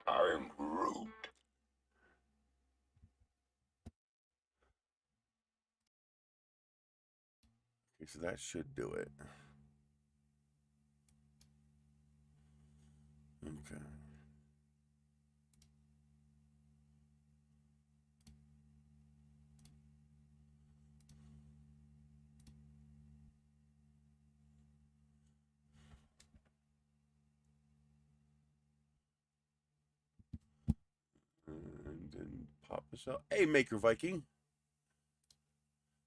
I'm Groot. Okay, so that should do it. Okay. And then pop this out. Hey, Maker Viking.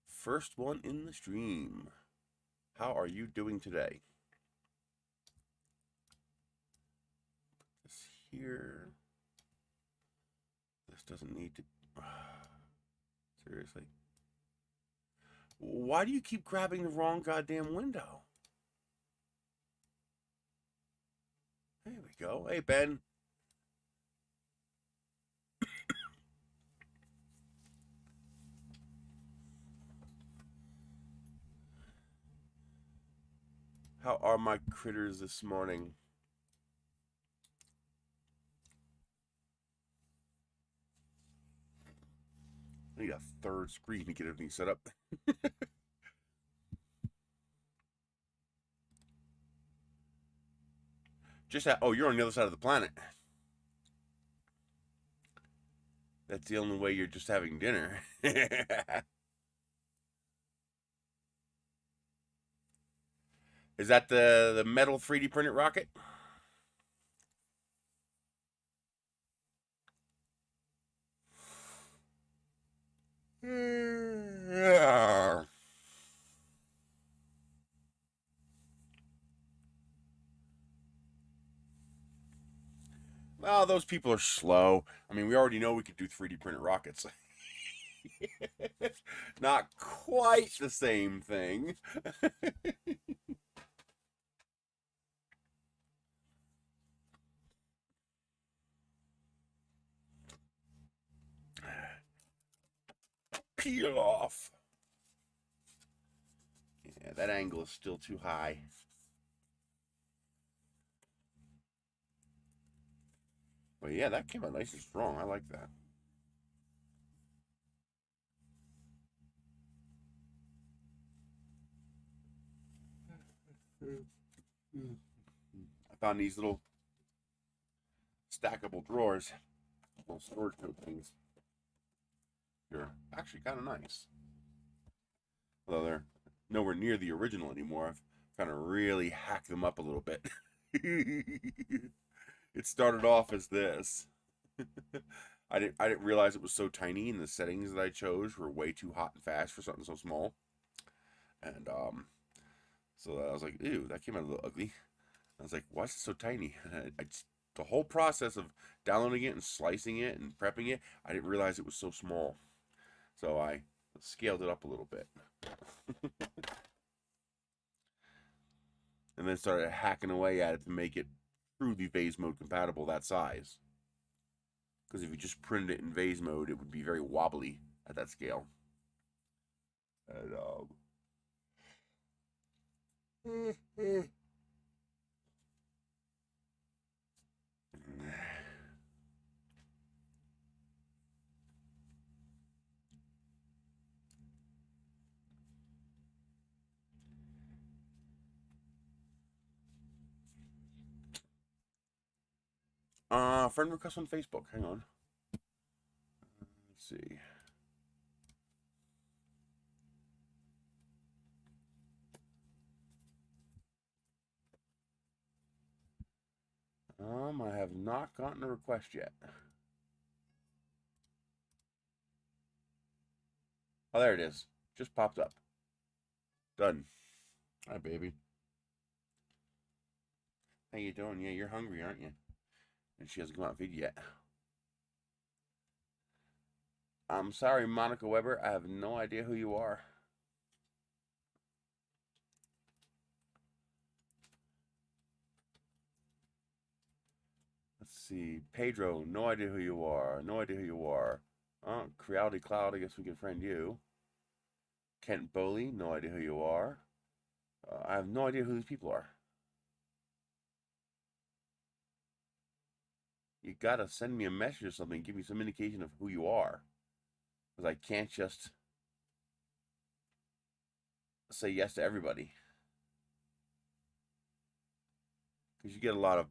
First one in the stream. How are you doing today? This here. This doesn't need to. Seriously. Why do you keep grabbing the wrong goddamn window? There we go. Hey, Ben. How are my critters this morning? I need a third screen to get everything set up. Just that. Oh, you're on the other side of the planet. That's the only way you're just having dinner. Is that the metal 3D printed rocket? Yeah. Well, those people are slow. I mean, we already know we could do 3D printed rockets. Not quite the same thing. Peel off. Yeah, that angle is still too high. But yeah, that came out nice and strong. I like that. I found these little stackable drawers, little storage note things. They're actually kind of nice. Although they're nowhere near the original anymore. I've kind of really hacked them up a little bit. It started off as this. I didn't realize it was so tiny, and the settings that I chose were way too hot and fast for something so small. And so I was like, ew, that came out a little ugly. I was like, why is it so tiny? And the whole process of downloading it and slicing it and prepping it, I didn't realize it was so small. So I scaled it up a little bit. And then started hacking away at it to make it truly vase mode compatible that size. Because if you just printed it in vase mode, it would be very wobbly at that scale. And friend request on Facebook. Hang on. Let's see. I have not gotten a request yet. Oh, there it is. Just popped up. Done. Hi, baby. How you doing? Yeah, you're hungry, aren't you? And she hasn't come out feed yet. I'm sorry, Monica Weber. I have no idea who you are. Let's see. Pedro, no idea who you are. No idea who you are. Creality Cloud, I guess we can friend you. Kent Bowley, no idea who you are. I have no idea who these people are. You gotta send me a message or something, give me some indication of who you are. Because I can't just say yes to everybody. Because you get a lot of,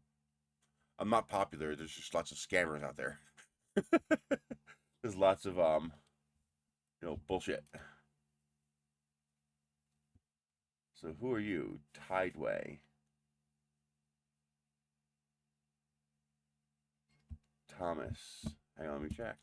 I'm not popular, there's just lots of scammers out there. There's lots of, bullshit. So who are you? Tideway. Thomas. Hang on, let me check.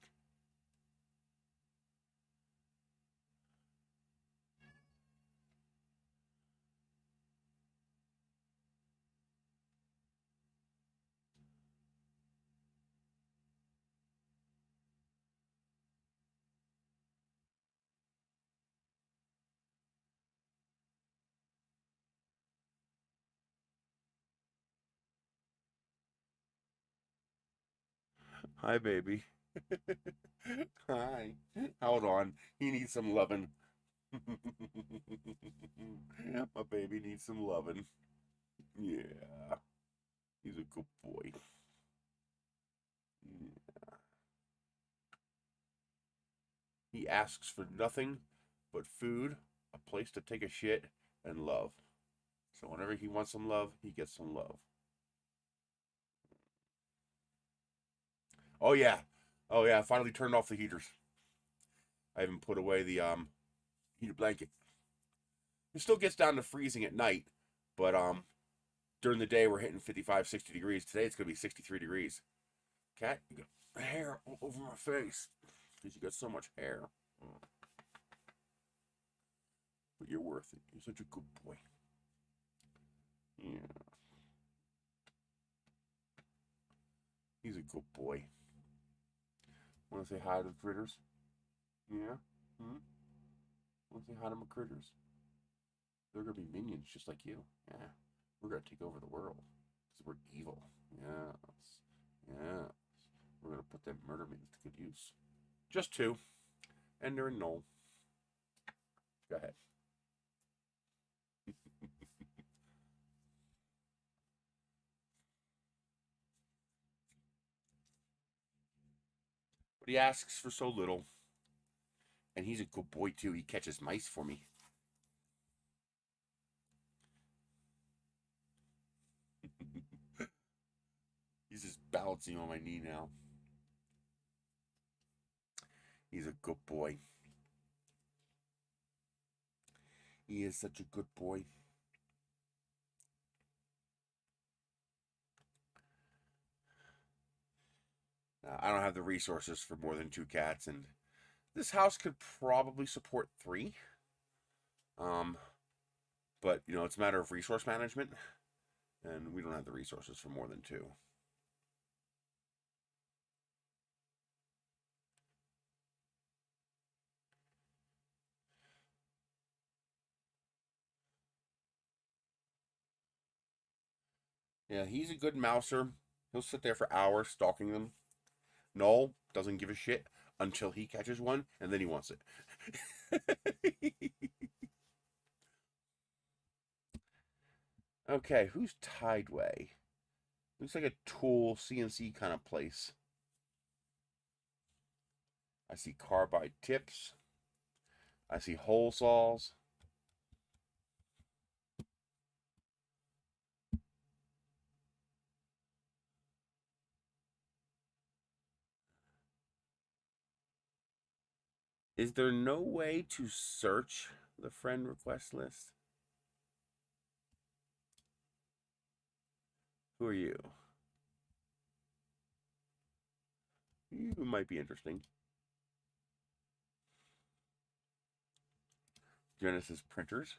Hi, baby. Hi. Hold on. He needs some loving. My baby needs some loving. Yeah. He's a good boy. Yeah. He asks for nothing but food, a place to take a shit, and love. So whenever he wants some love, he gets some love. Oh yeah. Oh yeah, I finally turned off the heaters. I haven't put away the heated blanket. It still gets down to freezing at night, but during the day we're hitting 55, 60 degrees. Today it's gonna be 63 degrees. Cat, you got hair all over my face. Because you got so much hair. But you're worth it. You're such a good boy. Yeah. He's a good boy. Want to say hi to the critters? Yeah? Hmm? Want to say hi to my critters? They're going to be minions just like you. Yeah. We're going to take over the world. Because we're evil. Yes. Yes. We're going to put them murder minions to good use. Just two. And they're in Knoll. Go ahead. But he asks for so little. And he's a good boy, too. He catches mice for me. He's just balancing on my knee now. He's a good boy. He is such a good boy. I don't have the resources for more than 2 cats, and this house could probably support 3. But, it's a matter of resource management, and we don't have the resources for more than 2. Yeah, he's a good mouser. He'll sit there for hours stalking them. Noel doesn't give a shit until he catches one, and then he wants it. Okay, who's Tideway? Looks like a tool CNC kind of place. I see carbide tips. I see hole saws. Is there no way to search the friend request list? Who are you? You might be interesting. Genesis Printers.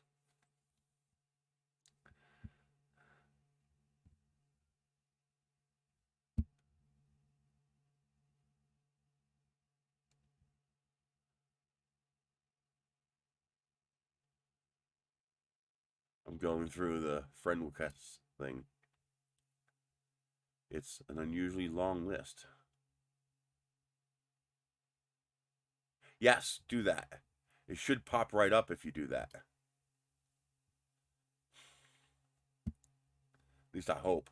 I'm going through the friend requests thing. It's an unusually long list. Yes, do that. It should pop right up if you do that. At least I hope.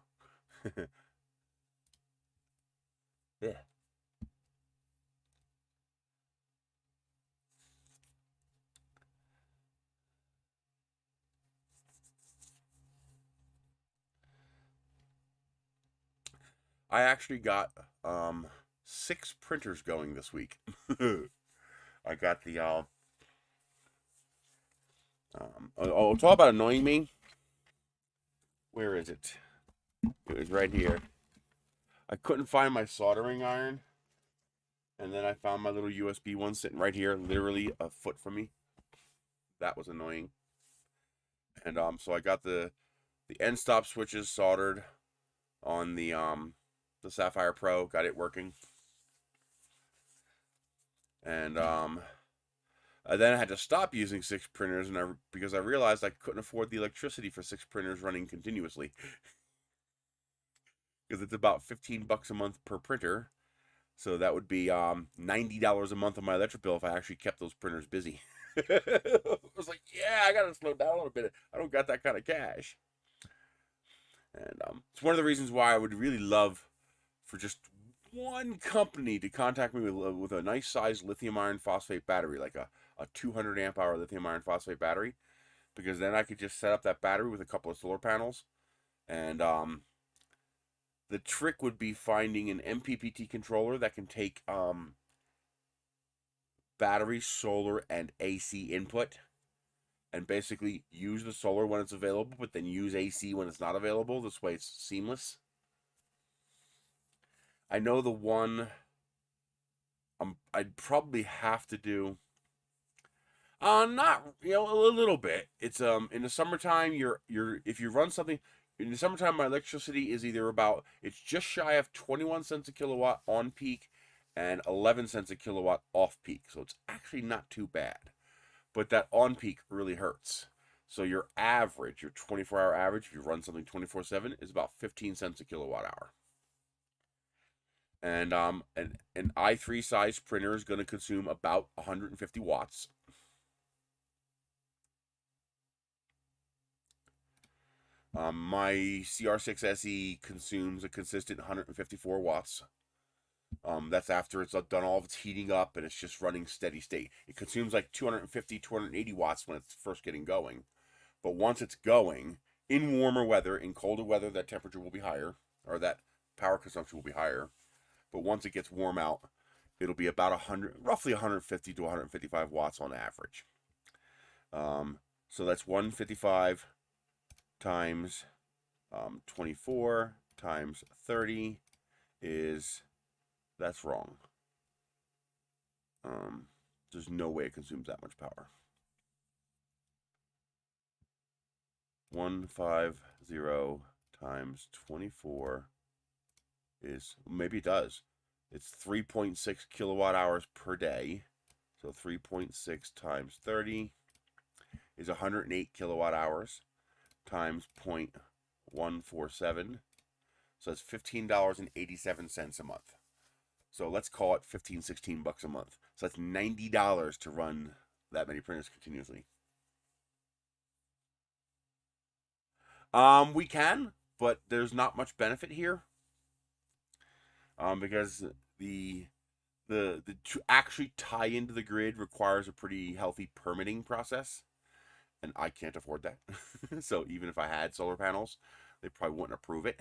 I actually got 6 printers going this week. I got the it's all about annoying me. Where is it? It was right here. I couldn't find my soldering iron, and then I found my little USB one sitting right here, literally a foot from me. That was annoying. And so I got the end stop switches soldered on the Sapphire Pro, got it working. And then I had to stop using 6 printers, and because I realized I couldn't afford the electricity for 6 printers running continuously. Because it's about $15 a month per printer, so that would be $90 a month on my electric bill if I actually kept those printers busy. I was like, yeah, I gotta slow down a little bit. I don't got that kind of cash. And it's one of the reasons why I would really love for just one company to contact me with a nice sized lithium iron phosphate battery, like a 200 amp hour lithium iron phosphate battery, because then I could just set up that battery with a couple of solar panels. And the trick would be finding an MPPT controller that can take battery, solar, and AC input, and basically use the solar when it's available, but then use AC when it's not available. This way it's seamless. I know the one I'd probably have to do, not, a little bit. It's in the summertime, if you run something in the summertime, my electricity is it's just shy of 21 cents a kilowatt on peak and 11 cents a kilowatt off peak. So it's actually not too bad. But that on peak really hurts. So your 24-hour average, if you run something 24/7, is about 15 cents a kilowatt hour. And an i3 size printer is going to consume about 150 watts. My CR6 SE consumes a consistent 154 watts. That's after it's done all of its heating up and it's just running steady state. It consumes like 250, 280 watts when it's first getting going. But once it's going, in warmer weather, in colder weather, that temperature will be higher, or that power consumption will be higher. But once it gets warm out, it'll be about roughly 150 to 155 watts on average. So that's 155 times 24 times 30 that's wrong. There's no way it consumes that much power. 150 times 24 maybe it does. It's 3.6 kilowatt hours per day. So 3.6 times 30 is 108 kilowatt hours times 0.147. So that's $15.87 a month. So let's call it $16 a month. So that's $90 to run that many printers continuously. We can, but there's not much benefit here. Because to actually tie into the grid requires a pretty healthy permitting process, and I can't afford that. So even if I had solar panels, they probably wouldn't approve it.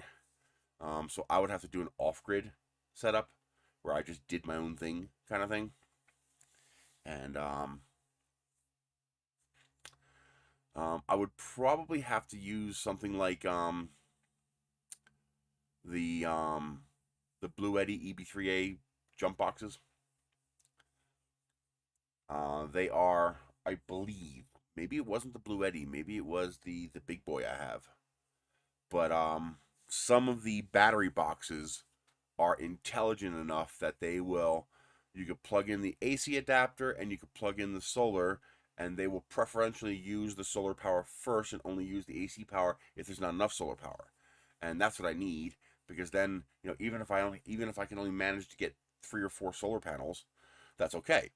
So I would have to do an off-grid setup where I just did my own thing, kind of thing. And I would probably have to use something like the Bluetti EB3A jump boxes. They are, I believe, maybe it wasn't the Bluetti, maybe it was the big boy I have. But some of the battery boxes are intelligent enough that you could plug in the AC adapter and you could plug in the solar, and they will preferentially use the solar power first and only use the AC power if there's not enough solar power. And that's what I need, because then, even if I can only manage to get 3 or 4 solar panels, that's okay,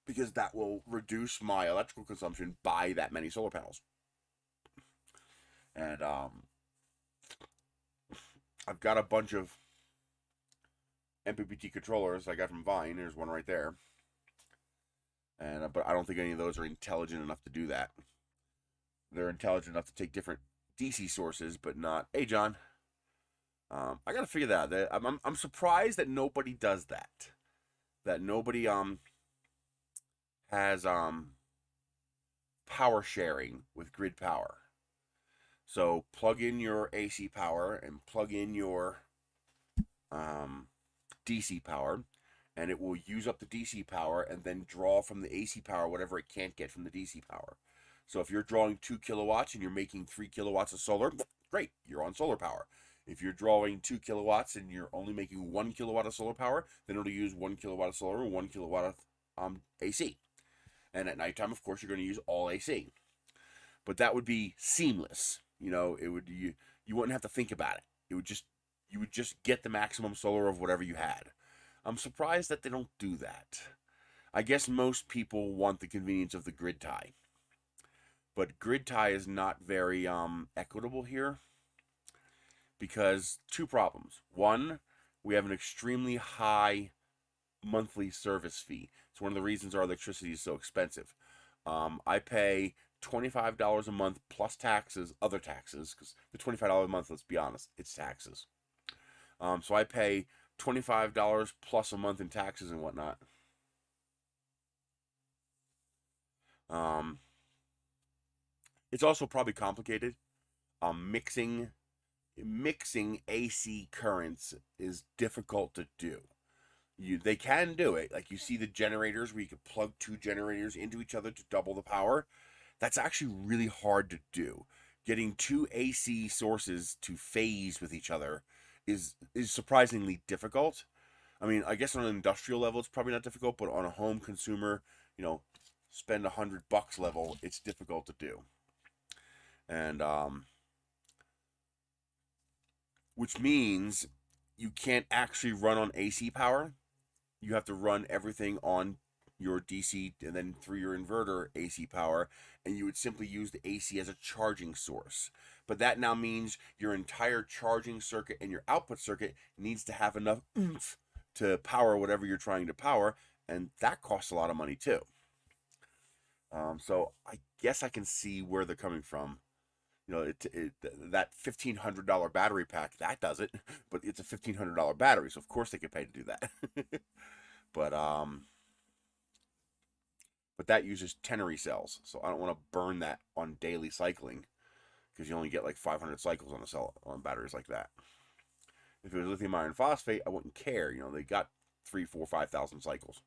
because that will reduce my electrical consumption by that many solar panels. And I've got a bunch of MPPT controllers I got from Vine. There's one right there. And but I don't think any of those are intelligent enough to do that. They're intelligent enough to take different DC sources, but not. Hey, John. I gotta figure that out. I'm surprised that nobody does that. That nobody has power sharing with grid power. So plug in your AC power and plug in your DC power, and it will use up the DC power and then draw from the AC power whatever it can't get from the DC power. So if you're drawing 2 kilowatts and you're making 3 kilowatts of solar, great, you're on solar power. If you're drawing 2 kilowatts and you're only making 1 kilowatt of solar power, then it'll use 1 kilowatt of solar and 1 kilowatt of AC. And at nighttime, of course, you're going to use all AC. But that would be seamless. You know, it would you wouldn't have to think about it. It would just you would just get the maximum solar of whatever you had. I'm surprised that they don't do that. I guess most people want the convenience of the grid tie. But grid tie is not very equitable here because 2 problems. One, we have an extremely high monthly service fee. It's one of the reasons our electricity is so expensive. I pay $25 a month plus taxes, other taxes, because the $25 a month, let's be honest, it's taxes. So I pay $25 plus a month in taxes and whatnot. It's also probably complicated. Mixing AC currents is difficult to do. They can do it. Like you see the generators where you can plug 2 generators into each other to double the power. That's actually really hard to do. Getting 2 AC sources to phase with each other is surprisingly difficult. I mean, I guess on an industrial level it's probably not difficult, but on a home consumer, spend $100 level, it's difficult to do. And which means you can't actually run on AC power. You have to run everything on your DC and then through your inverter AC power, and you would simply use the AC as a charging source. But that now means your entire charging circuit and your output circuit needs to have enough oomph to power whatever you're trying to power, and that costs a lot of money too. So I guess I can see where they're coming from. That $1,500 battery pack, that does it, but it's a $1,500 battery, so of course they could pay to do that. But that uses tenery cells, so I don't want to burn that on daily cycling because you only get like 500 cycles on a cell on batteries like that. If it was lithium iron phosphate, I wouldn't care. They got 3, 4, 5,000 cycles.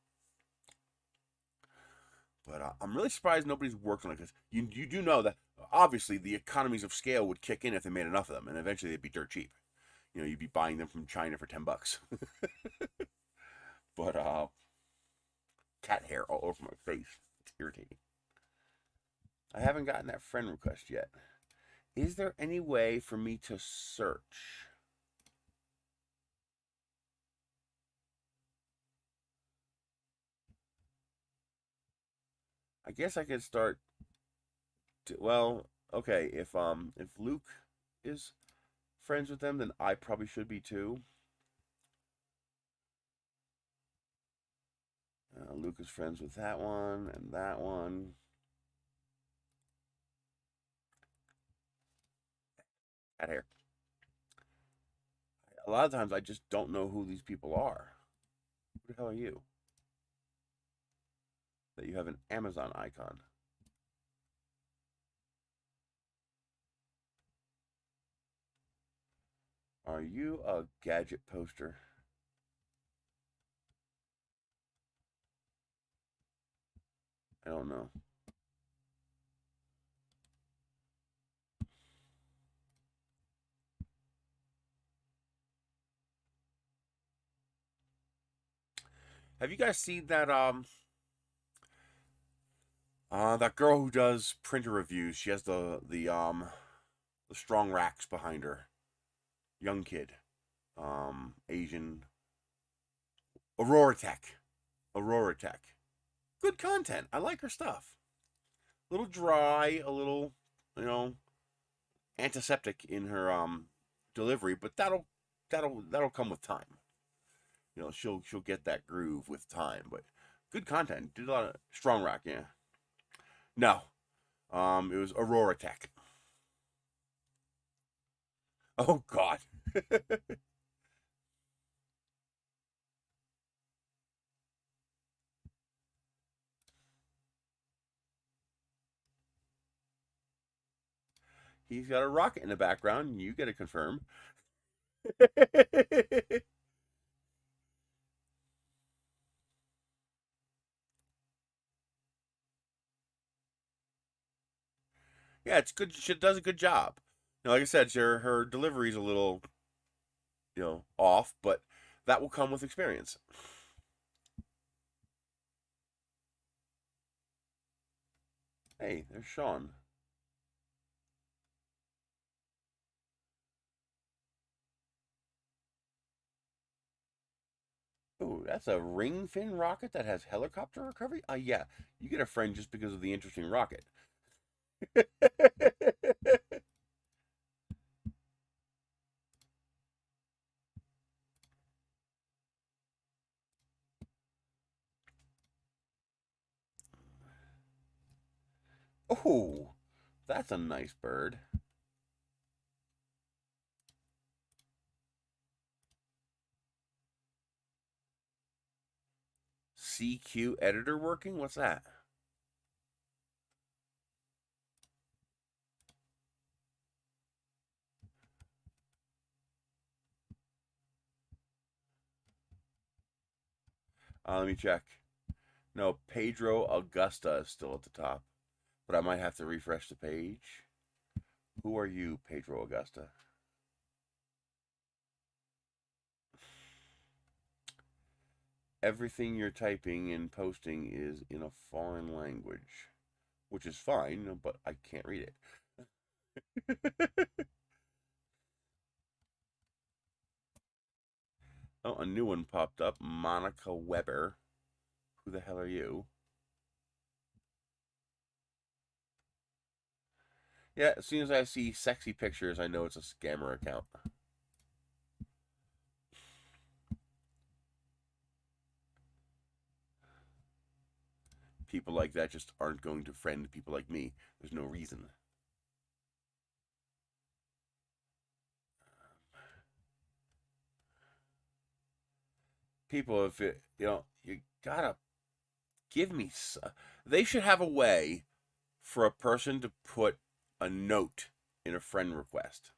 But I'm really surprised nobody's worked on it because you do know that obviously the economies of scale would kick in if they made enough of them, and eventually they'd be dirt cheap. You'd be buying them from China for $10. But cat hair all over my face. It's irritating. I haven't gotten that friend request yet. Is there any way for me to search? I guess I could start. Okay. If Luke is friends with them, then I probably should be too. Luke is friends with that one and that one. Cat hair. A lot of times I just don't know who these people are. Who the hell are you? That you have an Amazon icon. Are you a gadget poster? I don't know. Have you guys seen that that girl who does printer reviews? She has the strong racks behind her. Young kid. Asian. Aurora Tech. Good content. I like her stuff. A little dry, a little, antiseptic in her delivery, but that'll come with time. She'll get that groove with time, but good content. Did a lot of strong rack, yeah. No. It was Aurora Tech. Oh God. He's got a rocket in the background. You get to confirm. Yeah, it's good. She does a good job. Like I said, her delivery's a little, off, but that will come with experience. Hey, there's Sean. Ooh, that's a ring fin rocket that has helicopter recovery? Yeah. You get a friend just because of the interesting rocket. Oh, that's a nice bird. CQ editor working? What's that? Let me check. No, Pedro Augusta is still at the top, but I might have to refresh the page. Who are you, Pedro Augusta? Everything you're typing and posting is in a foreign language, which is fine, but I can't read it. Oh, a new one popped up. Monica Weber. Who the hell are you? Yeah, as soon as I see sexy pictures, I know it's a scammer account. People like that just aren't going to friend people like me. There's no reason. People, if it, you gotta give me. They should have a way for a person to put a note in a friend request.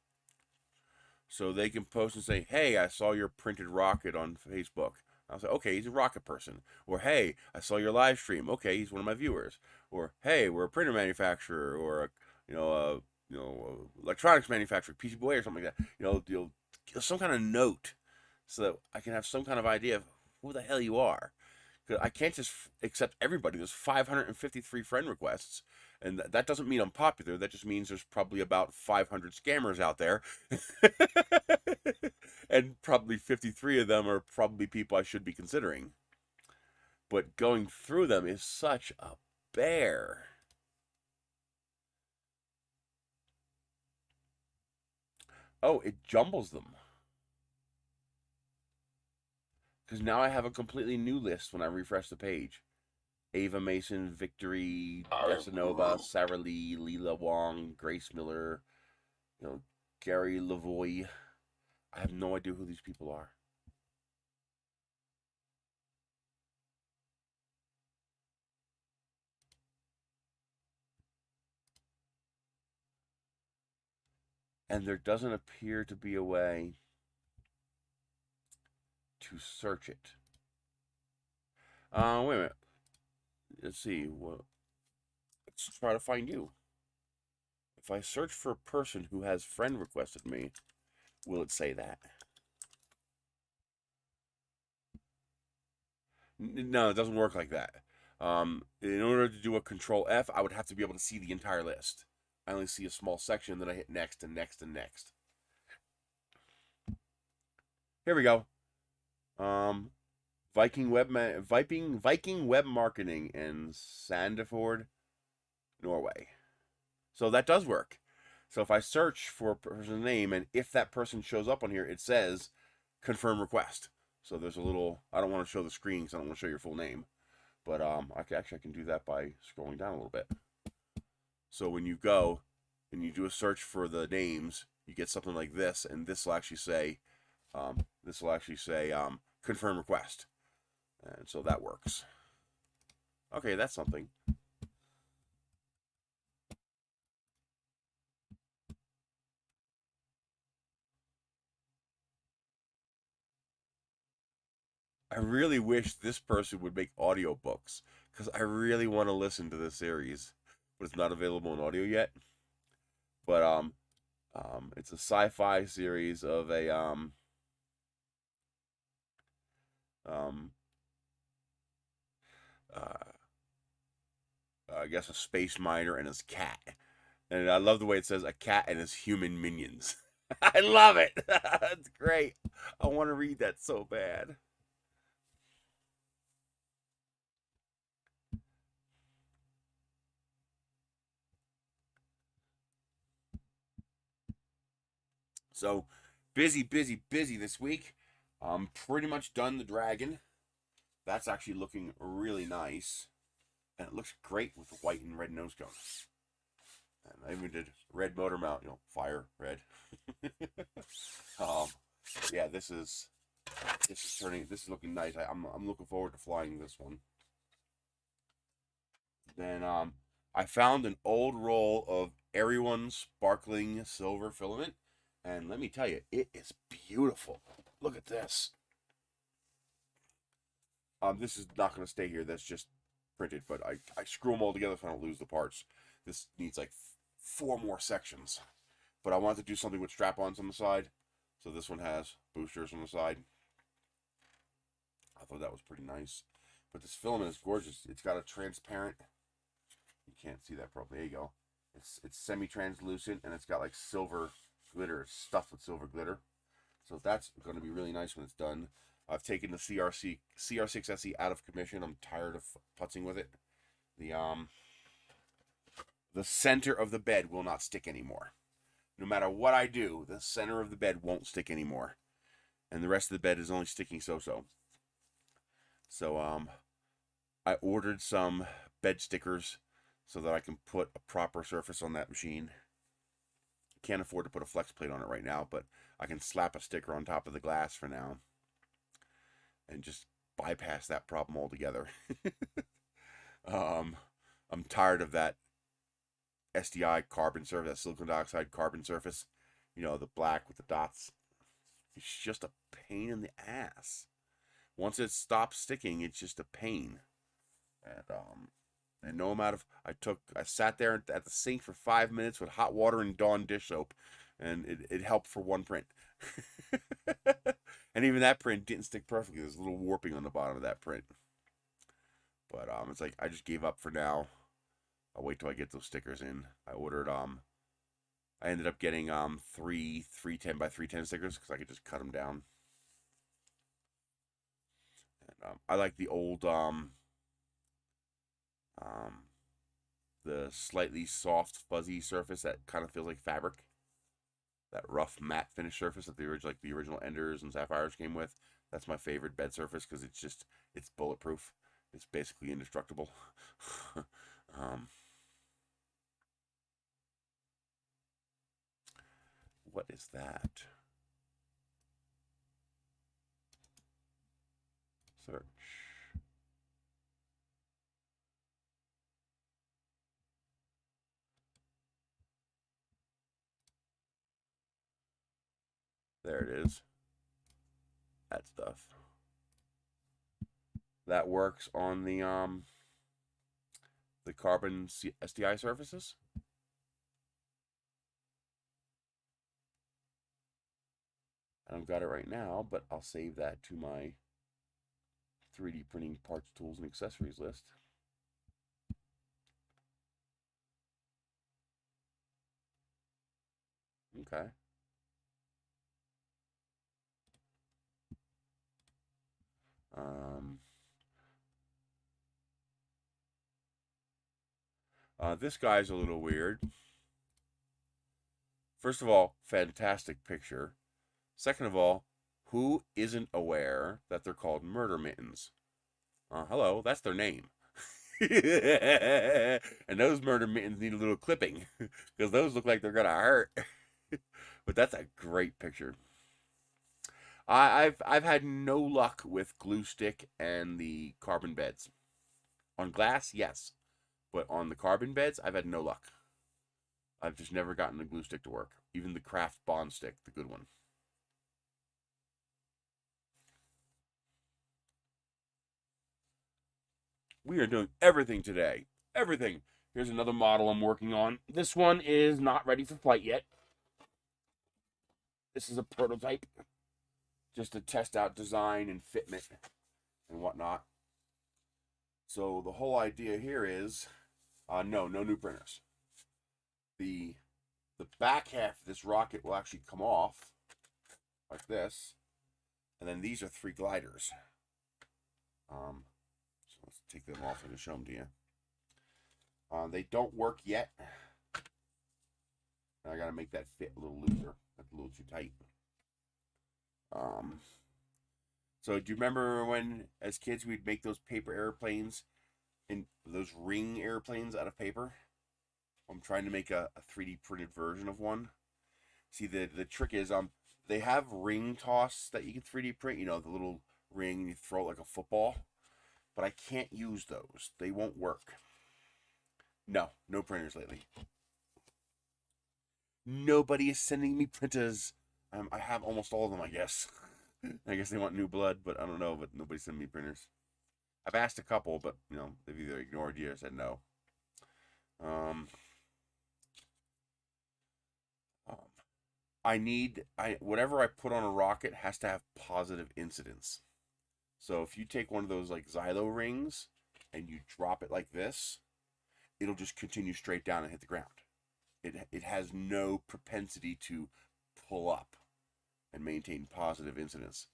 So they can post and say, "Hey, I saw your printed rocket on Facebook." I'll say, "Okay, he's a rocket person." Or, "Hey, I saw your live stream." Okay, he's one of my viewers. Or, "Hey, we're a printer manufacturer," or electronics manufacturer, PCBWay or something like that. Some kind of note, so that I can have some kind of idea of who the hell you are. Because I can't just accept everybody. There's 553 friend requests, and that doesn't mean I'm popular. That just means there's probably about 500 scammers out there, and probably 53 of them are probably people I should be considering. But going through them is such a bear. Oh, it jumbles them. Because now I have a completely new list when I refresh the page. Ava Mason, Victory, Desanova, Sarah Lee, Leela Wong, Grace Miller, Gary Lavoie. I have no idea who these people are. And there doesn't appear to be a way to search it. Wait a minute. Let's see. Well, let's try to find you. If I search for a person who has friend requested me, will it say that? No, it doesn't work like that. In order to do a Control F, I would have to be able to see the entire list. I only see a small section, then I hit next and next and next. Here we go. Viking Web Marketing in Sandefjord, Norway. So that does work. So if I search for a person's name, and if that person shows up on here, it says confirm request. So there's a little. I don't want to show the screen because I don't want to show your full name, but I can do that by scrolling down a little bit. So when you go and you do a search for the names, you get something like this, and this will actually say confirm request, and so that works. Okay, that's something. I really wish this person would make audiobooks because I really want to listen to this series, but it's not available in audio yet. But it's a sci-fi series of a um, uh, I guess a space miner and his cat. And I love the way it says a cat and his human minions. I love it. That's great. I want to read that so bad. So busy, busy, busy this week. I'm pretty much done the dragon. That's actually looking really nice. And it looks great with the white and red nose cone. And I even did red motor mount, fire, red. um, yeah, this is looking nice. I'm looking forward to flying this one. Then I found an old roll of Eryone sparkling silver filament, and let me tell you, it is beautiful. Look at this. This is not going to stay here. That's just printed, but I screw them all together so I don't lose the parts. This needs like 4 more sections, but I wanted to do something with strap-ons on the side, so this one has boosters on the side. I thought that was pretty nice. But this filament is gorgeous. It's got a transparent, you can't see that properly, there you go. It's semi-translucent, and it's got like silver glitter, stuffed with silver glitter. So that's going to be really nice when it's done. I've taken the CR6SE out of commission. I'm tired of putzing with it. The center of the bed will not stick anymore. No matter what I do, the center of the bed won't stick anymore. And the rest of the bed is only sticking so-so. So I ordered some bed stickers so that I can put a proper surface on that machine. Can't afford to put a flex plate on it right now, but I can slap a sticker on top of the glass for now and just bypass that problem altogether. I'm tired of that SDI carbon surface, that silicon dioxide carbon surface. The black with the dots. It's just a pain in the ass. Once it stops sticking, it's just a pain. And no amount of I sat there at the sink for 5 minutes with hot water and Dawn dish soap, and it helped for one print. And even that print didn't stick perfectly. There's a little warping on the bottom of that print. But it's like I just gave up for now. I'll wait till I get those stickers in. I ordered I ended up getting 3 310 by 310 stickers because I could just cut them down. And I like the old the slightly soft fuzzy surface that kind of feels like fabric. That rough matte finish surface that the original Enders and Sapphires came with. That's my favorite bed surface because it's bulletproof. It's basically indestructible. What is that? Search. There it is. That stuff. That works on the carbon SDI surfaces. I don't got it right now, but I'll save that to my 3D printing parts, tools, and accessories list. Okay. This guy's a little weird. First of all, fantastic picture. Second of all, who isn't aware that they're called murder mittens? Hello, that's their name. And those murder mittens need a little clipping because those look like they're gonna hurt. But that's a great picture. I've had no luck with glue stick and the carbon beds. On glass, yes, but on the carbon beds, I've had no luck. I've just never gotten the glue stick to work. Even the craft bond stick, the good one. We are doing everything today. Everything. Here's another model I'm working on. This one is not ready for flight yet. This is a prototype, just to test out design and fitment and whatnot. So the whole idea here is, no new printers. The back half of this rocket will actually come off like this, and then these are 3 gliders. So let's take them off and show them to you. They don't work yet. I gotta make that fit a little looser. That's a little too tight. So do you remember when, as kids, we'd make those paper airplanes, and those ring airplanes out of paper? I'm trying to make a 3D printed version of one. See, the trick is, they have ring toss that you can 3D print. You know, the little ring, you throw it like a football. But I can't use those. They won't work. No printers lately. Nobody is sending me printers. I have almost all of them, I guess. I guess they want new blood, but I don't know. But nobody's sending me printers. I've asked a couple, but you know, they've either ignored you or said no. Whatever I put on a rocket has to have positive incidence. So if you take one of those like Xylo rings and you drop it like this, it'll just continue straight down and hit the ground. It has no propensity to pull up and maintain positive incidence.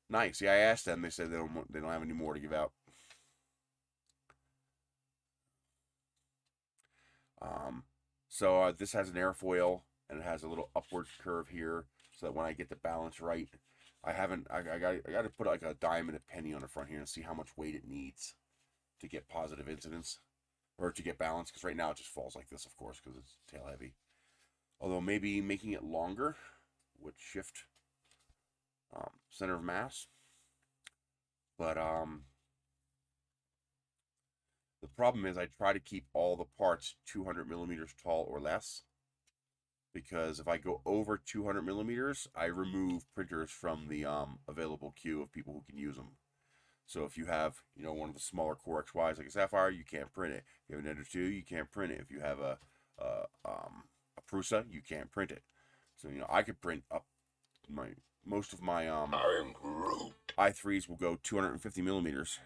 Nice. Yeah, I asked them. They said they don't have any more to give out. So this has an airfoil, and it has a little upward curve here, so that when I get the balance right, I got to put like a dime and a penny on the front here and see how much weight it needs to get positive incidence, or to get balance, because right now it just falls like this, of course, because it's tail heavy. Although maybe making it longer would shift center of mass. But the problem is I try to keep all the parts 200 millimeters tall or less, because if I go over 200 millimeters, I remove printers from the available queue of people who can use them. So if you have, you know, one of the smaller Core XYs like a Sapphire, you can't print it. If you have an Ender 2, you can't print it. If you have a Prusa, you can't print it. So, you know, I could print up most of my i3s will go 250 millimeters.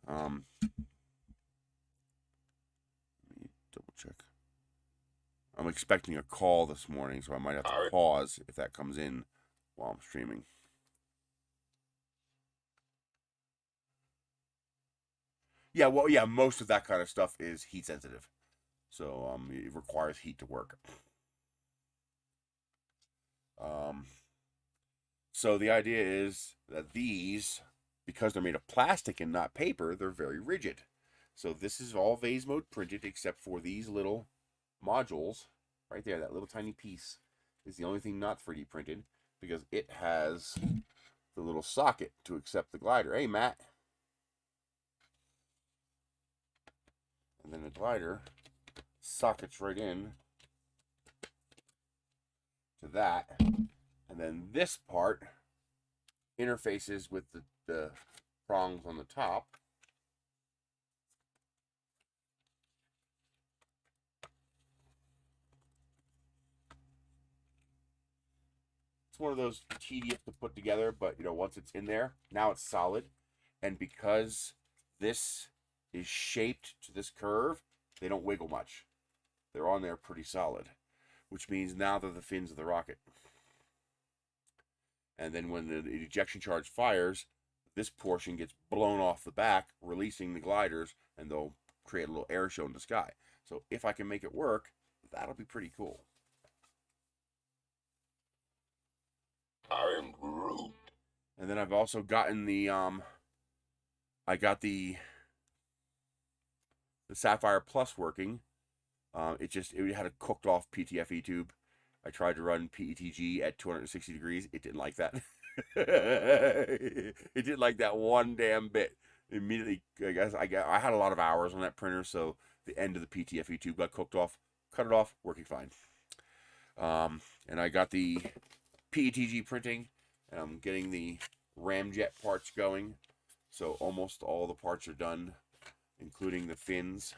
Let me double check. I'm expecting a call this morning, so I might have to pause if that comes in while I'm streaming. Yeah, well, yeah, most of that kind of stuff is heat sensitive. So it requires heat to work. So the idea is that these, because they're made of plastic and not paper, they're very rigid. So this is all vase mode printed except for these little modules right there. That little tiny piece is the only thing not 3D printed, because it has the little socket to accept the glider. Hey, Matt. And then the glider sockets right in to that. And then this part interfaces with the prongs on the top. It's one of those tedious to put together, but you know, once it's in there, now it's solid. And because this is shaped to this curve, they don't wiggle much. They're on there pretty solid, which means now they're the fins of the rocket. And then when the ejection charge fires, this portion gets blown off the back, releasing the gliders, and they'll create a little air show in the sky. So if I can make it work, that'll be pretty cool. I am Groot. And then I've also gotten the I got the Sapphire Plus working. It had a cooked off PTFE tube. I tried to run PETG at 260 degrees. It didn't like that. It didn't like that one damn bit. Immediately, I had a lot of hours on that printer, so the end of the PTFE tube got cooked off. Cut it off, working fine. And I got the PETG printing, and I'm getting the ramjet parts going. So almost all the parts are done, including the fins.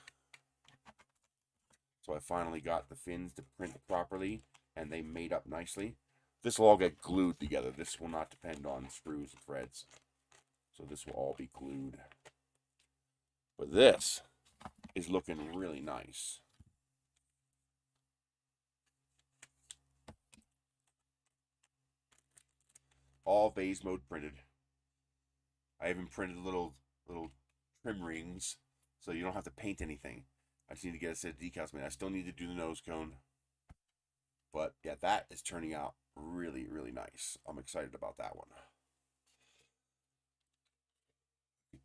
So I finally got the fins to print properly, and they made up nicely. This will all get glued together. This will not depend on screws and threads. So this will all be glued. But this is looking really nice. All vase mode printed. I even printed little trim rings, so you don't have to paint anything. I just need to get a set of decals made. I still need to do the nose cone. But yeah, that is turning out really, really nice. I'm excited about that one.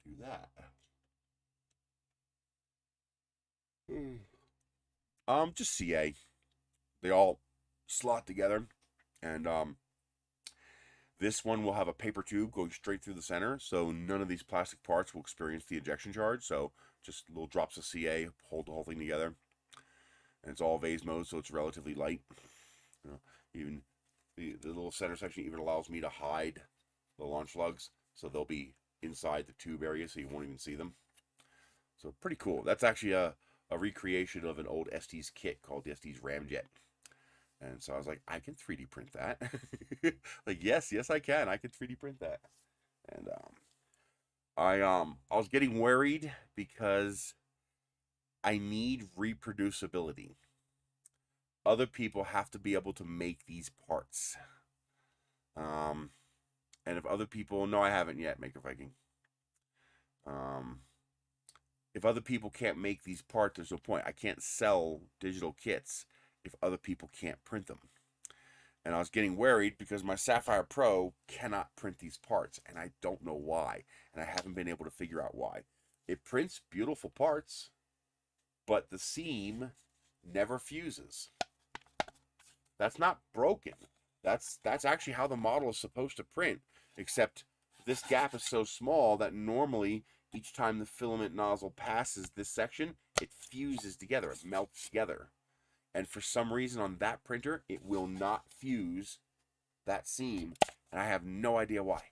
Do that. Just CA. They all slot together, and this one will have a paper tube going straight through the center, so none of these plastic parts will experience the ejection charge. So just little drops of CA hold the whole thing together, and it's all vase mode, so it's relatively light. You know, even the little center section even allows me to hide the launch lugs, so they'll be inside the tube area, so you won't even see them. So pretty cool. That's actually a recreation of an old Estes kit called the Estes Ramjet. And so I was like, I can 3D print that. Like, yes, I can. I can 3D print that. And I was getting worried because I need reproducibility. Other people have to be able to make these parts. And if other people, no, I haven't yet, Maker Viking. If other people can't make these parts, there's no point. I can't sell digital kits if other people can't print them. And I was getting worried because my Sapphire Pro cannot print these parts, and I don't know why. And I haven't been able to figure out why. It prints beautiful parts, but the seam never fuses. That's not broken. That's actually how the model is supposed to print, except this gap is so small that normally each time the filament nozzle passes this section, it fuses together, it melts together. And for some reason on that printer, it will not fuse that seam, and I have no idea why.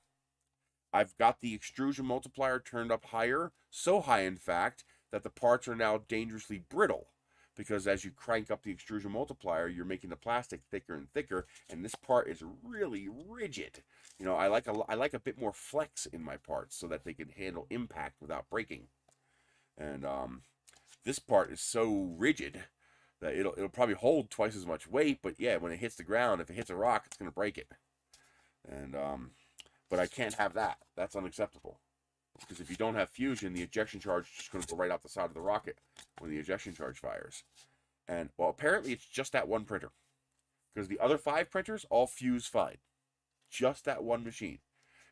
I've got the extrusion multiplier turned up higher, so high in fact, that the parts are now dangerously brittle. Because as you crank up the extrusion multiplier, you're making the plastic thicker and thicker, and this part is really rigid. You know, I like a bit more flex in my parts so that they can handle impact without breaking. And this part is so rigid that it'll probably hold twice as much weight, but yeah, when it hits the ground, if it hits a rock, it's gonna break it. And but I can't have that. That's unacceptable. Because if you don't have fusion, the ejection charge is just going to go right out the side of the rocket when the ejection charge fires. And, well, apparently it's just that one printer. Because the other 5 printers all fuse fine. Just that one machine.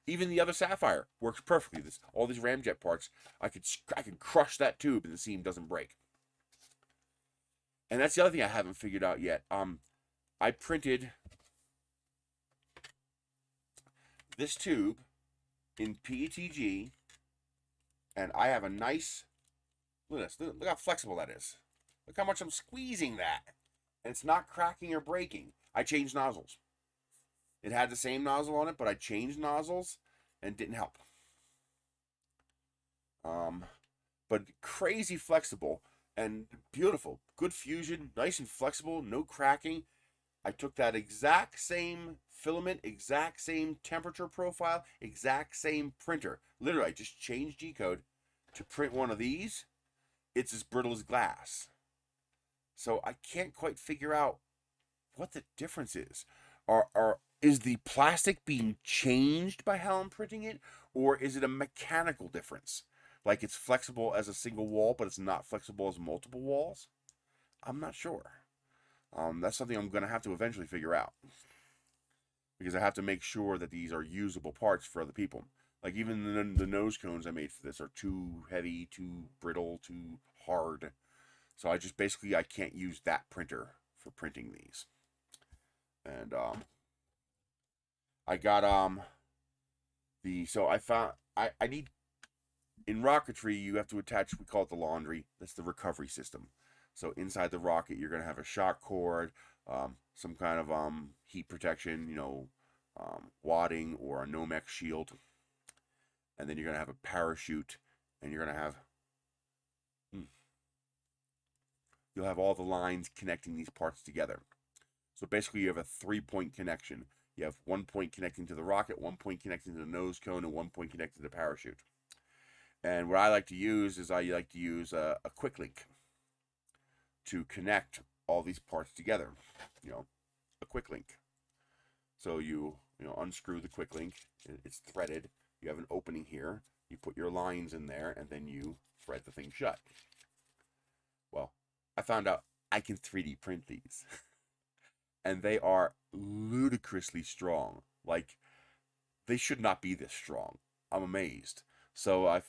Even the other Sapphire works perfectly. All these ramjet parts, I can crush that tube and the seam doesn't break. And that's the other thing I haven't figured out yet. I printed this tube in PETG, and I have a nice, look at this, look how flexible that is. Look how much I'm squeezing that. And it's not cracking or breaking. I changed nozzles. It had the same nozzle on it, but I changed nozzles and it didn't help. But crazy flexible and beautiful. Good fusion, nice and flexible, no cracking. I took that exact same filament, exact same temperature profile, exact same printer. Literally, I just changed G-code to print one of these. It's as brittle as glass. So I can't quite figure out what the difference is. Is the plastic being changed by how I'm printing it? Or is it a mechanical difference? Like it's flexible as a single wall, but it's not flexible as multiple walls? I'm not sure. That's something I'm going to have to eventually figure out. Because I have to make sure that these are usable parts for other people. Like even the nose cones I made for this are too heavy, too brittle, too hard. So I just basically, I can't use that printer for printing these. And I got so I found, I need, in rocketry you have to attach, we call it the laundry. That's the recovery system. So inside the rocket, you're going to have a shock cord, some kind of heat protection, you know, wadding or a Nomex shield. and then you're going to have a parachute, and you're going to have, you'll have all the lines connecting these parts together. So basically you have a 3-point connection. You have 1 point connecting to the rocket, 1 point connecting to the nose cone, and 1 point connecting to the parachute. And what I like to use is I like to use a quick link to connect all these parts together. A quick link. So you unscrew the quick link. It's threaded. You have an opening here. You put your lines in there, and then you thread the thing shut. Well, I found out I can 3D print these. And they are ludicrously strong. Like, they should not be this strong. I'm amazed. So I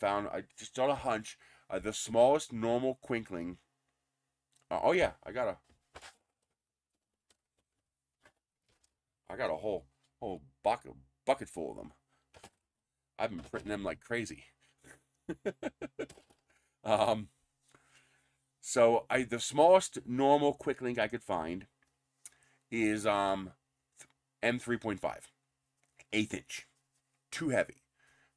just on a hunch, the smallest normal quinkling. Oh yeah, I got a whole bucket full of them. I've been printing them like crazy. So the smallest normal quick link I could find is M3.5, 1/8 inch. Too heavy,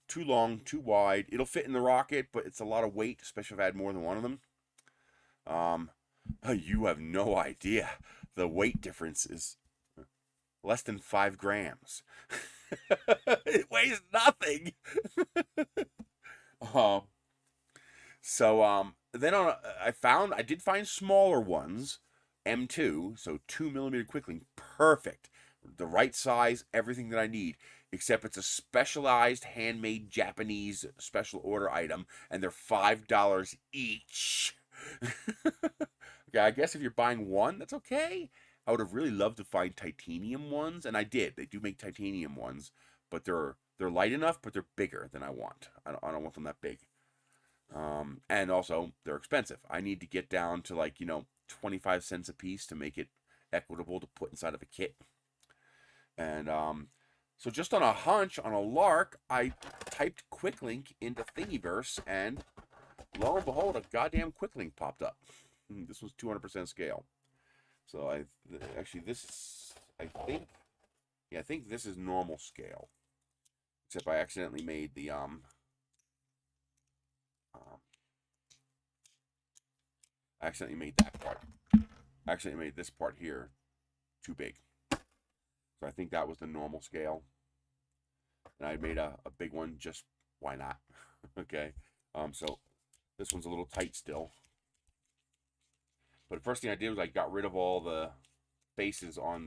too long, too wide. It'll fit in the rocket, but it's a lot of weight, especially if I had more than one of them. You have no idea. The weight difference is less than 5 grams. It weighs nothing. Then I did find smaller ones, M2, so 2mm quick link, perfect, the right size, everything that I need, except it's a specialized handmade Japanese special order item, and they're $5 each. Okay, I guess if you're buying one, that's okay. I would have really loved to find titanium ones, and I did. They do make titanium ones, but they're light enough, but they're bigger than I want. I don't want them that big. And also they're expensive. I need to get down to 25 cents a piece to make it equitable to put inside of a kit. And so just on a hunch, on a lark, I typed Quicklink into Thingiverse, and lo and behold, a goddamn Quicklink popped up. This was 200% scale. So I think this is normal scale. Except I accidentally made the I accidentally made that part. I accidentally made this part here too big. So I think that was the normal scale. And I made a big one, just why not? Okay. So this one's a little tight still. But the first thing I did was I got rid of all the bases on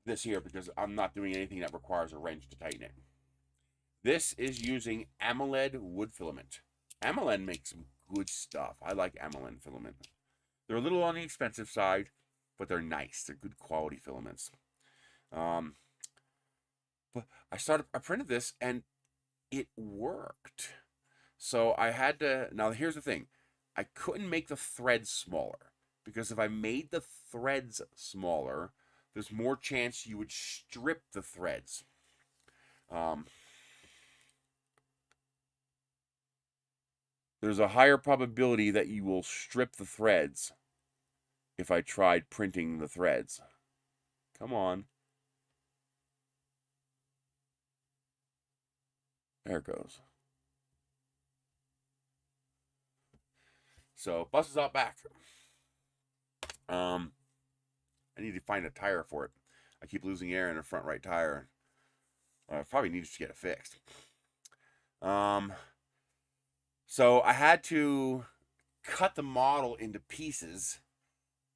this here, because I'm not doing anything that requires a wrench to tighten it. This is using AMOLED wood filament. AMOLED makes some good stuff. I like AMOLED filament. They're a little on the expensive side, but they're nice. They're good quality filaments. But I printed this and it worked. So I had to, now here's the thing. I couldn't make the threads smaller, because if I made the threads smaller, there's more chance you would strip the threads. There's a higher probability that you will strip the threads if I tried printing the threads. Come on. There it goes. So, bus is out back. I need to find a tire for it. I keep losing air in the front right tire. I probably need to get it fixed. So I had to cut the model into pieces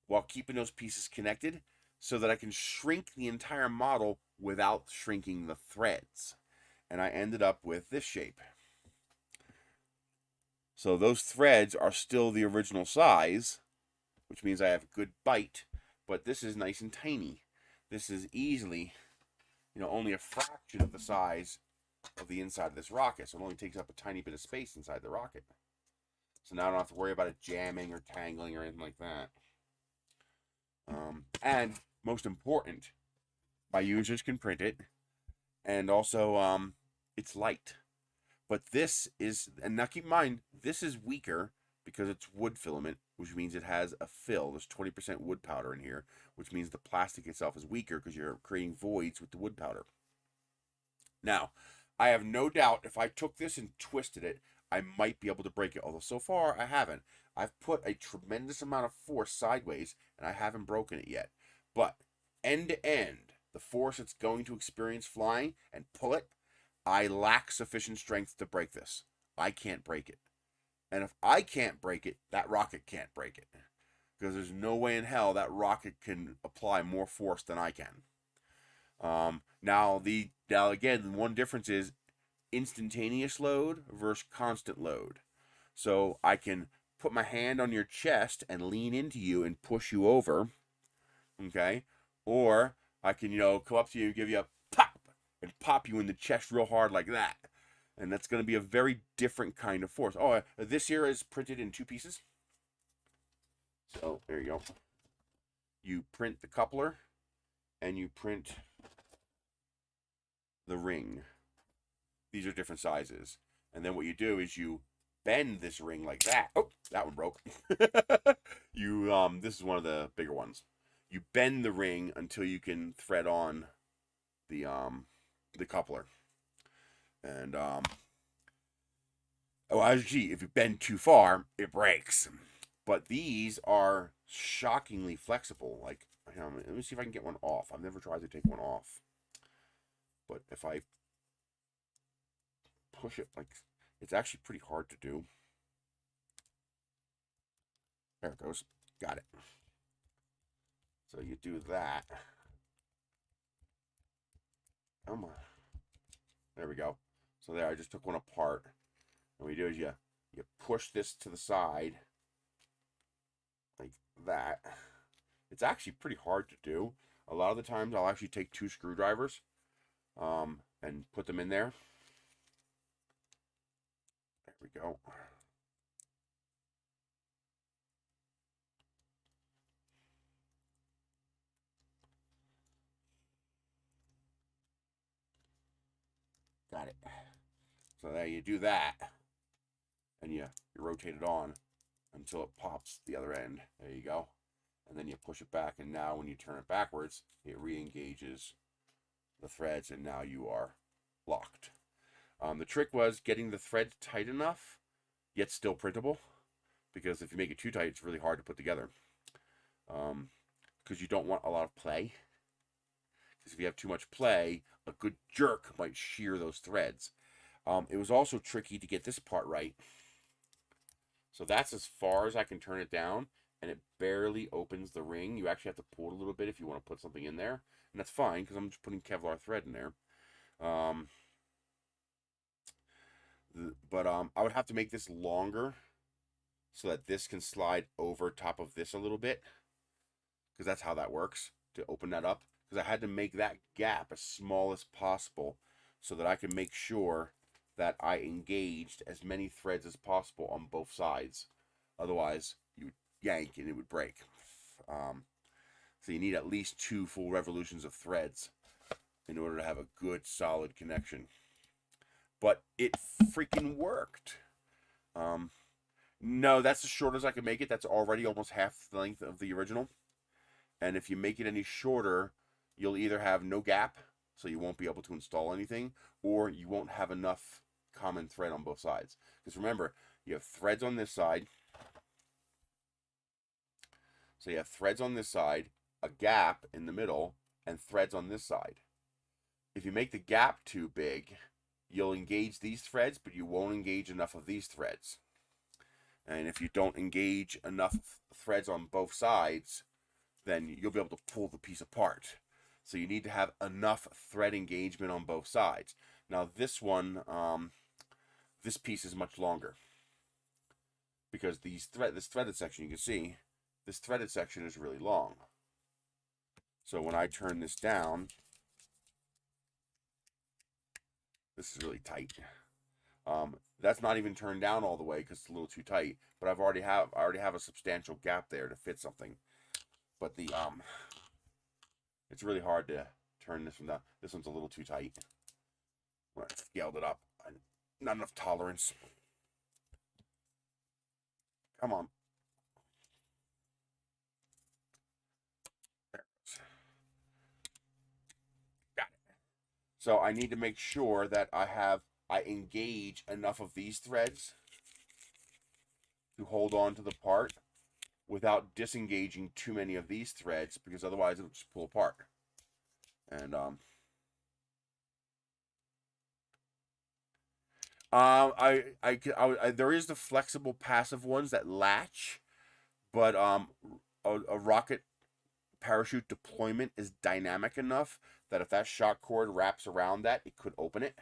while keeping those pieces connected so that I can shrink the entire model without shrinking the threads. And I ended up with this shape. So those threads are still the original size, which means I have a good bite, but this is nice and tiny. This is easily, only a fraction of the size of the inside of this rocket, so it only takes up a tiny bit of space inside the rocket. So now I don't have to worry about it jamming or tangling or anything like that. And most important, my users can print it, and also it's light. But this is, and now keep in mind, this is weaker because it's wood filament, which means it has a fill. There's 20% wood powder in here, which means the plastic itself is weaker because you're creating voids with the wood powder. Now, I have no doubt if I took this and twisted it, I might be able to break it, although so far I haven't. I've put a tremendous amount of force sideways, and I haven't broken it yet. But end to end, the force it's going to experience flying and pull it, I lack sufficient strength to break this. I can't break it. And if I can't break it, that rocket can't break it. Because there's no way in hell that rocket can apply more force than I can. Now again, one difference is instantaneous load versus constant load. So I can put my hand on your chest and lean into you and push you over, okay? Or I can, come up to you, give you a pop, and pop you in the chest real hard like that. And that's going to be a very different kind of force. Oh, this here is printed in 2 pieces. So there you go. You print the coupler, and you print the ring. These are different sizes. And then what you do is you bend this ring like that. Oh, that one broke. This is one of the bigger ones. You bend the ring until you can thread on the coupler. And if you bend too far, it breaks. But these are shockingly flexible. Like, let me see if I can get one off. I've never tried to take one off. But if I push it, like, it's actually pretty hard to do. There it goes. Got it. So you do that. Come on. There we go. So there, I just took one apart. And what you do is you push this to the side like that. It's actually pretty hard to do. A lot of the times I'll actually take 2 screwdrivers and put them in there. There we go. Got it. So there you do that. And you rotate it on until it pops the other end. There you go. And then you push it back, and now when you turn it backwards, it re-engages the threads, and now you are locked. The trick was getting the threads tight enough, yet still printable, because if you make it too tight, it's really hard to put together. Because you don't want a lot of play. Because if you have too much play, a good jerk might shear those threads. It was also tricky to get this part right. So that's as far as I can turn it down, and it barely opens the ring. You actually have to pull it a little bit if you want to put something in there, and that's fine because I'm just putting Kevlar thread in there. But I would have to make this longer so that this can slide over top of this a little bit, because that's how that works, to open that up. Because I had to make that gap as small as possible so that I can make sure that I engaged as many threads as possible on both sides. Otherwise, you would yank and it would break. So you need at least 2 full revolutions of threads in order to have a good, solid connection. But it freaking worked. No, that's as short as I can make it. That's already almost half the length of the original. And if you make it any shorter, you'll either have no gap, so you won't be able to install anything, or you won't have enough common thread on both sides. Because remember, you have threads on this side. So you have threads on this side, a gap in the middle, and threads on this side. If you make the gap too big, you'll engage these threads, but you won't engage enough of these threads. And if you don't engage enough threads on both sides, then you'll be able to pull the piece apart. So you need to have enough thread engagement on both sides. Now this one, this piece is much longer, because this threaded section, you can see, this threaded section is really long. So when I turn this down, this is really tight. That's not even turned down all the way because it's a little too tight, but I already have a substantial gap there to fit something. But it's really hard to turn this one down. This one's a little too tight. When I scaled it up, not enough tolerance. Come on. So I need to make sure that I engage enough of these threads to hold on to the part without disengaging too many of these threads, because otherwise it'll just pull apart. And there is the flexible passive ones that latch, but a rocket parachute deployment is dynamic enough that if that shock cord wraps around that, it could open it,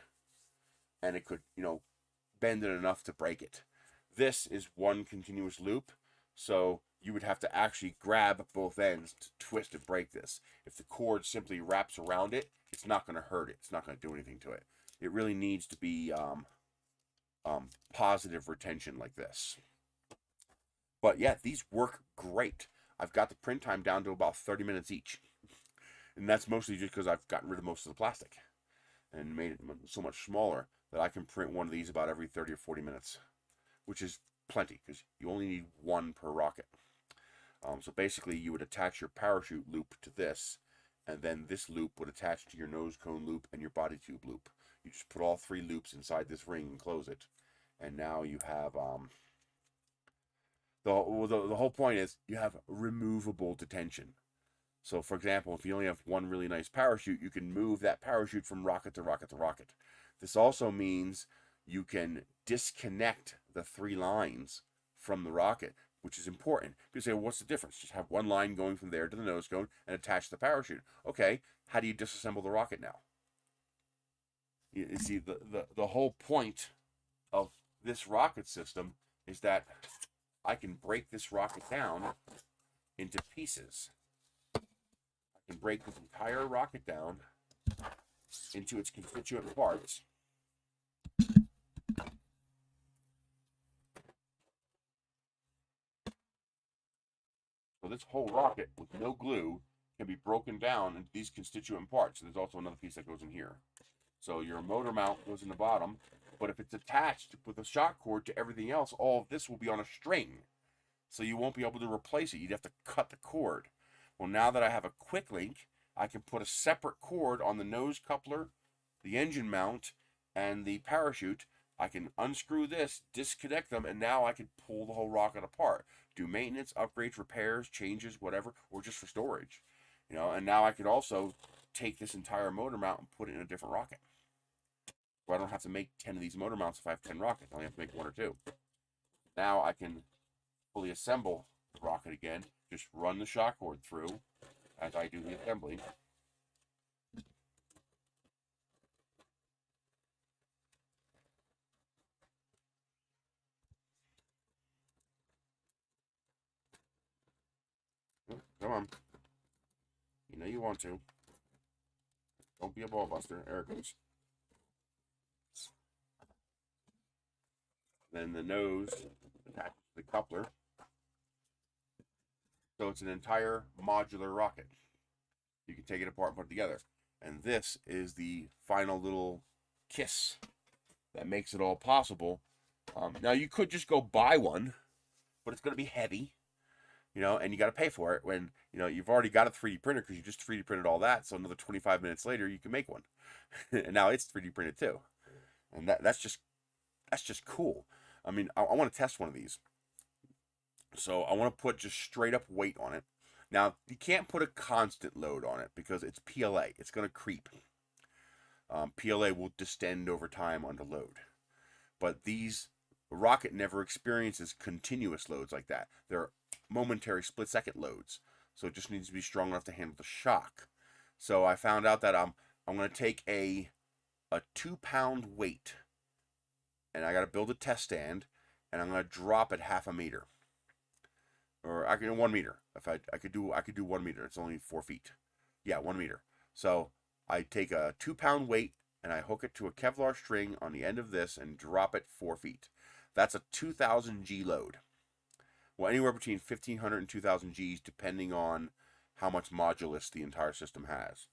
and it could, bend it enough to break it. This is one continuous loop, so you would have to actually grab both ends to twist and break this. If the cord simply wraps around it, it's not going to hurt it. It's not going to do anything to it. It really needs to be positive retention like this. But yeah, these work great. I've got the print time down to about 30 minutes each. And that's mostly just because I've gotten rid of most of the plastic and made it so much smaller that I can print one of these about every 30 or 40 minutes, which is plenty because you only need one per rocket. So basically you would attach your parachute loop to this, and then this loop would attach to your nose cone loop and your body tube loop. You just put all three loops inside this ring and close it. And now you have, the whole point is you have removable detention. So for example, if you only have one really nice parachute, you can move that parachute from rocket to rocket to rocket. This also means you can disconnect the three lines from the rocket, which is important. You say, well, what's the difference? Just have one line going from there to the nose cone and attach the parachute. Okay, how do you disassemble the rocket now? You see, the whole point of this rocket system is that I can break this rocket down into pieces. I can break this entire rocket down into its constituent parts. So this whole rocket with no glue can be broken down into these constituent parts. There's also another piece that goes in here. So your motor mount goes in the bottom, but if it's attached with a shock cord to everything else, all of this will be on a string. So you won't be able to replace it. You'd have to cut the cord. Well, now that I have a quick link, I can put a separate cord on the nose coupler, the engine mount, and the parachute. I can unscrew this, disconnect them, and now I can pull the whole rocket apart. Do maintenance, upgrades, repairs, changes, whatever, or just for storage. And now I could also take this entire motor mount and put it in a different rocket. So I don't have to make 10 of these motor mounts if I have 10 rockets. I only have to make one or two. Now I can fully assemble the rocket again. Just run the shock cord through as I do the assembly. Come on. You know you want to. Don't be a ball buster. There it goes. Then the nose attaches to the coupler. So it's an entire modular rocket. You can take it apart and put it together. And this is the final little kiss that makes it all possible. Now you could just go buy one, but it's going to be heavy, and you got to pay for it when, you've already got a 3D printer because you just 3D printed all that. So another 25 minutes later, you can make one. And now it's 3D printed too. And that's just cool. I mean, I want to test one of these. So I want to put just straight up weight on it. Now, you can't put a constant load on it because it's PLA. It's going to creep. PLA will distend over time under load. But the rocket never experiences continuous loads like that. They're momentary split-second loads. So it just needs to be strong enough to handle the shock. So I found out that I'm going to take a 2-pound weight, and I got to build a test stand, and I'm going to drop it 0.5 meter. Or I can do 1 meter. If I could do 1 meter. It's only 4 feet. Yeah, 1 meter. So I take a 2-pound weight and I hook it to a Kevlar string on the end of this and drop it 4 feet. That's a 2,000 G load. Well, anywhere between 1,500 and 2,000 Gs, depending on how much modulus the entire system has.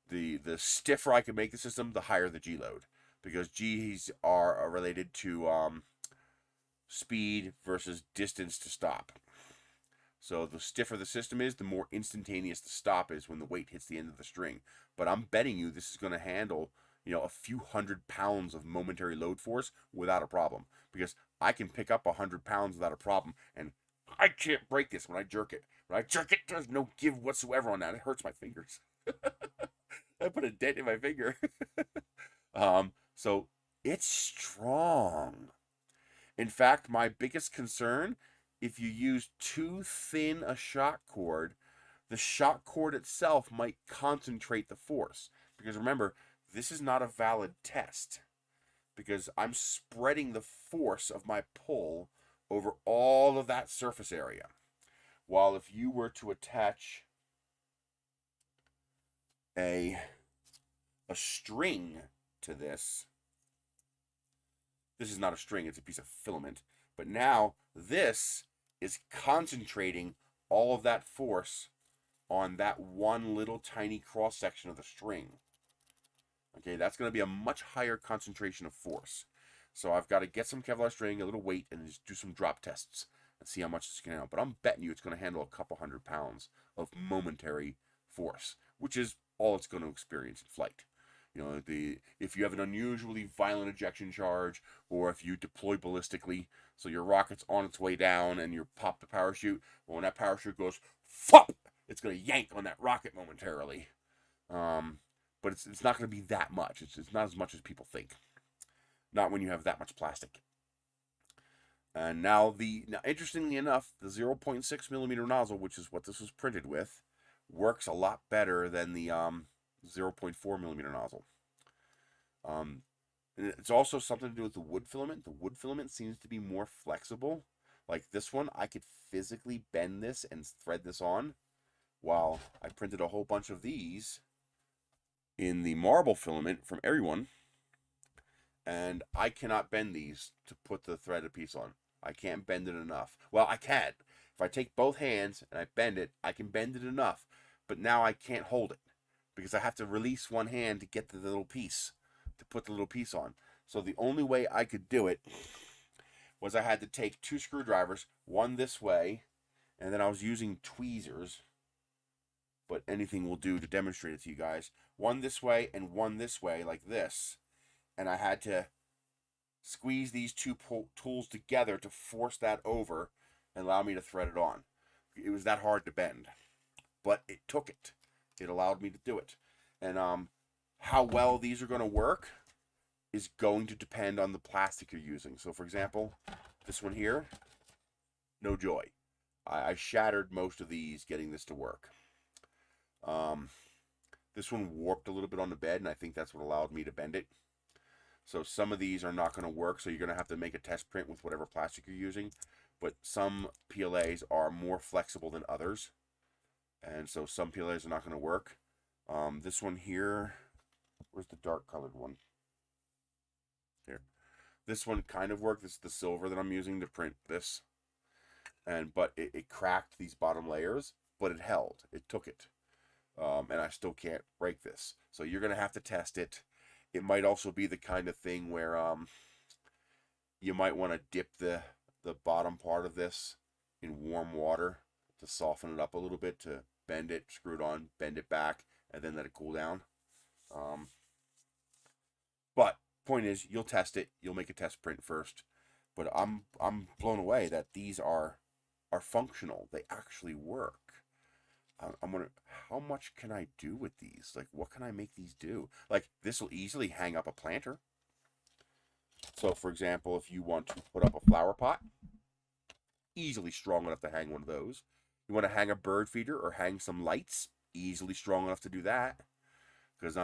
The stiffer I can make the system, the higher the G load, because Gs are related to speed versus distance to stop. So the stiffer the system is, the more instantaneous the stop is when the weight hits the end of the string. But I'm betting you this is going to handle, a few 100 pounds of momentary load force without a problem. Because I can pick up 100 pounds without a problem, and I can't break this when I jerk it. When I jerk it, there's no give whatsoever on that. It hurts my fingers. I put a dent in my finger. So it's strong. In fact, my biggest concern, if you use too thin a shock cord, the shock cord itself might concentrate the force. Because remember, this is not a valid test. Because I'm spreading the force of my pull over all of that surface area. While if you were to attach a string to this is not a string, it's a piece of filament. But now this is concentrating all of that force on that one little tiny cross section of the string. Okay, that's going to be a much higher concentration of force. So I've got to get some Kevlar string, a little weight, and just do some drop tests and see how much it's going to handle. But I'm betting you it's going to handle a couple 100 pounds of momentary force, which is all it's going to experience in flight. If you have an unusually violent ejection charge, or if you deploy ballistically, so your rocket's on its way down and you pop the parachute, well, when that parachute goes, FOP! It's going to yank on that rocket momentarily. But it's not going to be that much. It's not as much as people think. Not when you have that much plastic. And now, interestingly enough, the 0.6 millimeter nozzle, which is what this was printed with, works a lot better than the 0.4 millimeter nozzle. And it's also something to do with the wood filament. The wood filament seems to be more flexible. Like this one, I could physically bend this and thread this on, while I printed a whole bunch of these in the marble filament from Eryone, and I cannot bend these to put the threaded piece on. I can't bend it enough. Well, I can. If I take both hands and I bend it, I can bend it enough, but now I can't hold it because I have to release one hand to get the little piece, to put the little piece on. So the only way I could do it was I had to take 2 screwdrivers, one this way, and then I was using tweezers, but anything will do to demonstrate it to you guys. One this way and one this way, like this. And I had to squeeze these two tools together to force that over and allow me to thread it on. It was that hard to bend, but it took it. It allowed me to do it. And how well these are going to work is going to depend on the plastic you're using. So for example, this one here, no joy. I shattered most of these getting this to work. This one warped a little bit on the bed, and I think that's what allowed me to bend it. So some of these are not going to work, so you're going to have to make a test print with whatever plastic you're using. But some PLAs are more flexible than others, and so some PLAs are not going to work. This one here, where's the dark colored one? Here. This one kind of worked. This is the silver that I'm using to print this. But it cracked these bottom layers, but it held. It took it. And I still can't break this. So you're going to have to test it. It might also be the kind of thing where you might want to dip the bottom part of this in warm water to soften it up a little bit, to bend it, screw it on, bend it back, and then let it cool down. But point is, you'll test it. You'll make a test print first. But I'm blown away that these are functional. They actually work. I'm wondering, how much can I do with these? Like, what can I make these do? Like, this will easily hang up a planter. So, for example, if you want to put up a flower pot, easily strong enough to hang one of those. You want to hang a bird feeder or hang some lights, easily strong enough to do that. Because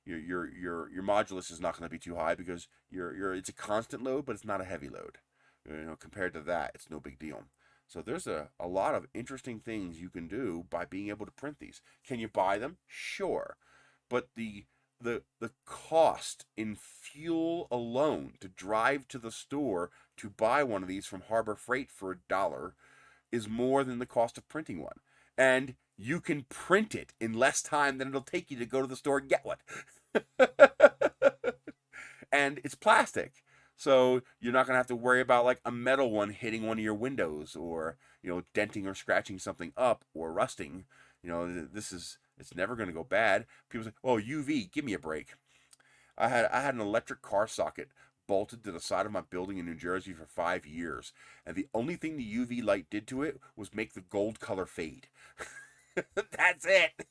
your modulus is not going to be too high, because it's a constant load, but it's not a heavy load. Compared to that, it's no big deal. So there's a lot of interesting things you can do by being able to print these. Can you buy them? Sure. But the cost in fuel alone to drive to the store to buy one of these from Harbor Freight for $1 is more than the cost of printing one. And you can print it in less time than it'll take you to go to the store and get one. And it's plastic. So you're not going to have to worry about like a metal one hitting one of your windows, or denting or scratching something up or rusting. It's never going to go bad. People say, "Oh, UV, give me a break." I had an electric car socket bolted to the side of my building in New Jersey for 5 years, and the only thing the UV light did to it was make the gold color fade. That's it.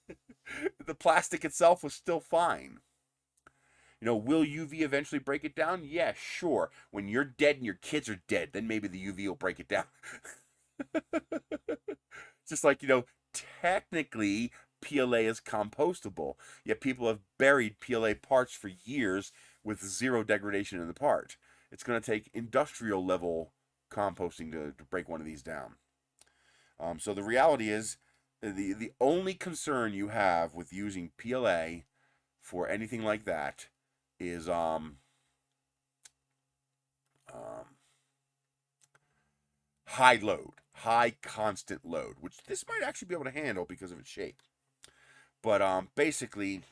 The plastic itself was still fine. Will UV eventually break it down? Yeah, sure. When you're dead and your kids are dead, then maybe the UV will break it down. Just like, technically PLA is compostable, yet people have buried PLA parts for years with zero degradation in the part. It's going to take industrial level composting to break one of these down. So the reality is, the only concern you have with using PLA for anything like that is high load, high constant load, which this might actually be able to handle because of its shape. But basically,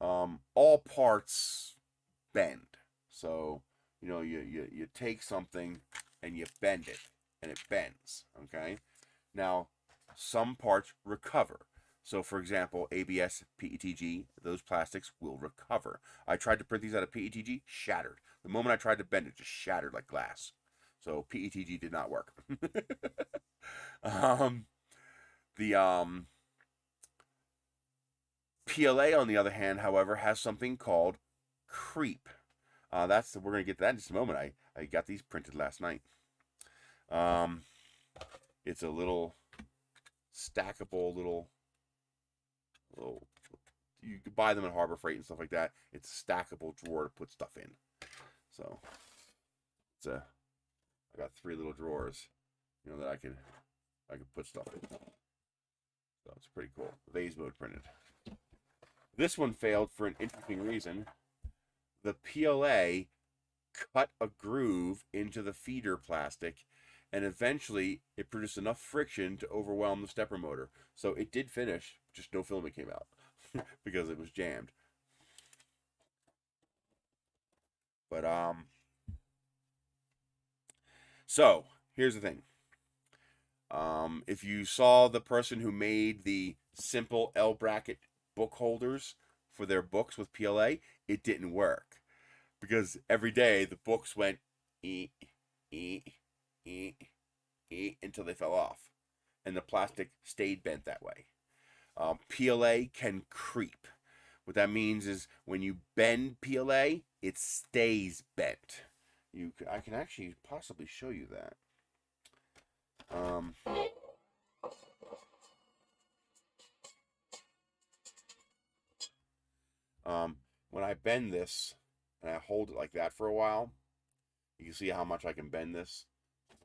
all parts bend. So you take something and you bend it, and it bends. Okay. Now, some parts recover. So, for example, ABS, PETG, those plastics will recover. I tried to print these out of PETG, shattered. The moment I tried to bend it, just shattered like glass. So PETG did not work. The PLA, on the other hand, however, has something called creep. We're gonna get to that in just a moment. I got these printed last night. It's a little stackable little. You could buy them at Harbor Freight and stuff like that. It's a stackable drawer to put stuff in. So I got 3 little drawers, that I could put stuff in. So it's pretty cool. Vase mode printed. This one failed for an interesting reason. The PLA cut a groove into the feeder plastic, and eventually it produced enough friction to overwhelm the stepper motor. So it did finish, just no filament came out because it was jammed. But so here's the thing. If you saw the person who made the simple L bracket book holders for their books with PLA, it didn't work because every day the books went until they fell off, and the plastic stayed bent that way. PLA can creep. What that means is when you bend PLA, it stays bent. I can actually possibly show you that. When I bend this and I hold it like that for a while, you can see how much I can bend this.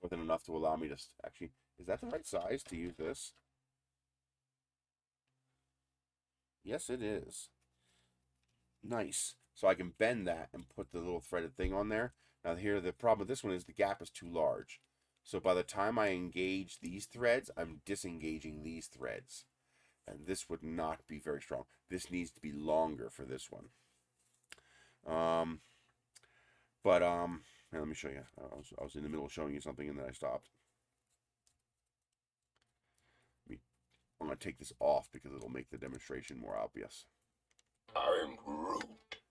More than enough to allow me to actually. Is that the right size to use this? Yes, it is. Nice. So I can bend that and put the little threaded thing on there. Now here, the problem with this one is the gap is too large. So by the time I engage these threads, I'm disengaging these threads. And this would not be very strong. This needs to be longer for this one. Let me show you. I was in the middle of showing you something and then I stopped. I'm going to take this off because it'll make the demonstration more obvious. I'm Groot.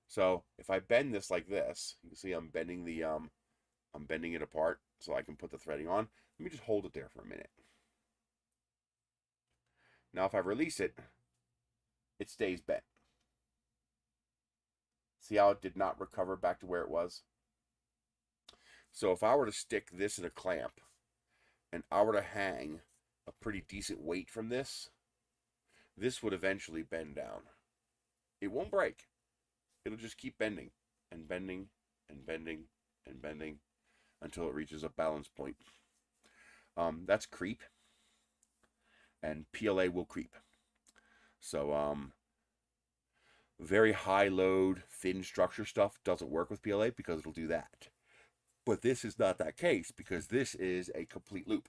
So if I bend this like this, you can see I'm bending I'm bending it apart so I can put the threading on. Let me just hold it there for a minute. Now if I release it, it stays bent. See how it did not recover back to where it was? So if I were to stick this in a clamp and I were to hang a pretty decent weight from this, this would eventually bend down. It won't break. It'll just keep bending and bending and bending and bending until it reaches a balance point. That's creep, and PLA will creep. So very high load, thin structure stuff doesn't work with PLA because it'll do that. But this is not that case because this is a complete loop.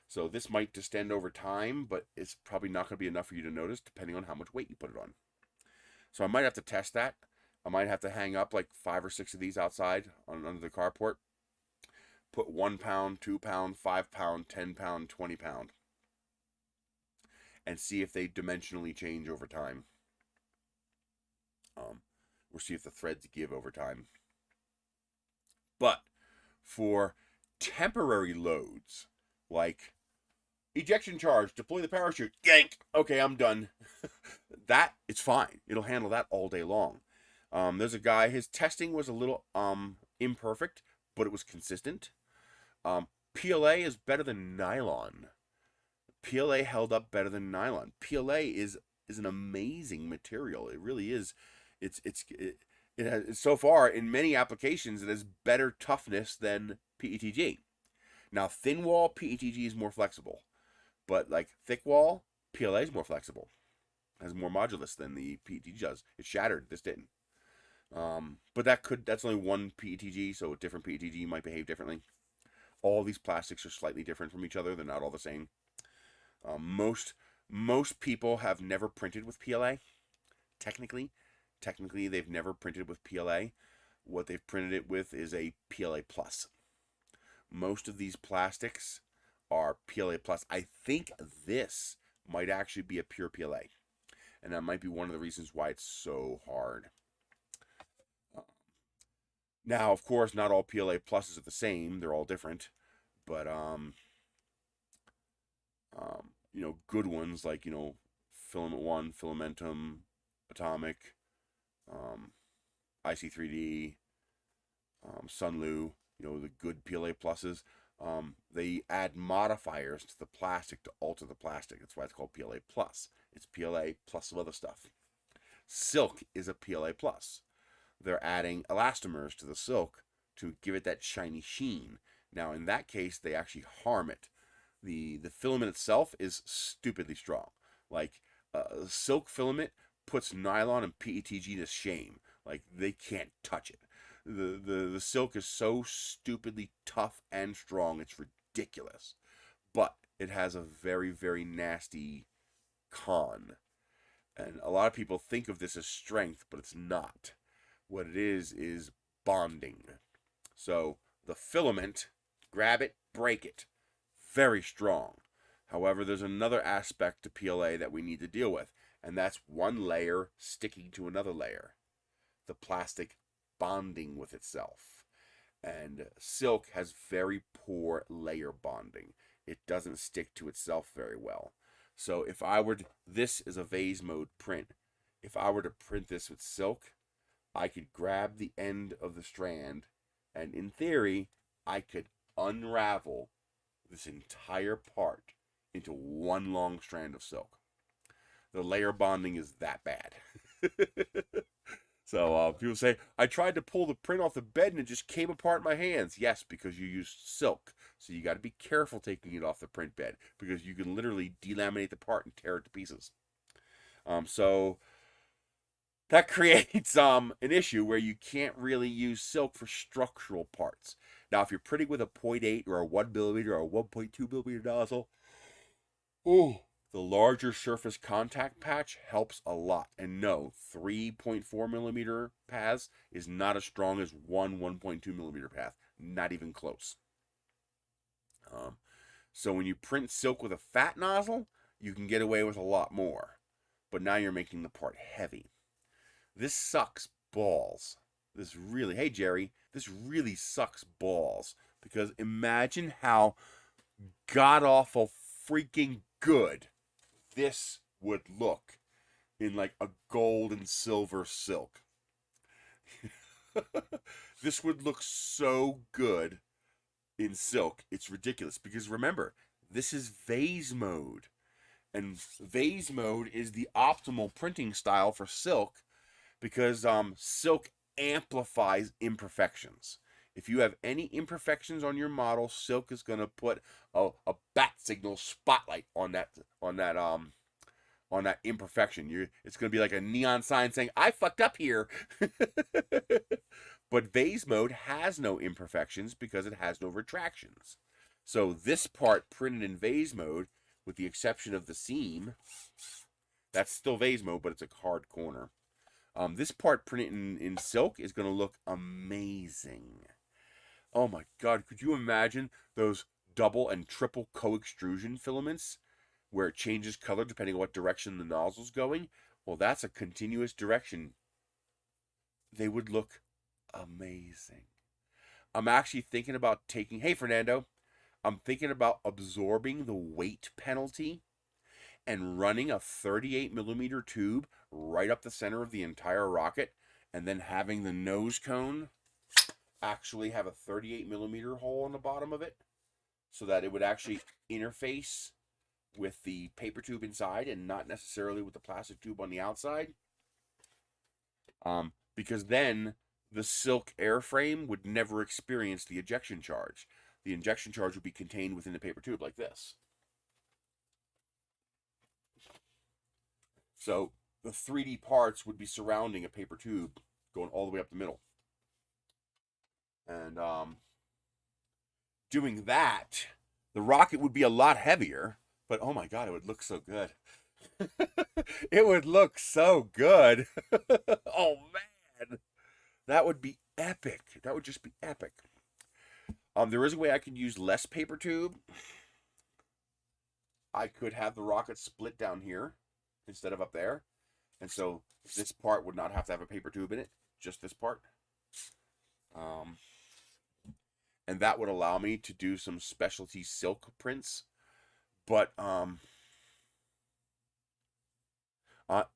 So this might distend over time, but it's probably not going to be enough for you to notice depending on how much weight you put it on. So I might have to test that. I might have to hang up like 5 or 6 of these outside under the carport. put 1 pound, 2 pound, 5 pound, 10 pound, 20 pound, and see if they dimensionally change over time. Or see if the threads give over time. But for temporary loads, like ejection charge, deploy the parachute, yank, okay, I'm done. That, it's fine. It'll handle that all day long. There's a guy, his testing was a little imperfect, but it was consistent. PLA is better than nylon. PLA held up better than nylon. PLA is an amazing material. It really is. It has, so far in many applications, it has better toughness than PETG. Now, thin wall PETG is more flexible, but like thick wall PLA is more flexible. It has more modulus than the PETG does. It shattered. This didn't. But that's only one PETG, so a different PETG might behave differently. All these plastics are slightly different from each other. They're not all the same. Most people have never printed with PLA. Technically, they've never printed with PLA. What they've printed it with is a PLA plus. Most of these plastics are PLA plus. I think this might actually be a pure PLA, and that might be one of the reasons why it's so hard. Now, of course, not all PLA pluses are the same. They're all different, but good ones like Filament 1, Filamentum, Atomic, IC3D, Sunlu, the good PLA pluses, they add modifiers to the plastic to alter the plastic. That's why it's called PLA plus. It's PLA plus some other stuff. Silk is a PLA plus. They're adding elastomers to the silk to give it that shiny sheen. Now, in that case, they actually harm it. The filament itself is stupidly strong. Like, silk filament puts nylon and PETG to shame. Like, they can't touch it. The silk is so stupidly tough and strong, it's ridiculous. But it has a very, very nasty con. And a lot of people think of this as strength, but it's not. What it is bonding. So the filament, grab it, break it. Very strong. However, there's another aspect to PLA that we need to deal with, and that's one layer sticking to another layer. The plastic bonding with itself. And silk has very poor layer bonding. It doesn't stick to itself very well. So if I were to, this is a vase mode print. If I were to print this with silk, I could grab the end of the strand, and in theory, I could unravel this entire part into one long strand of silk. The layer bonding is that bad. So people say, I tried to pull the print off the bed and it just came apart in my hands. Yes, because you used silk. So you got to be careful taking it off the print bed, because you can literally delaminate the part and tear it to pieces. So that creates an issue where you can't really use silk for structural parts. Now, if you're printing with a 0.8 or a 1mm or a 1.2mm nozzle, the larger surface contact patch helps a lot. And no, 3.4mm paths is not as strong as 1.2mm path. Not even close. So when you print silk with a fat nozzle, you can get away with a lot more. But now you're making the part heavy. This sucks balls. Hey Jerry, this really sucks balls. Because imagine how god-awful freaking good this would look in like a gold and silver silk. This would look so good in silk. It's ridiculous. Because remember, this is vase mode. And vase mode is the optimal printing style for silk, because silk amplifies imperfections. If you have any imperfections on your model, silk is going to put a bat signal spotlight on that imperfection. It's going to be like a neon sign saying, I fucked up here. But vase mode has no imperfections because it has no retractions. So this part printed in vase mode, with the exception of the seam, that's still vase mode, but it's a hard corner. This part printed in silk is going to look amazing. Oh my God, could you imagine those double and triple co-extrusion filaments where it changes color depending on what direction the nozzle's going? Well, that's a continuous direction. They would look amazing. I'm actually thinking about taking, hey Fernando, I'm thinking about absorbing the weight penalty and running a 38 millimeter tube right up the center of the entire rocket, and then having the nose cone actually have a 38 millimeter hole on the bottom of it so that it would actually interface with the paper tube inside and not necessarily with the plastic tube on the outside. Because then the silk airframe would never experience the ejection charge. The injection charge would be contained within the paper tube like this. So the 3D parts would be surrounding a paper tube going all the way up the middle. And doing that, the rocket would be a lot heavier, but oh my God, it would look so good. It would look so good. Oh man, that would be epic. That would just be epic. There is a way I could use less paper tube. I could have the rocket split down here instead of up there. And so this part would not have to have a paper tube in it, just this part. And that would allow me to do some specialty silk prints. But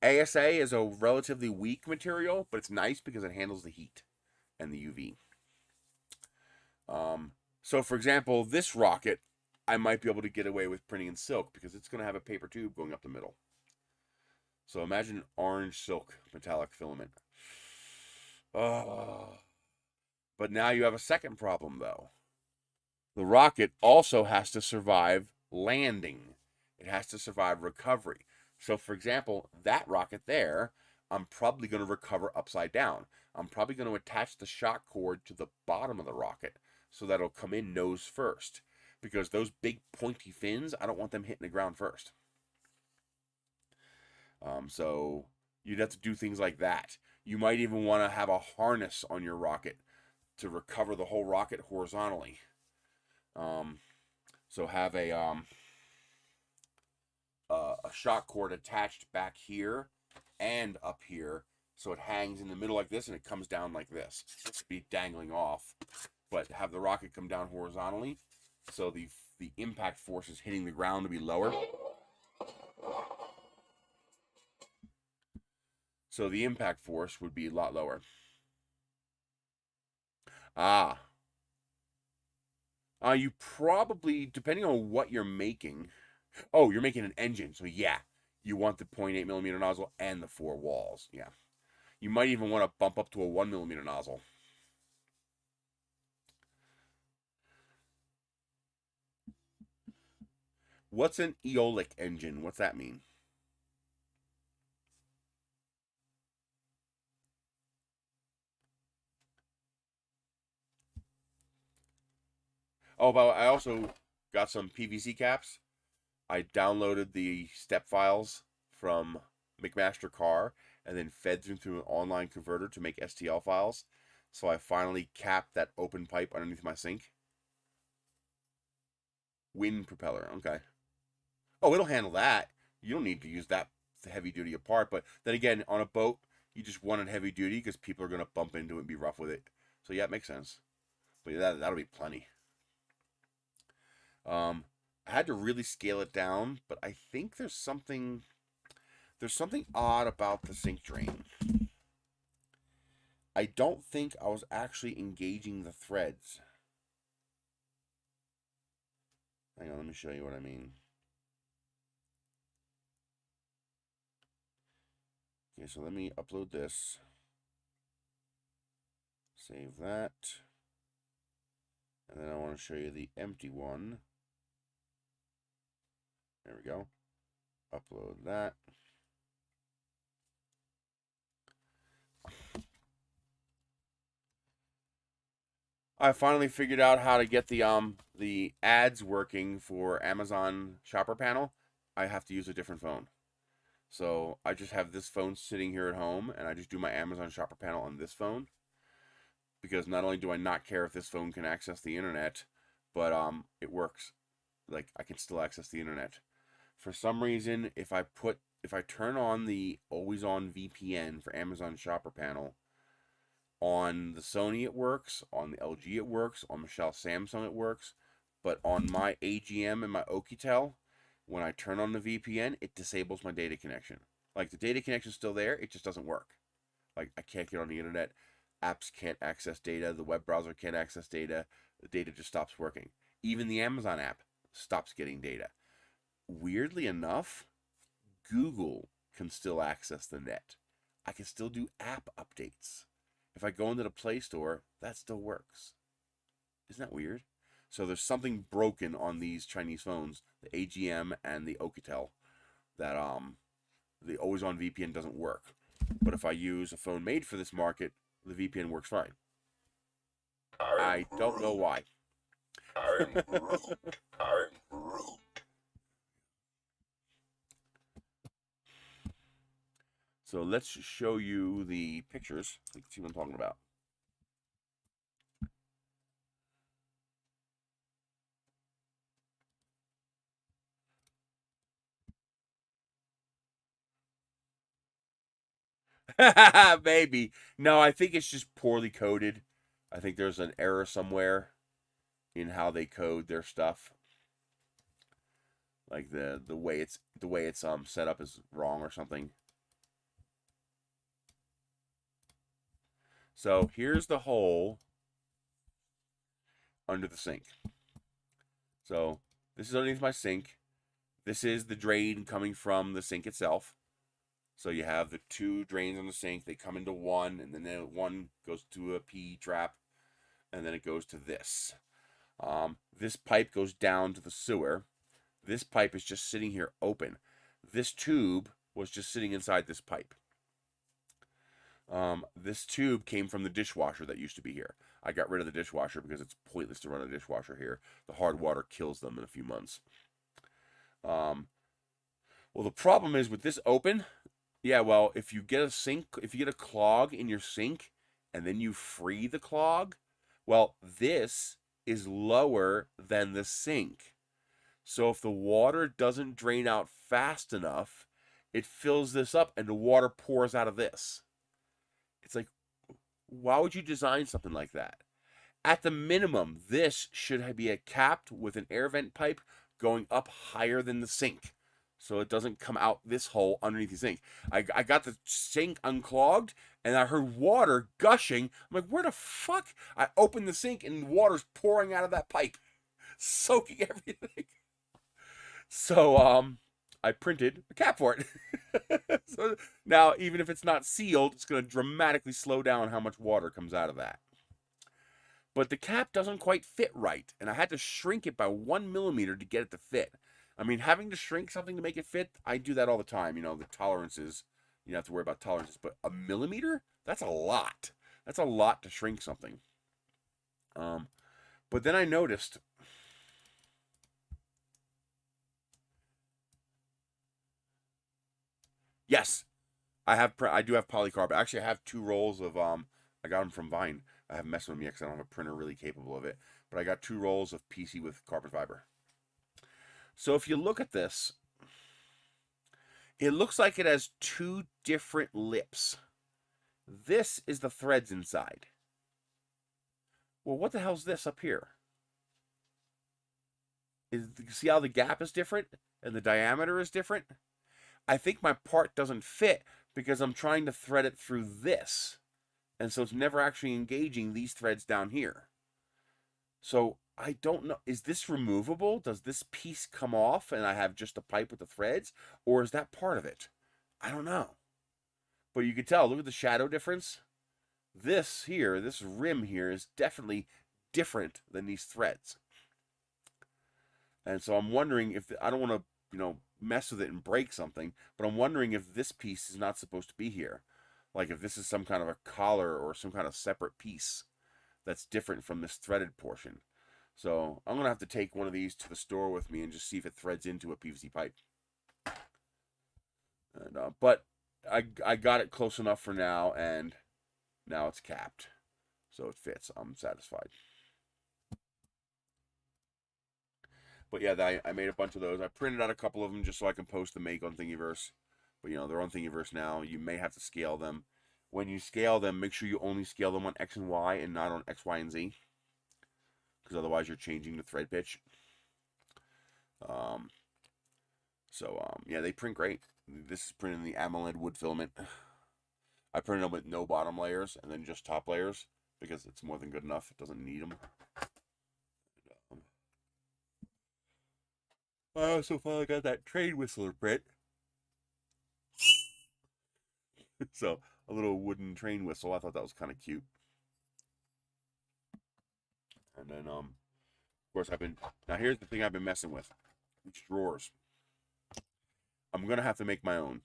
ASA is a relatively weak material, but it's nice because it handles the heat and the UV. So for example, this rocket, I might be able to get away with printing in silk because it's going to have a paper tube going up the middle. So imagine orange silk metallic filament. Oh. But now you have a second problem though. The rocket also has to survive landing. It has to survive recovery. So for example, that rocket there, I'm probably going to recover upside down. I'm probably going to attach the shock cord to the bottom of the rocket so that it'll come in nose first. Because those big pointy fins, I don't want them hitting the ground first. So you'd have to do things like that. You might even want to have a harness on your rocket to recover the whole rocket horizontally. So have a shock cord attached back here and up here, so it hangs in the middle like this and it comes down like this. It should be dangling off, but have the rocket come down horizontally, so the impact force is hitting the ground to be lower. So the impact force would be a lot lower. You probably, depending on what you're making. Oh, you're making an engine, so yeah, you want the 0.8 millimeter nozzle and the 4 walls. Yeah, you might even want to bump up to a 1 millimeter nozzle. What's an eolic engine? What's that mean? Oh, but I also got some PVC caps. I downloaded the step files from McMaster Car and then fed them through an online converter to make STL files. So I finally capped that open pipe underneath my sink. Wind propeller, okay. Oh, it'll handle that. You don't need to use that heavy duty part. But then again, on a boat, you just want it heavy duty because people are going to bump into it and be rough with it. So yeah, it makes sense. But yeah, that'll be plenty. I had to really scale it down, but I think there's something odd about the sink drain. I don't think I was actually engaging the threads. Hang on, let me show you what I mean. Okay, so let me upload this. Save that. And then I want to show you the empty one. There we go. Upload that. I finally figured out how to get the ads working for Amazon Shopper Panel. I have to use a different phone. So I just have this phone sitting here at home, and I just do my Amazon Shopper Panel on this phone. because not only do I not care if this phone can access the internet, but it works. Like, I can still access the internet. For some reason, if I turn on the always on VPN for Amazon Shopper Panel, on the Sony it works, on the LG it works, on Michelle Samsung it works, but on my AGM and my Oukitel, when I turn on the VPN, it disables my data connection. Like, the data connection's still there, it just doesn't work. Like, I can't get on the internet, apps can't access data, the web browser can't access data, the data just stops working. Even the Amazon app stops getting data. Weirdly enough, Google can still access the net. I can still do app updates. If I go into the Play Store, that still works. Isn't that weird? So there's something broken on these Chinese phones, the AGM and the Oukitel, that the always on VPN doesn't work. But if I use a phone made for this market, the VPN works fine. I don't know why. So let's show you the pictures. You can see what I'm talking about. Maybe. No, I think it's just poorly coded. I think there's an error somewhere in how they code their stuff. Like the way it's set up is wrong or something. So here's the hole under the sink. So this is underneath my sink. This is the drain coming from the sink itself. So you have the two drains on the sink. They come into one, and then one goes to a P trap, and then it goes to this. This pipe goes down to the sewer. This pipe is just sitting here open. This tube was just sitting inside this pipe. This tube came from the dishwasher that used to be here. I got rid of the dishwasher because it's pointless to run a dishwasher here. The hard water kills them in a few months. Well, the problem is with this open, yeah, well, if you get a clog in your sink and then you free the clog, well, this is lower than the sink. So if the water doesn't drain out fast enough, it fills this up and the water pours out of this. It's like, why would you design something like that? At the minimum, this should be capped with an air vent pipe going up higher than the sink, so it doesn't come out this hole underneath the sink. I got the sink unclogged, and I heard water gushing. I'm like, where the fuck? I opened the sink, and water's pouring out of that pipe, soaking everything. So, I printed a cap for it. So now, even if it's not sealed, it's going to dramatically slow down how much water comes out of that. But the cap doesn't quite fit right, and I had to shrink it by 1 millimeter to get it to fit. I mean, having to shrink something to make it fit, I do that all the time. You know, the tolerances, you don't have to worry about tolerances. But a millimeter? That's a lot. That's a lot to shrink something. But then I noticed... Yes, I do have polycarb. Actually, I have 2 rolls of I got them from Vine. I haven't messed with them yet because I don't have a printer really capable of it. But I got 2 rolls of PC with carbon fiber. So if you look at this, it looks like it has 2 different lips. This is the threads inside. Well, what the hell's this up here? See how the gap is different and the diameter is different? I think my part doesn't fit because I'm trying to thread it through this. And so it's never actually engaging these threads down here. So I don't know. Is this removable? Does this piece come off and I have just a pipe with the threads? Or is that part of it? I don't know. But you can tell, look at the shadow difference. This here, this rim here is definitely different than these threads. And so I'm wondering if, I don't want to, mess with it and break something, but I'm wondering if this piece is not supposed to be here. Like if this is some kind of a collar or some kind of separate piece that's different from this threaded portion. So I'm going to have to take one of these to the store with me and just see if it threads into a PVC pipe. And, but I got it close enough for now, and now it's capped. So it fits. I'm satisfied. But yeah, I made a bunch of those. I printed out a couple of them just so I can post the make on Thingiverse. But you know, they're on Thingiverse now. You may have to scale them. When you scale them, make sure you only scale them on X and Y and not on X, Y, and Z. Because otherwise you're changing the thread pitch. Yeah, they print great. This is printed in the AMOLED wood filament. I printed them with no bottom layers and then just top layers because it's more than good enough. It doesn't need them. I also finally got that train whistler print. So a little wooden train whistle. I thought that was kind of cute. And then of course now here's the thing I've been messing with. These drawers. I'm gonna have to make my own.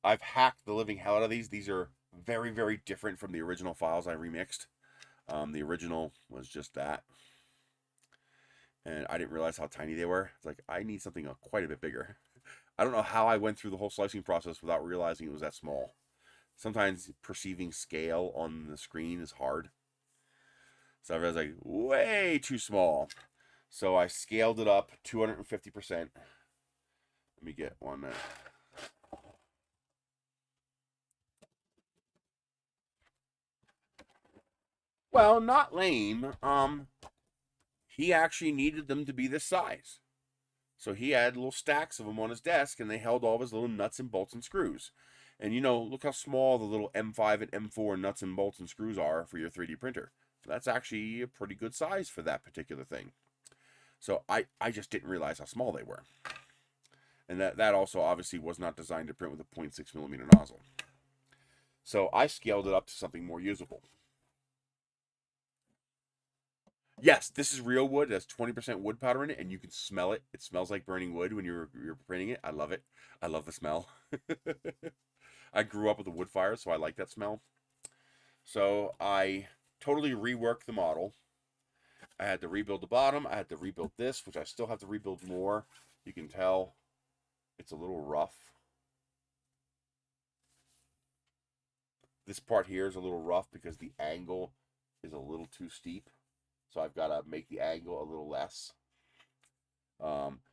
I've hacked the living hell out of these. These are very, very different from the original files I remixed. The original was just that. And I didn't realize how tiny they were. It's like, I need something quite a bit bigger. I don't know how I went through the whole slicing process without realizing it was that small. Sometimes perceiving scale on the screen is hard. So I was like, way too small. So I scaled it up 250%. Let me get one there. Well, not lame. He actually needed them to be this size. So he had little stacks of them on his desk, and they held all of his little nuts and bolts and screws. And you know, look how small the little M5 and M4 nuts and bolts and screws are for your 3D printer. That's actually a pretty good size for that particular thing. So I just didn't realize how small they were. And that also obviously was not designed to print with a 0.6mm nozzle. So I scaled it up to something more usable. Yes, this is real wood. It has 20% wood powder in it, and you can smell it. It smells like burning wood when you're printing it. I love it. I love the smell. I grew up with a wood fire, so I like that smell. So I totally reworked the model. I had to rebuild the bottom. I had to rebuild this, which I still have to rebuild more. You can tell it's a little rough. This part here is a little rough because the angle is a little too steep. So I've got to make the angle a little less.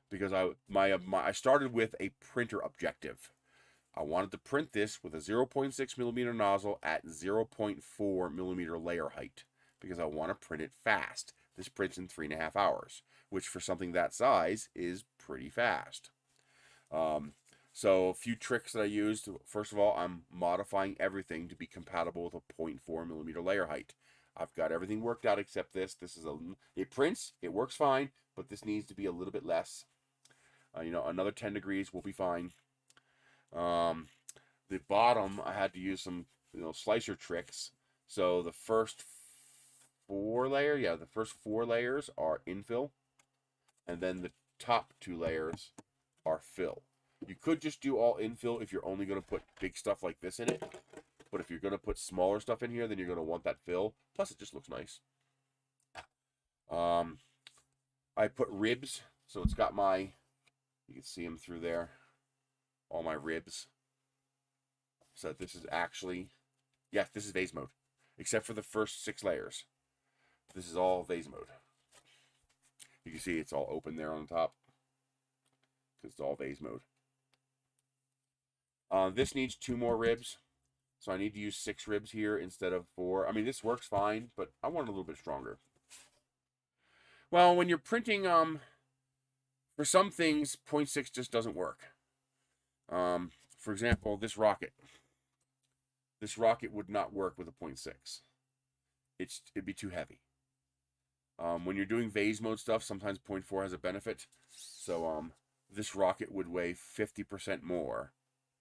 Because I started with a printer objective. I wanted to print this with a 0.6mm nozzle at 0.4mm layer height because I want to print it fast. This prints in 3.5 hours, which for something that size is pretty fast. So a few tricks that I used. First of all, I'm modifying everything to be compatible with a 0.4mm layer height. I've got everything worked out except this. It prints, it works fine, but this needs to be a little bit less. You know, another 10 degrees will be fine. The bottom, I had to use some, slicer tricks. So the first the first 4 layers are infill, and then the top 2 layers are fill. You could just do all infill if you're only going to put big stuff like this in it. But if you're going to put smaller stuff in here, then you're going to want that fill. Plus, it just looks nice. I put ribs, so it's got you can see them through there, all my ribs. So this is actually, this is vase mode, except for the first 6 layers. This is all vase mode. You can see it's all open there on the top, because it's all vase mode. This needs 2 more ribs. So I need to use 6 ribs here instead of 4. I mean, this works fine, but I want it a little bit stronger. Well, when you're printing, for some things, 0.6 just doesn't work. For example, this rocket. This rocket would not work with a 0.6. It'd be too heavy. When you're doing vase mode stuff, sometimes 0.4 has a benefit. So this rocket would weigh 50% more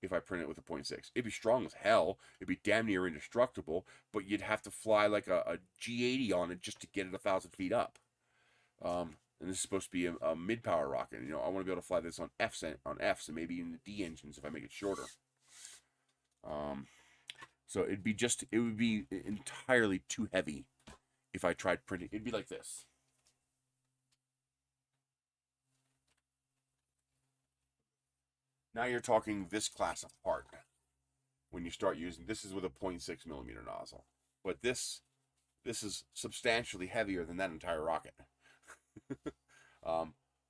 if I print it with a 0.6. It'd be strong as hell. It'd be damn near indestructible, but you'd have to fly like a G80 on it just to get it 1,000 feet up. And this is supposed to be a mid-power rocket. I want to be able to fly this on Fs and maybe even the D engines if I make it shorter. So it would be entirely too heavy if I tried printing. It'd be like this. Now you're talking this class of part when you start using, this is with a 0.6mm nozzle. but this is substantially heavier than that entire rocket.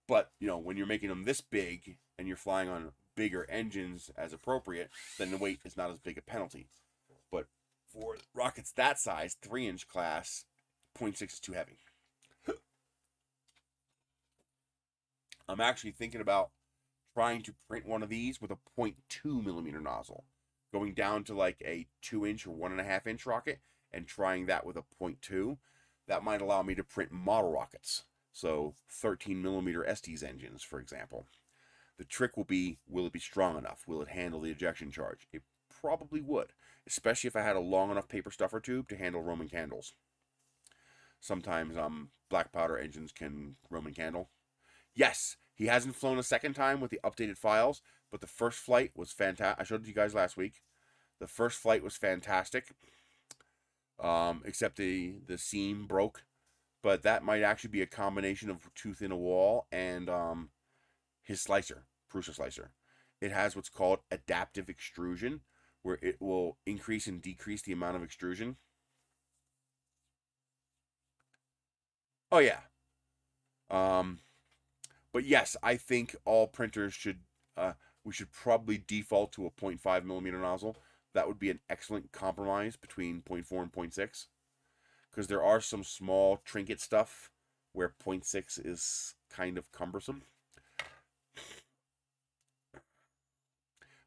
But you know, when you're making them this big and you're flying on bigger engines as appropriate, then the weight is not as big a penalty. But for rockets that size, 3-inch class, 0.6 is too heavy. I'm actually thinking about trying to print one of these with a 0.2 millimeter nozzle, going down to like a 2-inch or 1.5-inch rocket and trying that with a 0.2. That might allow me to print model rockets. So 13 millimeter Estes engines, for example. The trick will it be strong enough? Will it handle the ejection charge? It probably would, especially if I had a long enough paper stuffer tube to handle Roman candles. Sometimes black powder engines can Roman candle. Yes, he hasn't flown a second time with the updated files, but the first flight was fantastic. I showed you guys last week. The first flight was fantastic, except the seam broke. But that might actually be a combination of tooth in a wall and his slicer, Prusa slicer. It has what's called adaptive extrusion, where it will increase and decrease the amount of extrusion. Oh yeah. But yes, I think all printers should, we should probably default to a 0.5 millimeter nozzle. That would be an excellent compromise between 0.4 and 0.6. Because there are some small trinket stuff where 0.6 is kind of cumbersome.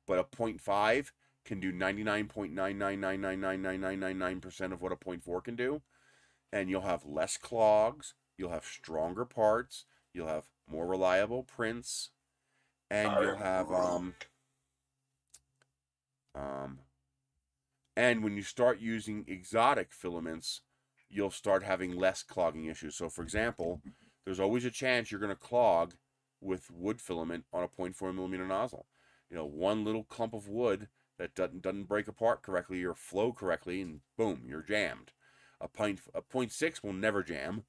But a 0.5 can do 99.999999999% of what a 0.4 can do. And you'll have less clogs, you'll have stronger parts, you'll have more reliable prints, and you'll have and when you start using exotic filaments, you'll start having less clogging issues. So for example, there's always a chance you're going to clog with wood filament on a 0.4 millimeter nozzle. You know, one little clump of wood that doesn't break apart correctly or flow correctly, and boom, you're jammed. A 0.6 will never jam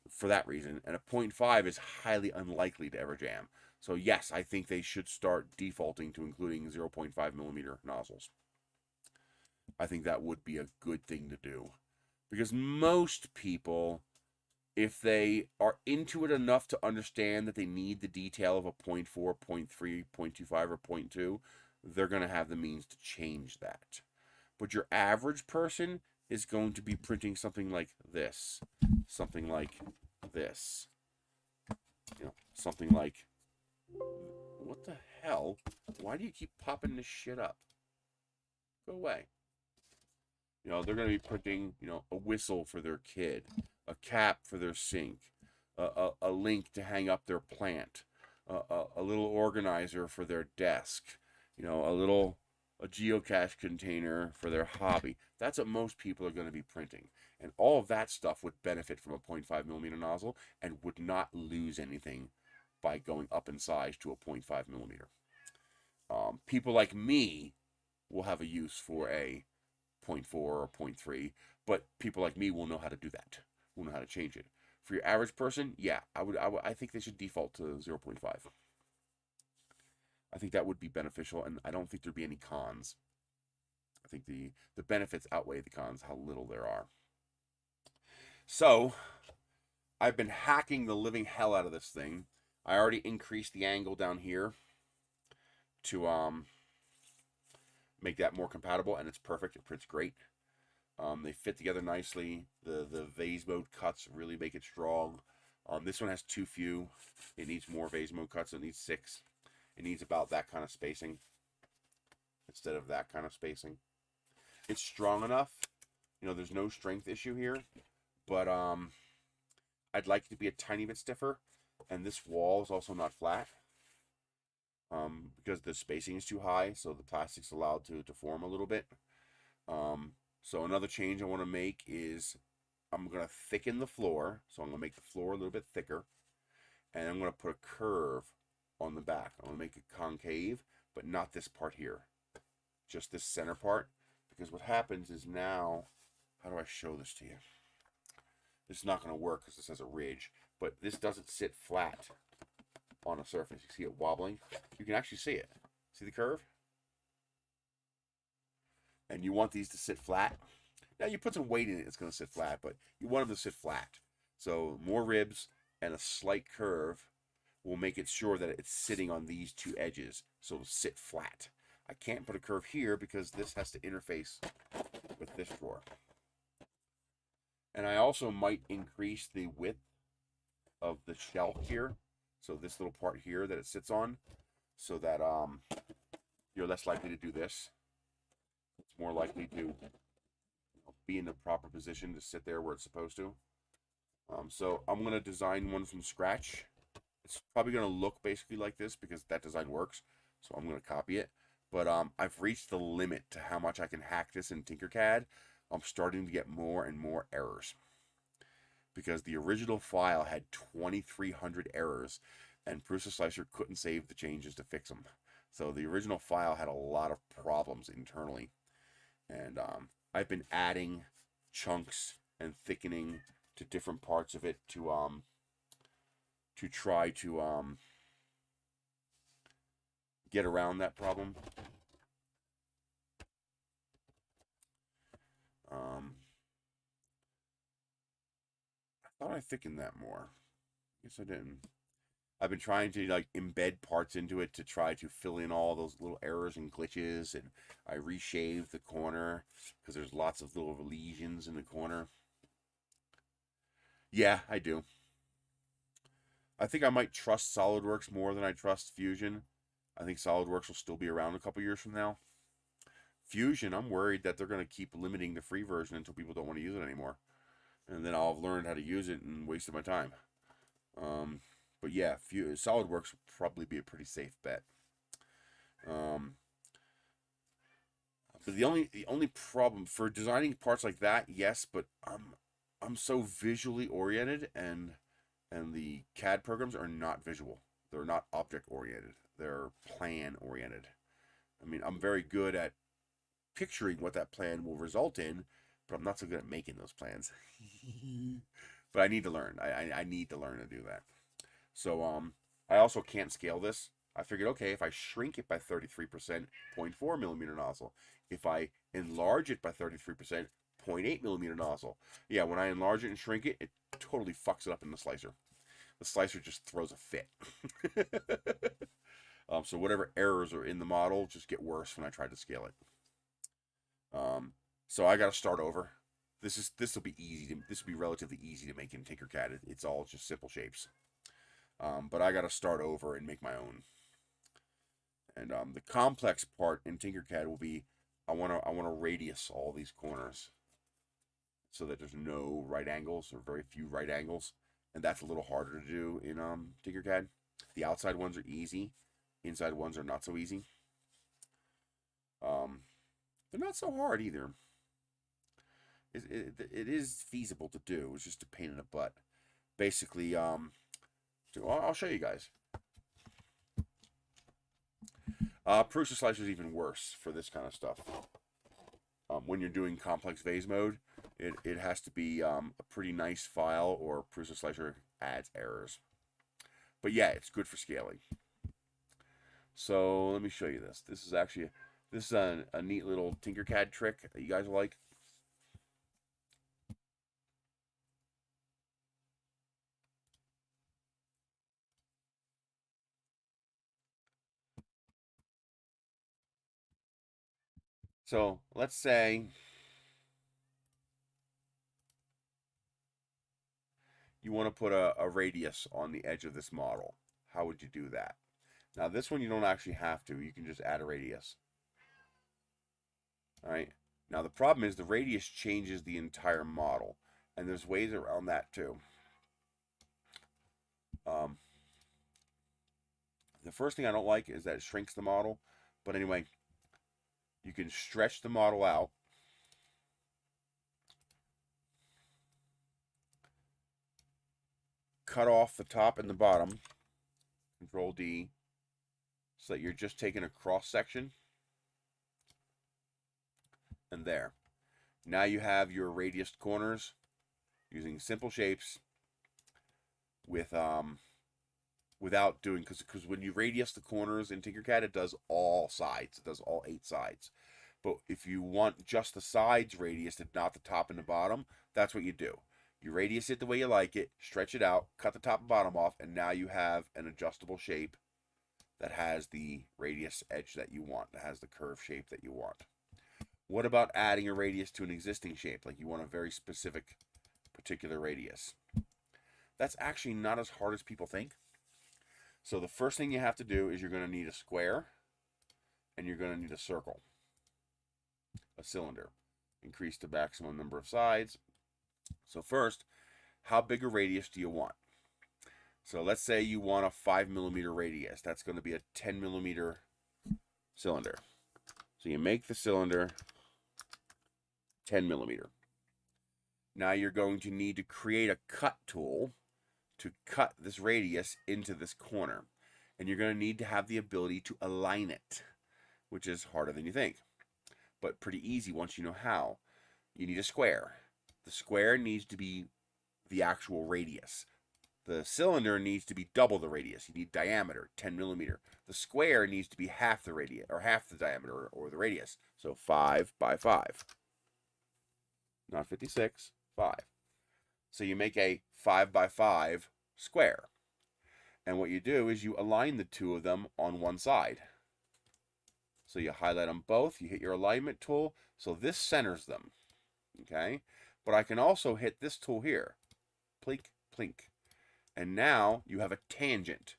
for that reason, and a 0.5 is highly unlikely to ever jam. So yes, I think they should start defaulting to including 0.5 millimeter nozzles. I think that would be a good thing to do. Because most people, if they are into it enough to understand that they need the detail of a 0.4, 0.3, 0.25, or 0.2, they're going to have the means to change that. But your average person is going to be printing something like this. Something like this. You know, something like... What the hell? Why do you keep popping this shit up? Go away. You know, they're going to be printing, you know, a whistle for their kid, a cap for their sink, a link to hang up their plant, a little organizer for their desk, you know, a geocache container for their hobby. That's what most people are going to be printing. And all of that stuff would benefit from a 0.5 millimeter nozzle and would not lose anything by going up in size to a 0.5 millimeter. People like me will have a use for a 0.4 or 0.3, but people like me will know how to do that. Will know how to change it. For your average person, yeah, I think they should default to 0.5. I think that would be beneficial, and I don't think there'd be any cons. I think the benefits outweigh the cons, how little there are. So, I've been hacking the living hell out of this thing. I already increased the angle down here to make that more compatible, and it's perfect. It prints great. They fit together nicely. The vase mode cuts really make it strong. This one has too few. It needs more vase mode cuts. It needs 6. It needs about that kind of spacing instead of that kind of spacing. It's strong enough. You know, there's no strength issue here, but I'd like it to be a tiny bit stiffer, and this wall is also not flat. Because the spacing is too high, so the plastic's allowed to form a little bit. So another change I want to make is I'm going to thicken the floor. So I'm going to make the floor a little bit thicker, and I'm going to put a curve on the back. I'm going to make it concave, but not this part here. Just this center part. Because what happens is now, how do I show this to you? This is not going to work because this has a ridge, but this doesn't sit flat on a surface. You see it wobbling? You can actually see it. See the curve? And you want these to sit flat. Now you put some weight in it, it's going to sit flat, but you want them to sit flat. So more ribs and a slight curve will make it sure that it's sitting on these two edges, so it'll sit flat. I can't put a curve here because this has to interface with this drawer. And I also might increase the width of the shelf here, so this little part here that it sits on, so that you're less likely to do this. It's more likely to be in the proper position to sit there where it's supposed to. So I'm going to design one from scratch. It's probably going to look basically like this because that design works, so I'm going to copy it. But I've reached the limit to how much I can hack this in Tinkercad. I'm starting to get more and more errors, because the original file had 2,300 errors, and Prusa Slicer couldn't save the changes to fix them. So the original file had a lot of problems internally, and I've been adding chunks and thickening to different parts of it to try to get around that problem. I thought I thickened that more. Guess I didn't. I've been trying to like embed parts into it to try to fill in all those little errors and glitches, and I reshaved the corner because there's lots of little lesions in the corner. Yeah, I do. I think I might trust SolidWorks more than I trust Fusion. I think SolidWorks will still be around a couple years from now. Fusion, I'm worried that they're going to keep limiting the free version until people don't want to use it anymore. And then I'll have learned how to use it and wasted my time. But yeah, SolidWorks will probably be a pretty safe bet. But the only problem for designing parts like that, yes, but I'm so visually oriented, and the CAD programs are not visual. They're not object oriented. They're plan oriented. I mean, I'm very good at picturing what that plan will result in, but I'm not so good at making those plans. But I need to learn. I need to learn to do that. So I also can't scale this. I figured, okay, if I shrink it by 33%, 0.4 millimeter nozzle. If I enlarge it by 33%, 0.8 millimeter nozzle. Yeah, when I enlarge it and shrink it, it totally fucks it up in the slicer. The slicer just throws a fit. So whatever errors are in the model just get worse when I try to scale it. So I got to start over. This will be easy. This will be relatively easy to make in Tinkercad. It's all just simple shapes. But I got to start over and make my own. And the complex part in Tinkercad will be I want to radius all these corners so that there's no right angles or very few right angles, and that's a little harder to do in Tinkercad. The outside ones are easy, inside ones are not so easy. They're not so hard either. It is feasible to do. It's just a pain in the butt. Basically, I'll show you guys. Prusa Slicer is even worse for this kind of stuff. When you're doing complex vase mode, it has to be a pretty nice file, or Prusa Slicer adds errors. But yeah, it's good for scaling. So let me show you this. This is actually a neat little Tinkercad trick that you guys will like. So let's say you want to put a radius on the edge of this model. How would you do that? Now this one you don't actually have to. You can just add a radius. All right. Now the problem is the radius changes the entire model, and there's ways around that too. The first thing I don't like is that it shrinks the model, but anyway, you can stretch the model out. Cut off the top and the bottom, Control D, so that you're just taking a cross section. And there. Now you have your radiused corners using simple shapes with without doing, because when you radius the corners in Tinkercad, it does all sides. It does all 8 sides. But if you want just the sides radius and not the top and the bottom, that's what you do. You radius it the way you like it, stretch it out, cut the top and bottom off, and now you have an adjustable shape that has the radius edge that you want, that has the curve shape that you want. What about adding a radius to an existing shape? Like you want a very specific, particular radius. That's actually not as hard as people think. So the first thing you have to do is you're going to need a square, and you're going to need a circle, a cylinder. Increase the maximum number of sides. So first, how big a radius do you want? So let's say you want a 5mm radius. That's going to be a 10mm cylinder. So you make the cylinder 10mm. Now you're going to need to create a cut tool to cut this radius into this corner. And you're going to need to have the ability to align it, which is harder than you think, but pretty easy once you know how. You need a square. The square needs to be the actual radius. The cylinder needs to be double the radius. You need diameter, 10mm. The square needs to be half the radius, or half the diameter, or the radius. So 5 by 5. Not 56, 5. So you make a 5 by 5 square. And what you do is you align the two of them on one side. So you highlight them both, you hit your alignment tool, so this centers them. Okay? But I can also hit this tool here. Plink, plink. And now you have a tangent.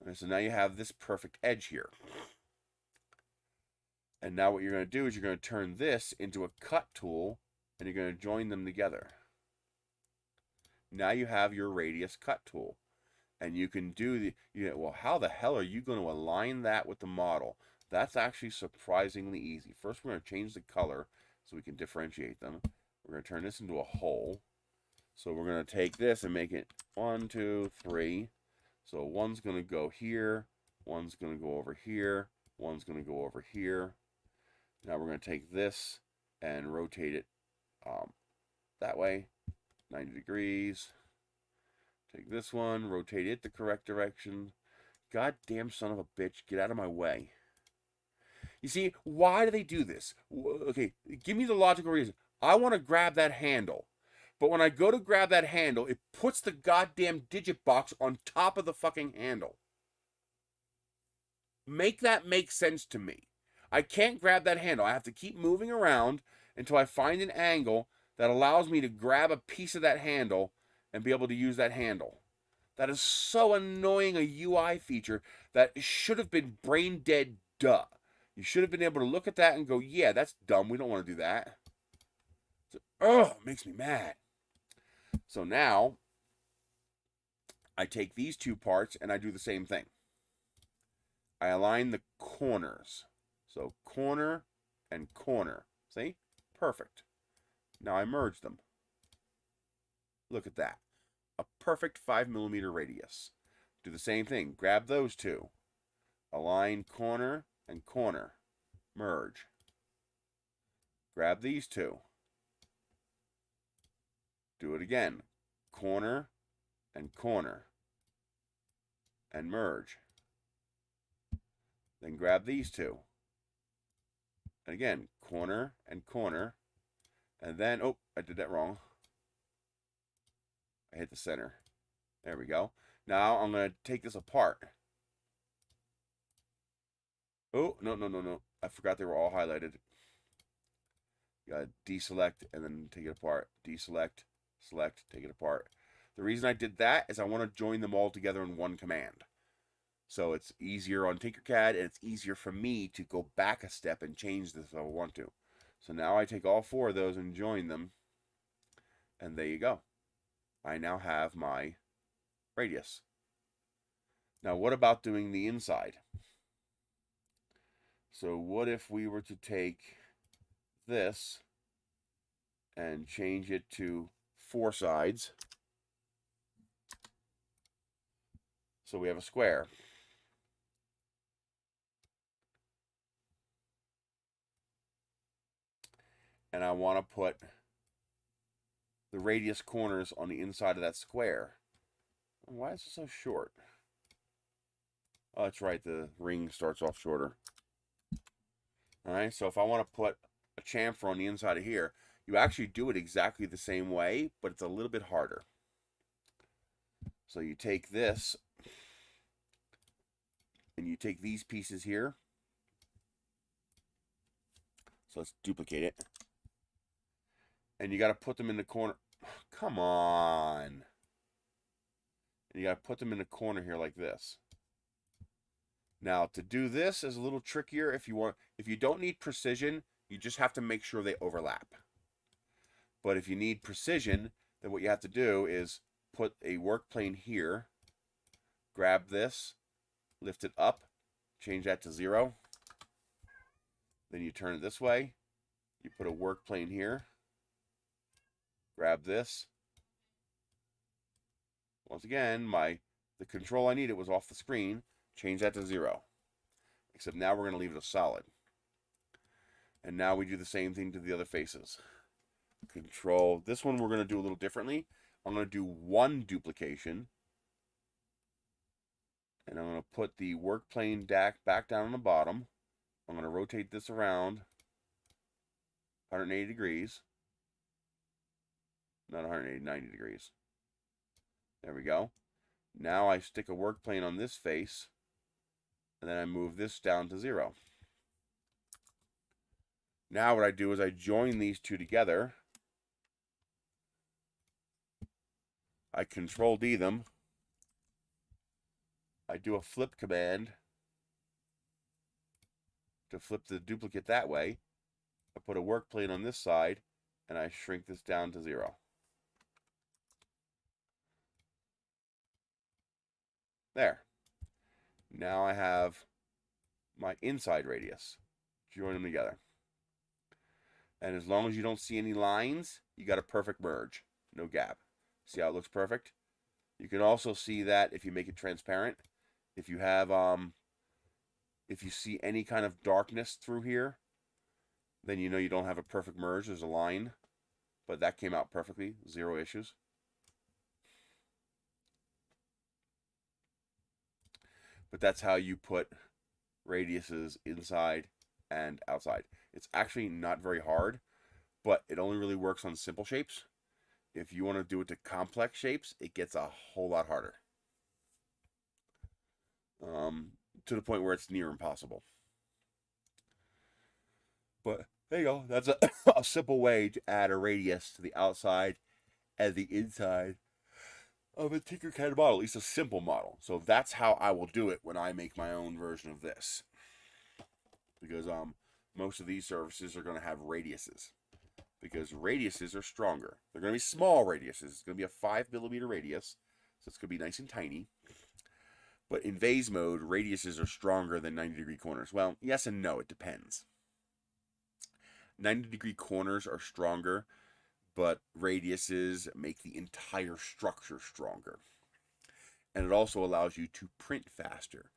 And so now you have this perfect edge here. And now what you're going to do is you're going to turn this into a cut tool, and you're going to join them together. Now you have your radius cut tool. And you can do well, how the hell are you going to align that with the model? That's actually surprisingly easy. First, we're going to change the color so we can differentiate them. We're going to turn this into a hole. So we're going to take this and make it 1, 2, 3. So one's going to go here, one's going to go over here, one's going to go over here. Now we're going to take this and rotate it that way, 90 degrees. Take this one, rotate it the correct direction. Goddamn son of a bitch, get out of my way. You see, why do they do this? Okay, give me the logical reason. I want to grab that handle. But when I go to grab that handle, it puts the goddamn digit box on top of the fucking handle. Make that make sense to me. I can't grab that handle. I have to keep moving around until I find an angle that allows me to grab a piece of that handle and be able to use that handle. That is so annoying a UI feature that should have been brain dead duh. You should have been able to look at that and go, yeah, that's dumb. We don't want to do that. It makes me mad. So now, I take these two parts and I do the same thing. I align the corners. So corner and corner. See? Perfect. Now I merge them. Look at that. A perfect 5mm radius. Do the same thing. Grab those two. Align corner and corner. Merge. Grab these two. Do it again. Corner and corner. And merge. Then grab these two. And again, corner and corner. And then, oh, I did that wrong. I hit the center. There we go. Now I'm going to take this apart. Oh, no. I forgot they were all highlighted. You got to deselect and then take it apart. Deselect, select, take it apart. The reason I did that is I want to join them all together in one command. So it's easier on Tinkercad, and it's easier for me to go back a step and change this if I want to. So now I take all four of those and join them. And there you go. I now have my radius. Now what about doing the inside? So what if we were to take this and change it to 4 sides? So we have a square. And I want to put the radius corners on the inside of that square. Why is it so short? Oh, that's right. The ring starts off shorter. All right, so if I want to put a chamfer on the inside of here, you actually do it exactly the same way, but it's a little bit harder. So you take this, and you take these pieces here. So let's duplicate it. And you got to put them in the corner. Come on. And you got to put them in the corner here like this. Now, to do this is a little trickier. If you don't need precision, you just have to make sure they overlap. But if you need precision, then what you have to do is put a work plane here, grab this, lift it up, change that to 0. Then you turn it this way. You put a work plane here, grab this. Once again, the control I needed was off the screen. Change that to 0. Except now we're going to leave it a solid. And now we do the same thing to the other faces. Control. This one we're going to do a little differently. I'm going to do one duplication. And I'm going to put the work plane back down on the bottom. I'm going to rotate this around 180 degrees. Not 180, 90 degrees. There we go. Now I stick a work plane on this face. And then I move this down to 0. Now what I do is I join these two together. I Control D them. I do a flip command to flip the duplicate that way. I put a work plane on this side, and I shrink this down to 0. There. Now I have my inside radius. Join them together. And as long as you don't see any lines, you got a perfect merge. No gap. See how it looks perfect? You can also see that if you make it transparent. If you have, if you see any kind of darkness through here, then you know you don't have a perfect merge. There's a line. But that came out perfectly. 0 issues. But that's how you put radiuses inside and outside. It's actually not very hard, but it only really works on simple shapes. If you want to do it to complex shapes, it gets a whole lot harder. To the point where it's near impossible. But there you go. That's a simple way to add a radius to the outside and the inside of a Tinkercad model, at least a simple model. So that's how I will do it when I make my own version of this. Because most of these services are going to have radiuses. Because radiuses are stronger. They're going to be small radiuses. It's going to be a 5mm radius. So it's going to be nice and tiny. But in vase mode, radiuses are stronger than 90-degree corners. Well, yes and no. It depends. 90-degree corners are stronger, but radiuses make the entire structure stronger. And it also allows you to print faster.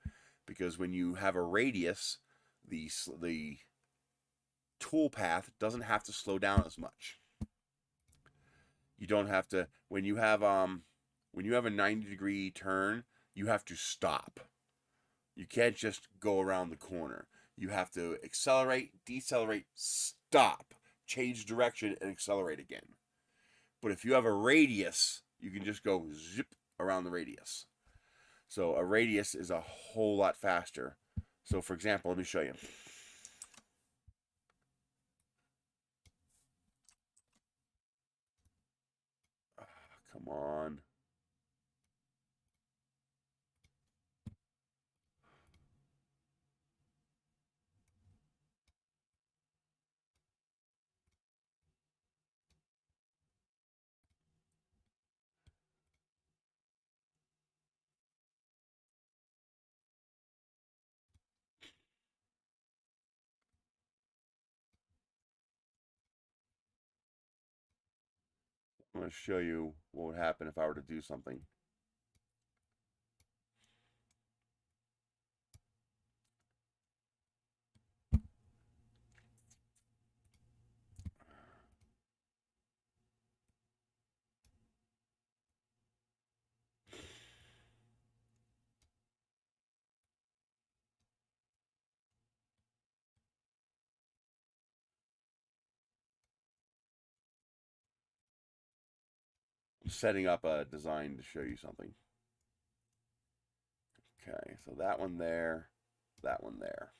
Because when you have a radius, the tool path doesn't have to slow down as much. You don't have to, when you have a 90-degree turn, you have to stop. You can't just go around the corner. You have to accelerate, decelerate, stop, change direction, and accelerate again. But if you have a radius, you can just go zip around the radius. So a radius is a whole lot faster. So for example, let me show you. Come on. I'm going to show you what would happen if I were to do something. setting up a design to show you something. Okay, so that one there, that one there.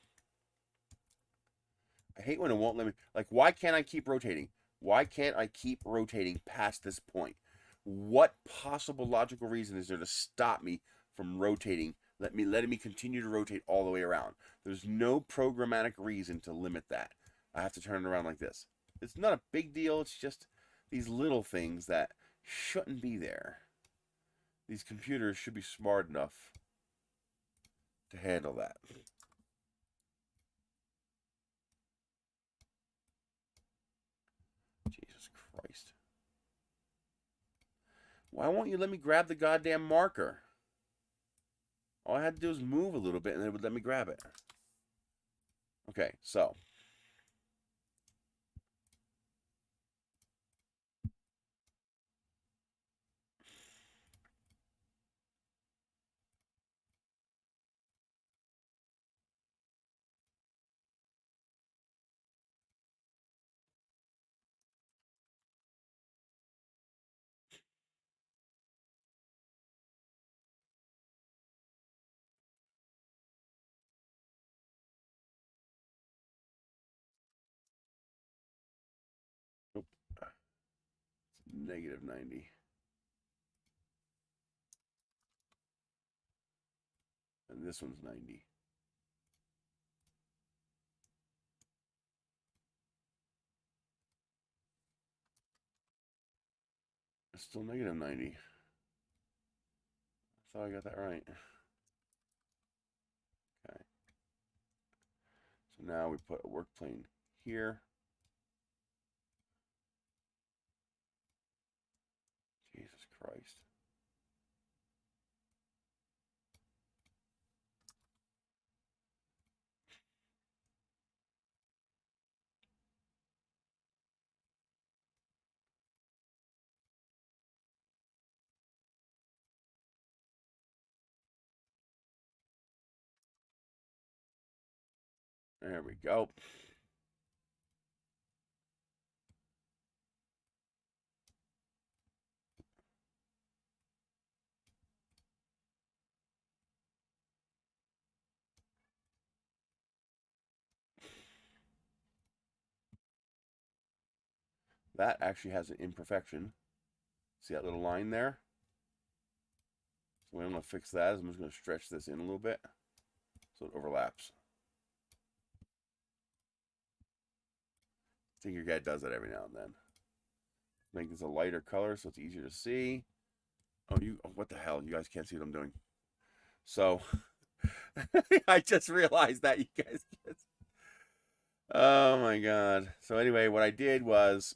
I hate when it won't let me, like, why can't I keep rotating? Why can't I keep rotating past this point? What possible logical reason is there to stop me from rotating, letting me continue to rotate all the way around? There's no programmatic reason to limit that. I have to turn it around like this. It's not a big deal, it's just these little things that shouldn't be there. These computers should be smart enough to handle that. Jesus Christ. Why won't you let me grab the goddamn marker? All I had to do was move a little bit and it would let me grab it. Okay, so. Nope. Negative 90. And this one's 90. It's still negative 90. I thought I got that right. Okay. So now we put a work plane here. Jesus Christ. There we go. That actually has an imperfection. See that little line there? So what I'm going to fix that is I'm just going to stretch this in a little bit so it overlaps. I think your guy does that every now and then. Make this a lighter color so it's easier to see. Oh, what the hell? You guys can't see what I'm doing. So, I just realized that you guys can't. Oh my God. So anyway, what I did was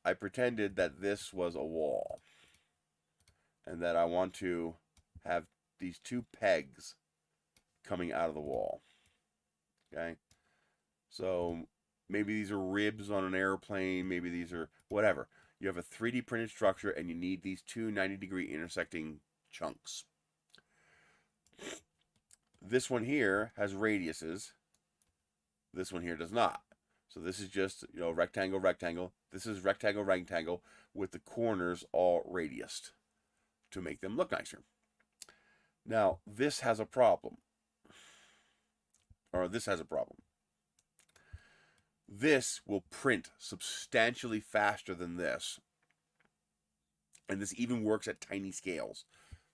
I pretended that this was a wall. And that I want to have these two pegs coming out of the wall. Okay? So maybe these are ribs on an airplane. Maybe these are whatever. You have a 3D printed structure and you need these two 90-degree intersecting chunks. This one here has radiuses. This one here does not. So this is just, rectangle, rectangle. This is rectangle, rectangle with the corners all radiused to make them look nicer. Now, this has a problem. Or this has a problem. This will print substantially faster than this. And this even works at tiny scales,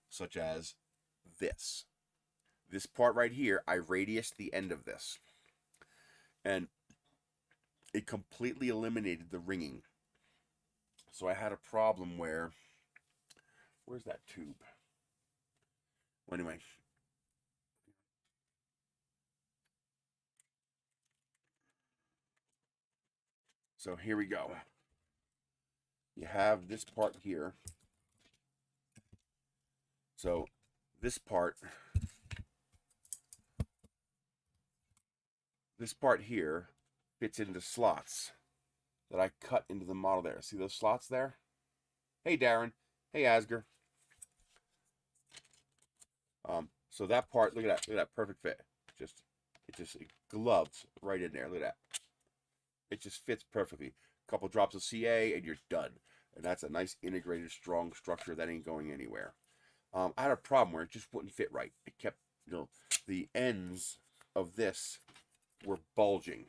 such as this. This part right here, I radiused the end of this. And it completely eliminated the ringing. So I had a problem where, where's that tube? Well, anyway. So here we go. You have this part here. So this part here fits into slots that I cut into the model there. See those slots there? Hey, Darren. Hey, Asger. So that part, look at that perfect fit. It gloves right in there. Look at that. It just fits perfectly. A couple drops of CA and you're done. And that's a nice integrated, strong structure that ain't going anywhere. I had a problem where it just wouldn't fit right. It kept, the ends of this were bulging.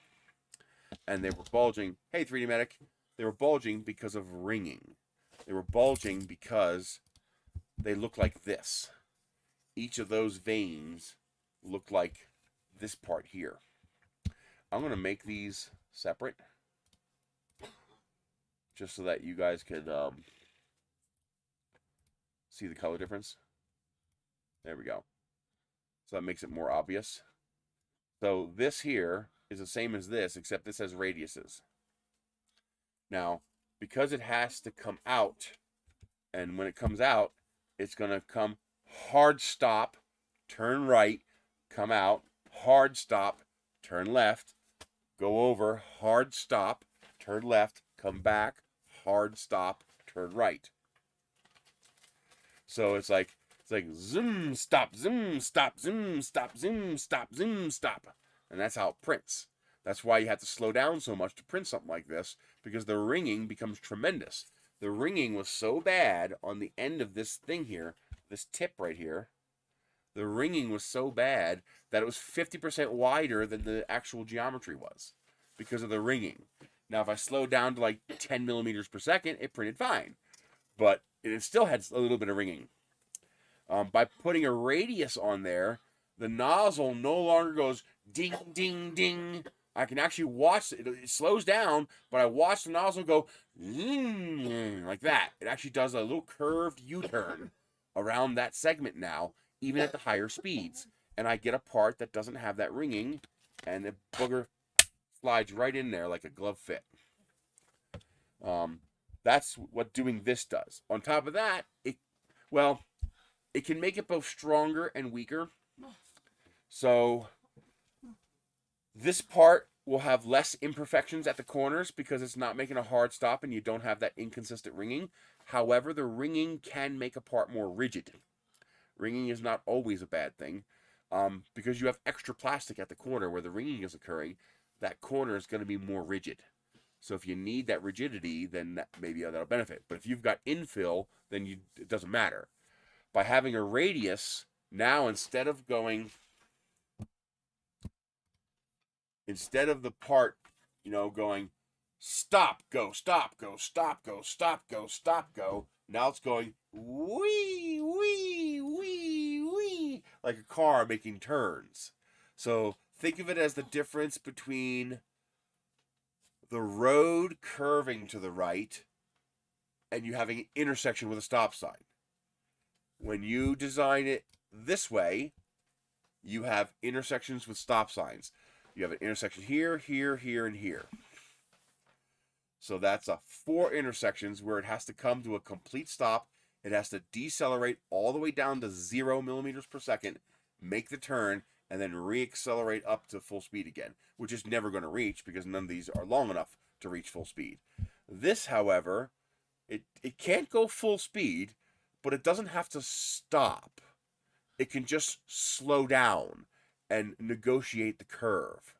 And they were bulging. Hey, 3D Medic. They were bulging because of ringing. They were bulging because they look like this. Each of those veins look like this part here. I'm going to make these separate just so that you guys can see the color difference. There we go. So that makes it more obvious. So this here is the same as this, except this has radiuses. Now, because it has to come out, and when it comes out, it's going to come hard stop, turn right, come out, hard stop, turn left, go over, hard stop, turn left, come back, hard stop, turn right. So it's like zoom, stop, zoom, stop, zoom, stop, zoom, stop, zoom, stop. And that's how it prints. That's why you have to slow down so much to print something like this, because the ringing becomes tremendous. The ringing was so bad on the end of this thing here, this tip right here. The ringing was so bad that it was 50% wider than the actual geometry was because of the ringing. Now, if I slowed down to like 10 millimeters per second, it printed fine. But it still had a little bit of ringing. By putting a radius on there, the nozzle no longer goes ding, ding, ding. I can actually watch it. It slows down, but I watch the nozzle go like that. It actually does a little curved U-turn around that segment now, even at the higher speeds. And I get a part that doesn't have that ringing, and the booger slides right in there like a glove fit. That's what doing this does. On top of that, it can make it both stronger and weaker. So this part will have less imperfections at the corners because it's not making a hard stop and you don't have that inconsistent ringing. However, the ringing can make a part more rigid. Ringing is not always a bad thing because you have extra plastic at the corner where the ringing is occurring. That corner is going to be more rigid. So if you need that rigidity, then maybe that'll benefit. But if you've got infill, then it doesn't matter. By having a radius, now instead of the part, going stop, go, stop, go, stop, go, stop, go, stop, go. Now it's going wee, wee, wee, wee, like a car making turns. So think of it as the difference between the road curving to the right and you having an intersection with a stop sign. When you design it this way, you have intersections with stop signs. You have an intersection here, here, here, and here. So that's 4 intersections where it has to come to a complete stop. It has to decelerate all the way down to 0 millimeters per second, make the turn, and then reaccelerate up to full speed again, which is never going to reach because none of these are long enough to reach full speed. This, however, it can't go full speed, but it doesn't have to stop. It can just slow down and negotiate the curve.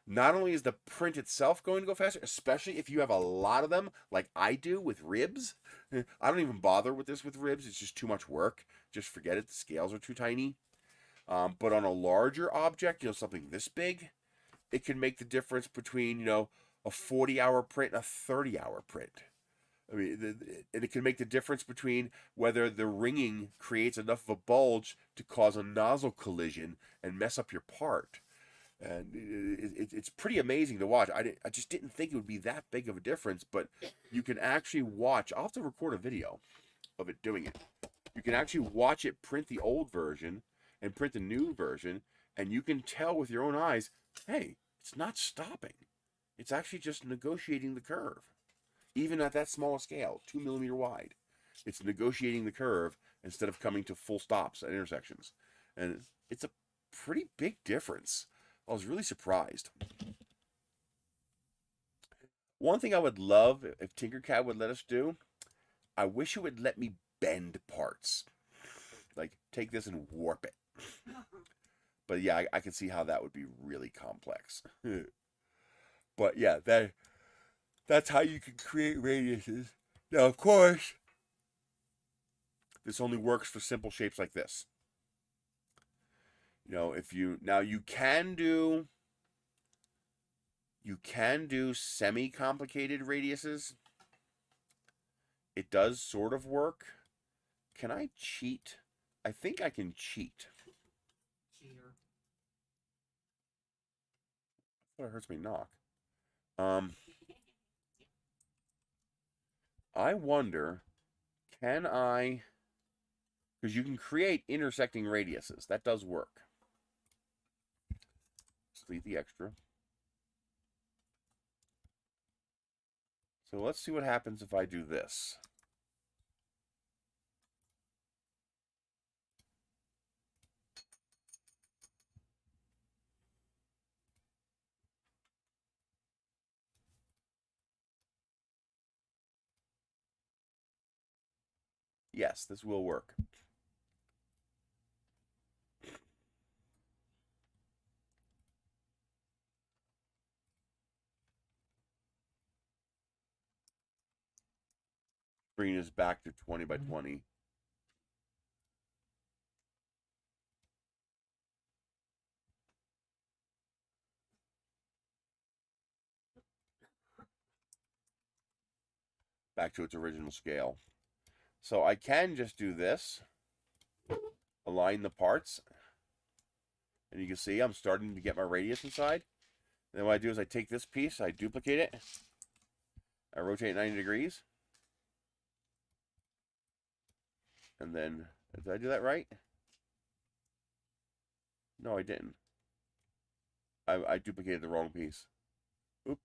Not only is the print itself going to go faster, especially if you have a lot of them, like I do with ribs. I don't even bother with this with ribs. It's just too much work. Just forget it. The scales are too tiny. But on a larger object, something this big, it can make the difference between, a 40-hour print and a 30-hour print. I mean, and it can make the difference between whether the ringing creates enough of a bulge to cause a nozzle collision and mess up your part. And it's pretty amazing to watch. I just didn't think it would be that big of a difference, but you can actually watch. I'll have to record a video of it doing it. You can actually watch it print the old version and print the new version, and you can tell with your own eyes, hey, it's not stopping. It's actually just negotiating the curve. Even at that small scale, 2 millimeter wide, it's negotiating the curve instead of coming to full stops at intersections. And it's a pretty big difference. I was really surprised. One thing I would love if Tinkercad would let us do, I wish it would let me bend parts. Like, take this and warp it. But yeah, I can see how that would be really complex. But yeah, that's how you can create radiuses. Now, of course, this only works for simple shapes like this. You know, if you now you can do semi-complicated radiuses. It does sort of work. Can I cheat? I think I can cheat. Cheater. That hurts me knock. I wonder, can I? Because you can create intersecting radiuses. That does work. Let's delete the extra. So let's see what happens if I do this. Yes, this will work. Bringing this back to 20 by 20. Back to its original scale. So I can just do this, align the parts, and you can see I'm starting to get my radius inside. And then what I do is I take this piece, I duplicate it, I rotate 90 degrees, and then, did I do that right? No, I didn't. I duplicated the wrong piece. Oop.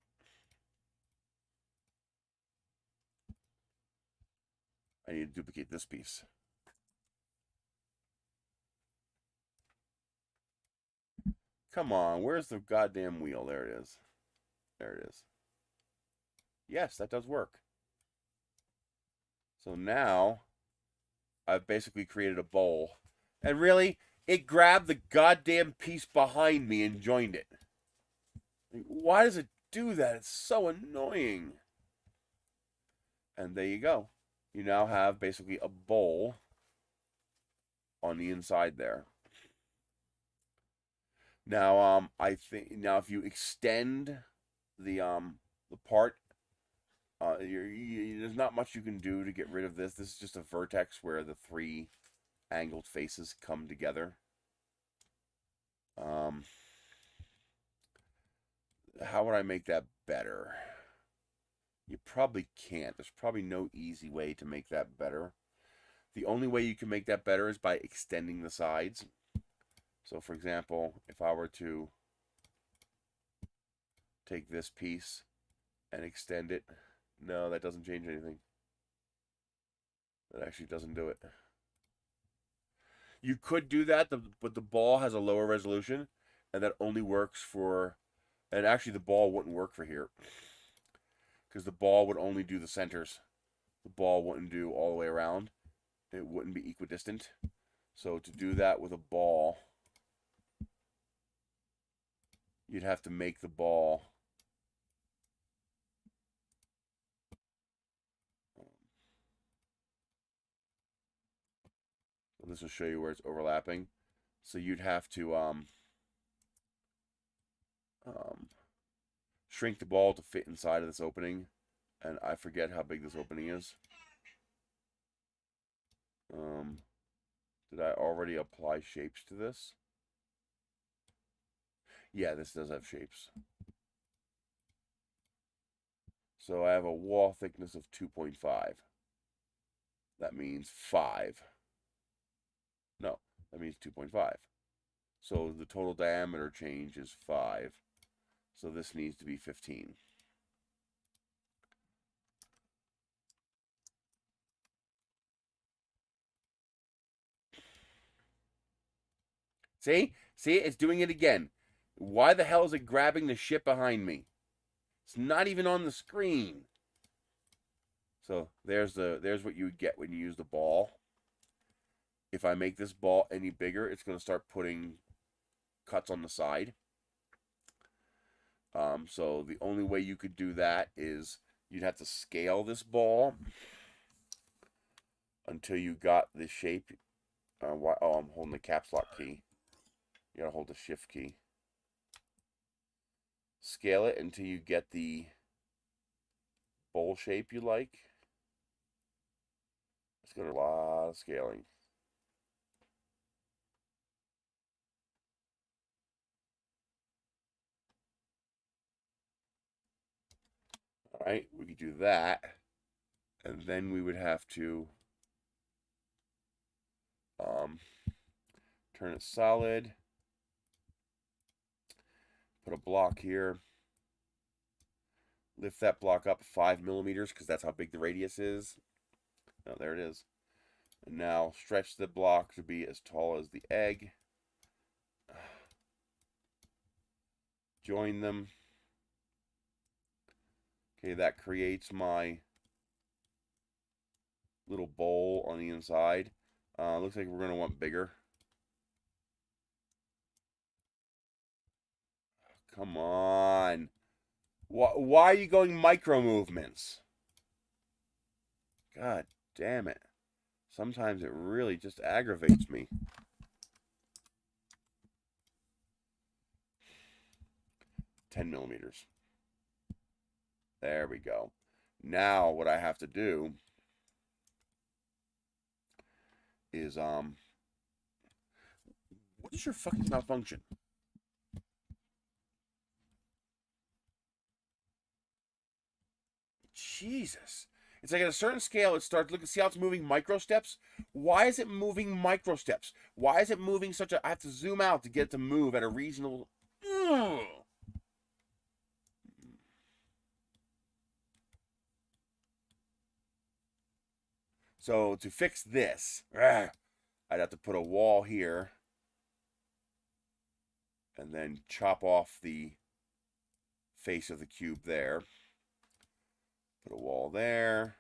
I need to duplicate this piece. Come on, where's the goddamn wheel? There it is. There it is. Yes, that does work. So now, I've basically created a bowl. And really, it grabbed the goddamn piece behind me and joined it. Why does it do that? It's so annoying. And there you go. You now have basically a bowl on the inside there. Now, I think now if you extend the part, there's not much you can do to get rid of this. This is just a vertex where the three angled faces come together. How would I make that better? You probably can't. There's probably no easy way to make that better. The only way you can make that better is by extending the sides. So for example, if I were to take this piece and extend it, no, that doesn't change anything. That actually doesn't do it. You could do that, but the ball has a lower resolution, and that only works for, and actually the ball wouldn't work for here, because the ball would only do the centers. The ball wouldn't do all the way around. It wouldn't be equidistant. So to do that with a ball, you'd have to make the ball this will show you where it's overlapping. So you'd have to shrink the ball to fit inside of this opening, and I forget how big this opening is. Did I already apply shapes to this? Yeah, this does have shapes. So I have a wall thickness of 2.5. That means 5. No, that means 2.5. So the total diameter change is 5. So this needs to be 15. See? See, it's doing it again. Why the hell is it grabbing the shit behind me? It's not even on the screen. So there's what you get when you use the ball. If I make this ball any bigger, it's going to start putting cuts on the side. So the only way you could do that is you'd have to scale this ball. until you got the shape. Oh, I'm holding the caps lock key. You gotta hold the shift key. Scale it until you get the bowl shape you like. It's got a lot of scaling. All right, we could do that. And then we would have to turn it solid. Put a block here. Lift that block up 5 millimeters because that's how big the radius is. Oh, there it is. And now stretch the block to be as tall as the egg. Join them. Okay, that creates my little bowl on the inside. Looks like we're going to want bigger. Come on. Why are you going micro movements? God damn it. Sometimes it really just aggravates me. $10 millimeters. There we go. Now what I have to do is what is your fucking malfunction? Jesus. It's like at a certain scale, it starts, look, see how it's moving micro steps? Why is it moving micro steps? Why is it moving such a, I have to zoom out to get it to move at a reasonable, ugh. So to fix this, I'd have to put a wall here and then chop off the face of the cube there. Put a wall there.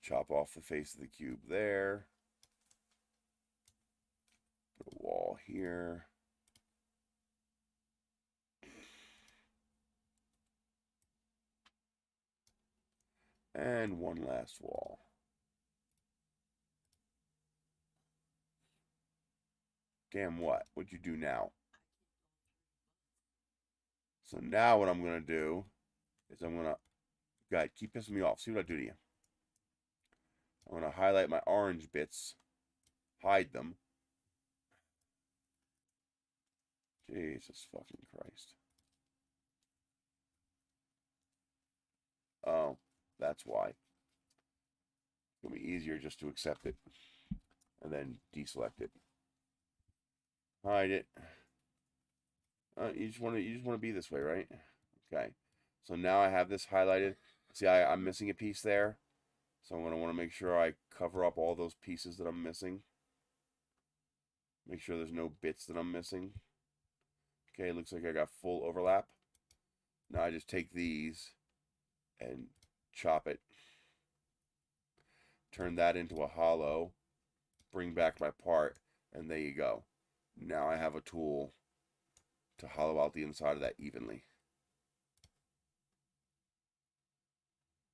Chop off the face of the cube there. Put a wall here. And one last wall. Damn what? What'd you do now? So now what I'm going to do is I'm going to, God, keep pissing me off. See what I do to you. I'm going to highlight my orange bits. Hide them. Jesus fucking Christ. Oh, that's why. It's going to be easier just to accept it. And then deselect it. Hide it. You just want to be this way, right? Okay. So now I have this highlighted. See, I'm missing a piece there. So I'm going to want to make sure I cover up all those pieces that I'm missing. Make sure there's no bits that I'm missing. Okay, looks like I got full overlap. Now I just take these and chop it. Turn that into a hollow. Bring back my part. And there you go. Now I have a tool to hollow out the inside of that evenly.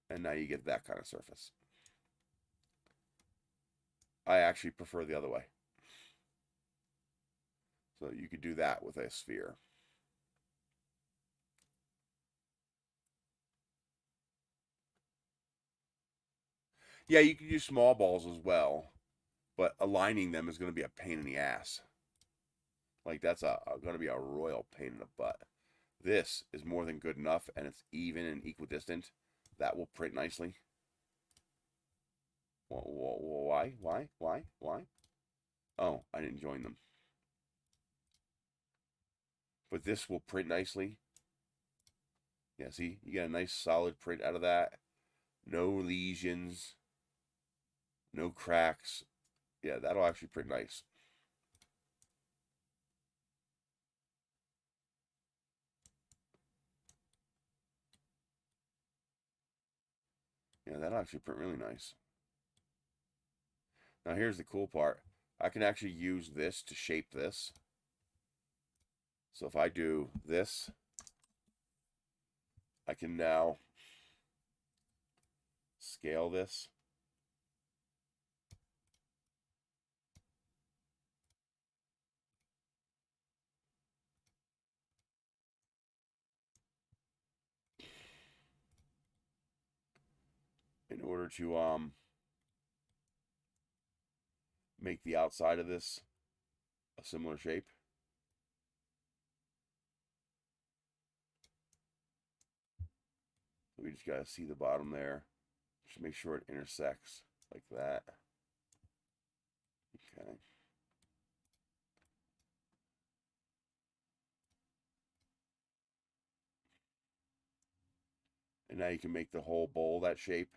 And now you get that kind of surface. I actually prefer the other way. So you could do that with a sphere. Yeah, you could use small balls as well, but aligning them is going to be a pain in the ass. Like, that's going to be a royal pain in the butt. This is more than good enough, and it's even and equidistant. That will print nicely. Why? Oh, I didn't join them. But this will print nicely. Yeah, see? You get a nice solid print out of that. No lesions. No cracks. Yeah, that'll actually print nice. Yeah, that'll actually print really nice. Now here's the cool part. I can actually use this to shape this. So if I do this, I can now scale this. In order to make the outside of this a similar shape. We just gotta see the bottom there. Just make sure it intersects like that. Okay. And now you can make the whole bowl that shape.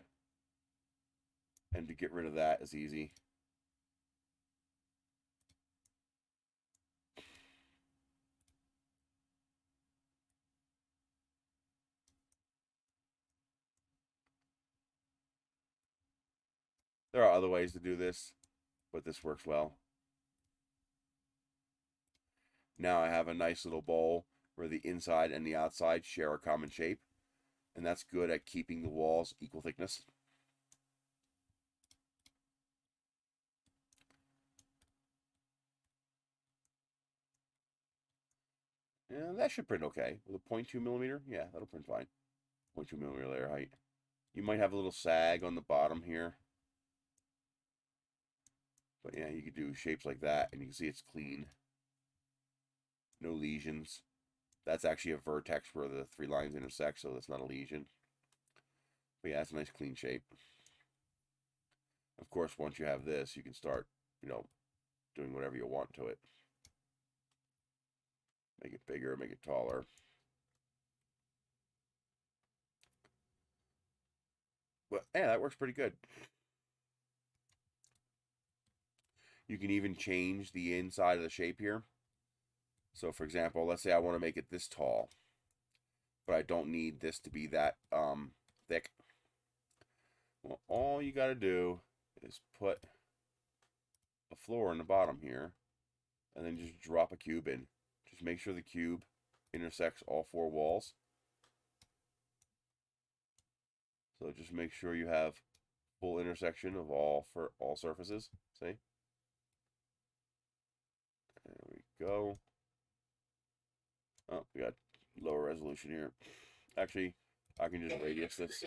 And to get rid of that is easy. There are other ways to do this, but this works well. Now I have a nice little bowl where the inside and the outside share a common shape, and that's good at keeping the walls equal thickness. And that should print okay. With a 0.2 millimeter, yeah, that'll print fine. 0.2 millimeter layer height. You might have a little sag on the bottom here. But yeah, you could do shapes like that, and you can see it's clean. No lesions. That's actually a vertex where the three lines intersect, so that's not a lesion. But yeah, that's a nice clean shape. Of course, once you have this, you can start, doing whatever you want to it. Make it bigger, make it taller. But yeah, that works pretty good. You can even change the inside of the shape here. So for example, let's say I want to make it this tall, but I don't need this to be that thick. Well, all you got to do is put a floor in the bottom here, and then just drop a cube in. Just make sure the cube intersects all four walls. So just make sure you have full intersection of all surfaces. See? There we go. Oh, we got lower resolution here. Actually, I can just radius this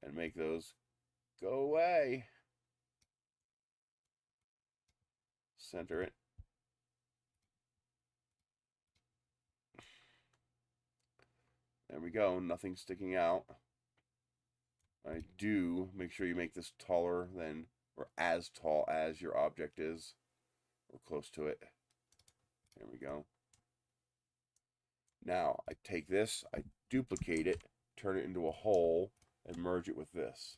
and make those go away. Center it. There we go. Nothing sticking out. I do make sure you make this taller than, or as tall as your object is, or close to it. There we go. Now, I take this, I duplicate it, turn it into a hole, and merge it with this.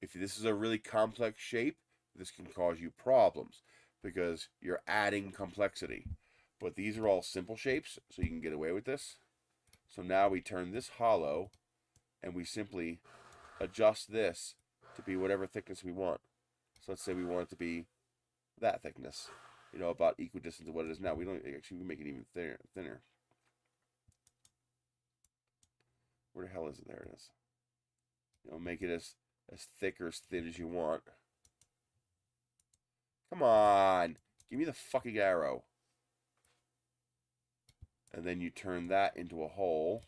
If this is a really complex shape, this can cause you problems because you're adding complexity. But these are all simple shapes, so you can get away with this. So now we turn this hollow, and we simply adjust this to be whatever thickness we want. So let's say we want it to be that thickness, about equidistant to what it is now. We don't actually make it even thinner. Where the hell is it? There it is. Make it as thick or as thin as you want. Come on, give me the fucking arrow. And then you turn that into a hole,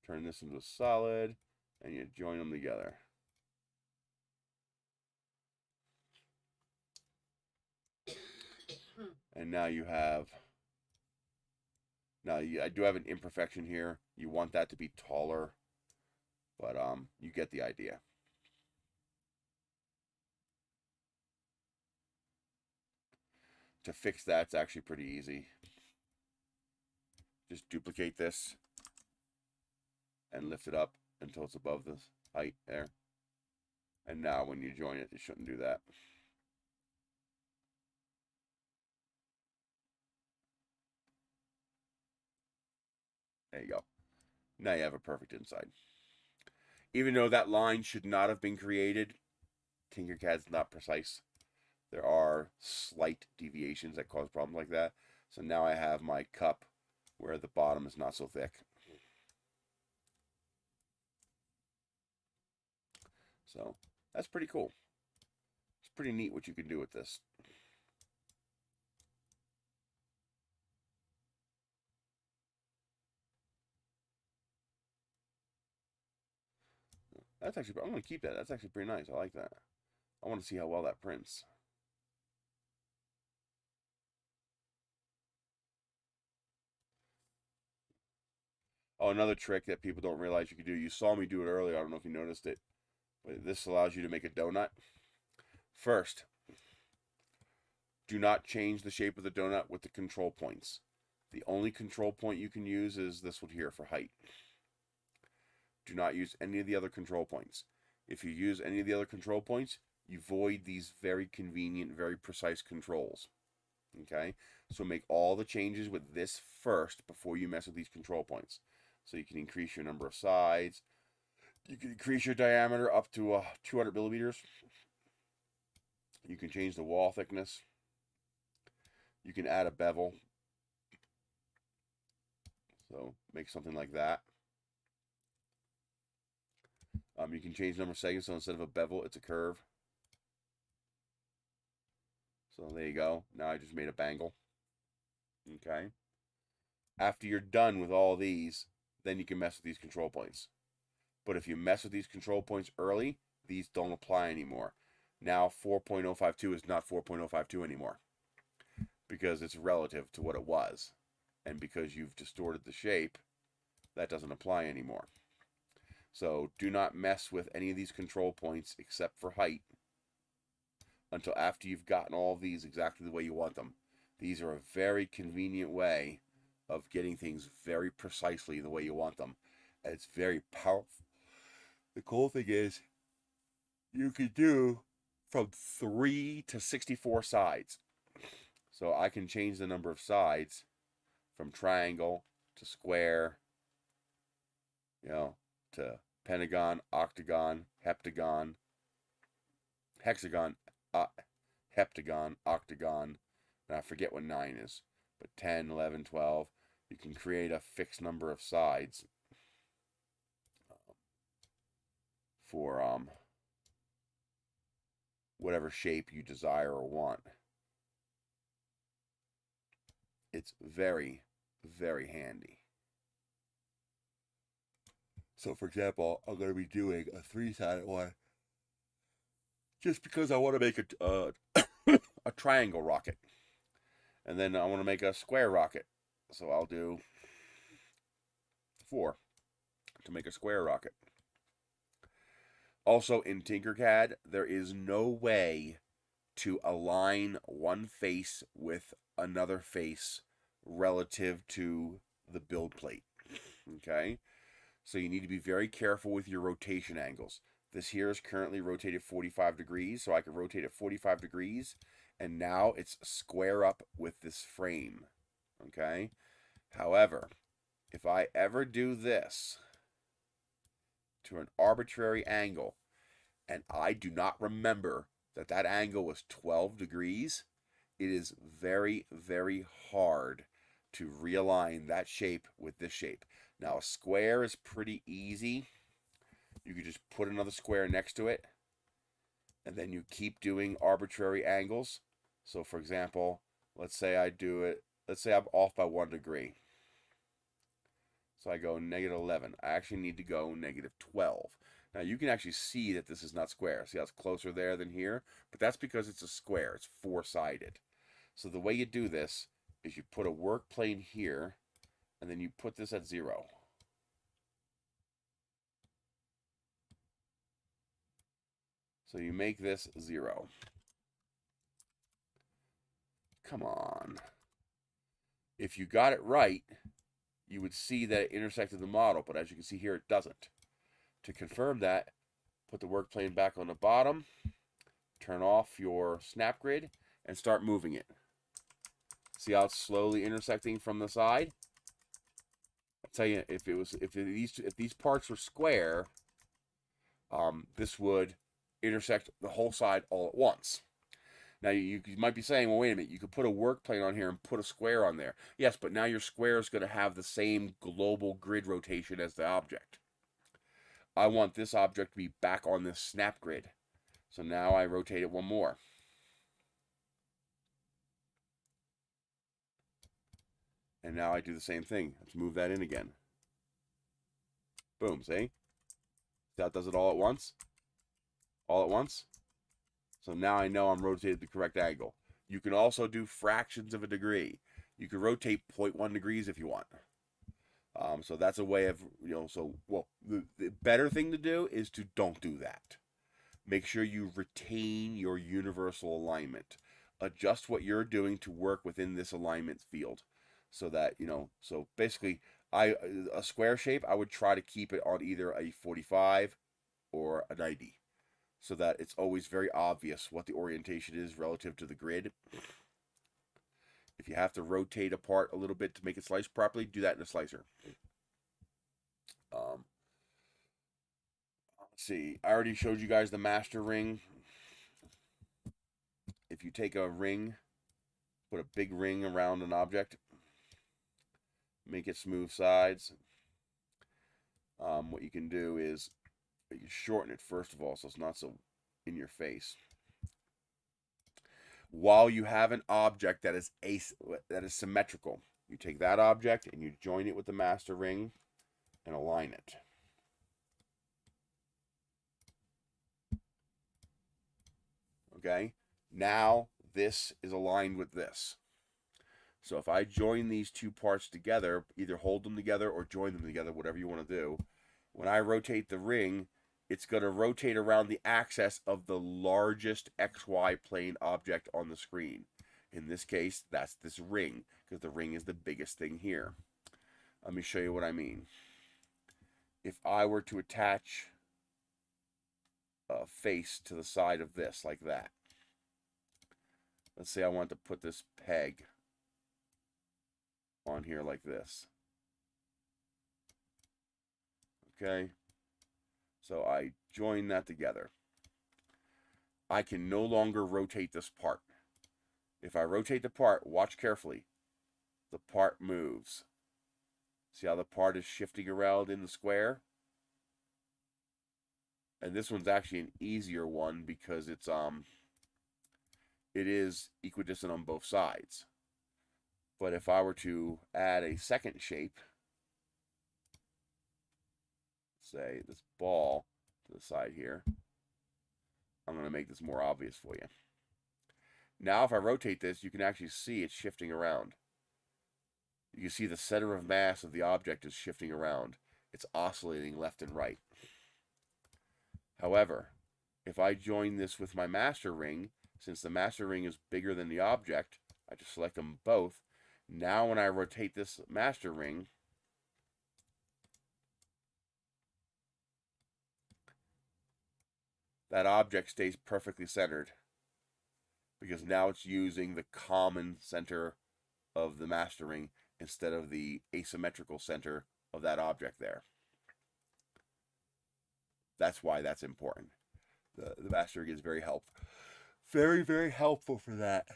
turn this into a solid, and you join them together. And now you have, I do have an imperfection here. You want that to be taller, but you get the idea. To fix that, it's actually pretty easy. Just duplicate this and lift it up until it's above the height there. And now when you join it, it shouldn't do that. There you go. Now you have a perfect inside. Even though that line should not have been created, Tinkercad's not precise. There are slight deviations that cause problems like that. So now I have my cup where the bottom is not so thick. So that's pretty cool. It's pretty neat what you can do with this. That's actually, I'm going to keep that. That's actually pretty nice. I like that. I want to see how well that prints. Oh, another trick that people don't realize you can do. You saw me do it earlier. I don't know if you noticed it. But this allows you to make a donut. First, do not change the shape of the donut with the control points. The only control point you can use is this one here for height. Do not use any of the other control points. If you use any of the other control points, you void these very convenient, very precise controls. Okay? So make all the changes with this first before you mess with these control points. So you can increase your number of sides. You can increase your diameter up to 200 millimeters. You can change the wall thickness. You can add a bevel. So make something like that. You can change the number of segments, so instead of a bevel, it's a curve. So there you go. Now I just made a bangle. Okay. After you're done with all these, then you can mess with these control points. But if you mess with these control points early, these don't apply anymore. Now 4.052 is not 4.052 anymore because it's relative to what it was. And because you've distorted the shape, that doesn't apply anymore. So do not mess with any of these control points except for height until after you've gotten all of these exactly the way you want them. These are a very convenient way of getting things very precisely the way you want them. And it's very powerful. The cool thing is you can do from 3 to 64 sides. So I can change the number of sides from triangle to square, to pentagon, octagon, heptagon, hexagon, heptagon, octagon, and I forget what 9 is, but 10, 11, 12. You can create a fixed number of sides for whatever shape you desire or want. It's very, very handy. So, for example, I'm going to be doing a 3-sided one just because I want to make a triangle rocket. And then I want to make a square rocket. So I'll do 4 to make a square rocket. Also, in Tinkercad, there is no way to align one face with another face relative to the build plate. Okay? So you need to be very careful with your rotation angles. This here is currently rotated 45 degrees, so I can rotate it 45 degrees, and now it's square up with this frame. Okay? However, if I ever do this to an arbitrary angle, and I do not remember that that angle was 12 degrees, it is very, very hard to realign that shape with this shape. Now, a square is pretty easy. You can just put another square next to it, and then you keep doing arbitrary angles. So, for example, let's say I'm off by 1 degree. So I go -11. I actually need to go -12. Now, you can actually see that this is not square. See how it's closer there than here? But that's because it's a square. It's 4-sided. So the way you do this is you put a work plane here, and then you put this at 0. So you make this 0. Come on. If you got it right, you would see that it intersected the model, but as you can see here, it doesn't. To confirm that, put the work plane back on the bottom, turn off your snap grid, and start moving it. See how it's slowly intersecting from the side? I'll tell you, if these parts were square, this would intersect the whole side all at once. Now, you might be saying, well, wait a minute, you could put a work plane on here and put a square on there. Yes, but now your square is going to have the same global grid rotation as the object. I want this object to be back on this snap grid. So now I rotate it one more. And now I do the same thing. Let's move that in again. Boom, see? That does it all at once. All at once. So now I know I'm rotated the correct angle. You can also do fractions of a degree. You can rotate 0.1 degrees if you want. So that's a way of, the better thing to do is to don't do that. Make sure you retain your universal alignment. Adjust what you're doing to work within this alignment field. So that, so basically, a square shape, I would try to keep it on either a 45 or a 90. So that it's always very obvious what the orientation is relative to the grid. If you have to rotate apart a little bit to make it slice properly, do that in a slicer. Let's see. I already showed you guys the master ring. If you take a ring, put a big ring around an object, make it smooth sides. What you can do is you can shorten it first of all, so it's not so in your face. While you have an object that is symmetrical, you take that object and you join it with the master ring and align it. Okay, now this is aligned with this. So if I join these two parts together, either hold them together or join them together, whatever you want to do, when I rotate the ring, it's going to rotate around the axis of the largest XY plane object on the screen. In this case, that's this ring, because the ring is the biggest thing here. Let me show you what I mean. If I were to attach a face to the side of this, like that. Let's say I want to put this peg on here like this. Okay. So I join that together. I can no longer rotate this part. If I rotate the part, watch carefully. The part moves. See how the part is shifting around in the square? And this one's actually an easier one because it is equidistant on both sides. But if I were to add a second shape, say this ball to the side here, I'm going to make this more obvious for you. Now if I rotate this, you can actually see it shifting around. You can see the center of mass of the object is shifting around. It's oscillating left and right. However, if I join this with my master ring, since the master ring is bigger than the object, I just select them both. Now when I rotate this master ring, that object stays perfectly centered because now it's using the common center of the master ring instead of the asymmetrical center of that object there. That's why that's important. The master ring is very helpful. Very, very helpful for that.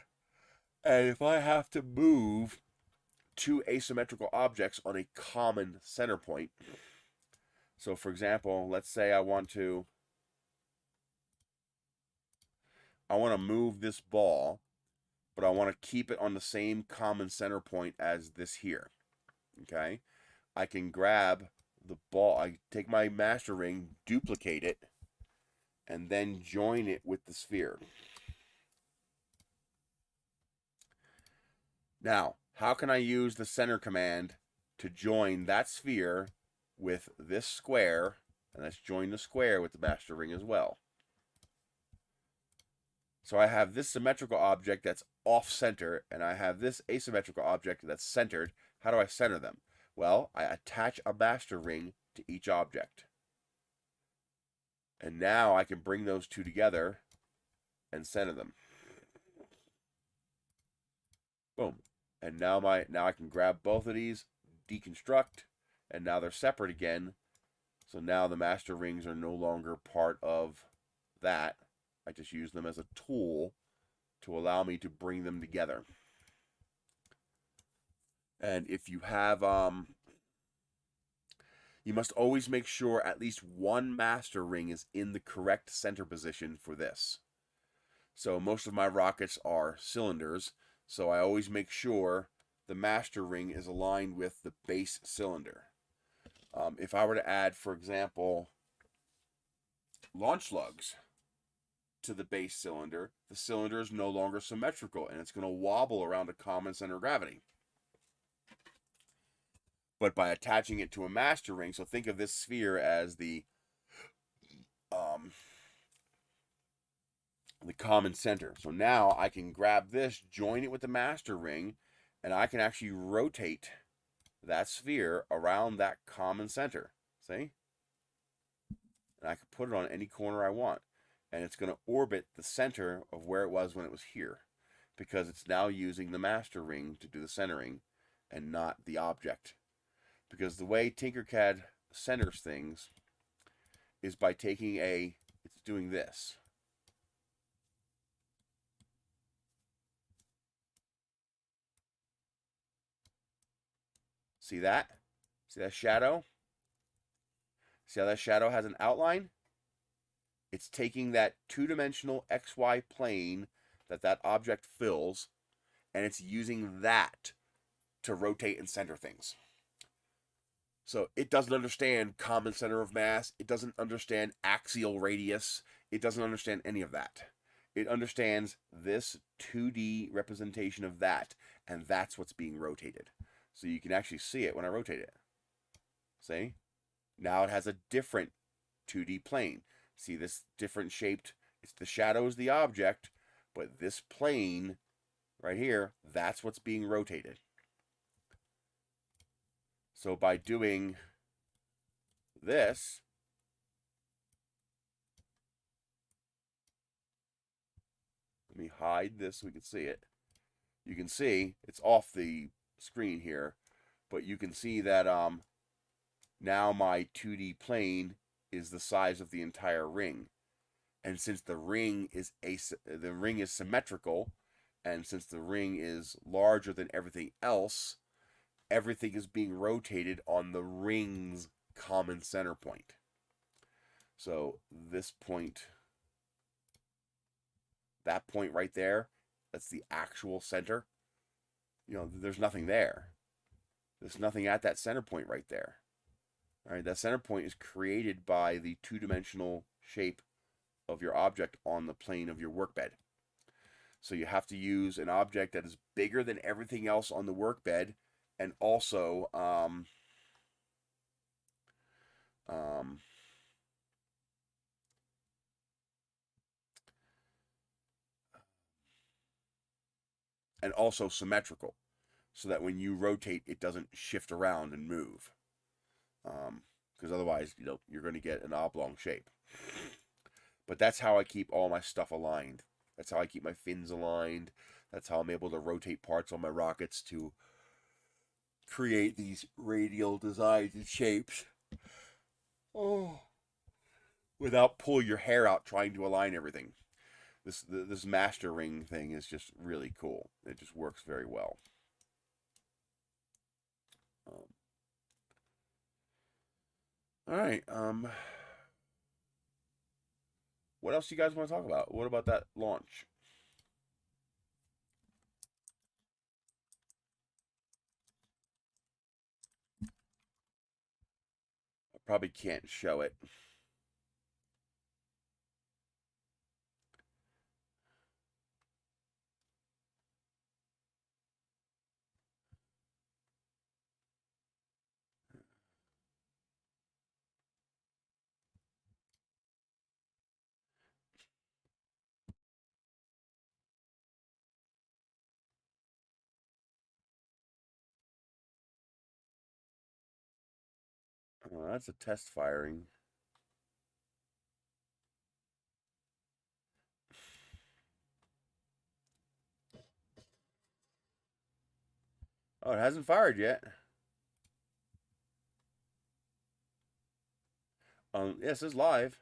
And if I have to move two asymmetrical objects on a common center point, so for example, let's say I want to move this ball, but I want to keep it on the same common center point as this here. Okay? I can grab the ball, I take my master ring, duplicate it, and then join it with the sphere. Now, how can I use the center command to join that sphere with this square, and let's join the square with the master ring as well. So I have this symmetrical object that's off-center, and I have this asymmetrical object that's centered. How do I center them? Well, I attach a master ring to each object. And now I can bring those two together and center them. Boom. And now I can grab both of these, deconstruct, and now they're separate again. So now the master rings are no longer part of that. I just use them as a tool to allow me to bring them together. And if you have You must always make sure at least one master ring is in the correct center position for this. So most of my rockets are cylinders, so I always make sure the master ring is aligned with the base cylinder. If I were to add, for example, launch lugs to the base cylinder, the cylinder is no longer symmetrical and it's going to wobble around a common center of gravity. But by attaching it to a master ring, so think of this sphere as the common center. So now I can grab this, join it with the master ring, and I can actually rotate that sphere around that common center. See? And I can put it on any corner I want. And it's going to orbit the center of where it was when it was here, because it's now using the master ring to do the centering and not the object. Because the way Tinkercad centers things is by taking it's doing this. See that? See that shadow? See how that shadow has an outline? It's taking that two-dimensional XY plane that object fills, and it's using that to rotate and center things. So it doesn't understand common center of mass. It doesn't understand axial radius. It doesn't understand any of that. It understands this 2D representation of that, and that's what's being rotated. So you can actually see it when I rotate it. See? Now it has a different 2D plane. See this different shaped, it's the shadow is the object, but this plane right here, that's what's being rotated. So by doing this, let me hide this so we can see it. You can see it's off the screen here, but you can see that now my 2D plane is the size of the entire ring. And since the ring is symmetrical, and since the ring is larger than everything else, everything is being rotated on the ring's common center point. So this point, that point right there, that's the actual center. You know, there's nothing there. There's nothing at that center point right there. All right, that center point is created by the two-dimensional shape of your object on the plane of your workbed. So you have to use an object that is bigger than everything else on the workbed, and also symmetrical, so that when you rotate, it doesn't shift around and move. Because otherwise, you know, you're going to get an oblong shape. But that's how I keep all my stuff aligned. That's how I keep my fins aligned. That's how I'm able to rotate parts on my rockets to create these radial designs and shapes. Oh, without pulling your hair out trying to align everything. This master ring thing is just really cool. It just works very well. All right. What else do you guys want to talk about? What about that launch? I probably can't show it. Oh, that's a test firing. Oh, it hasn't fired yet. Yes, it's live.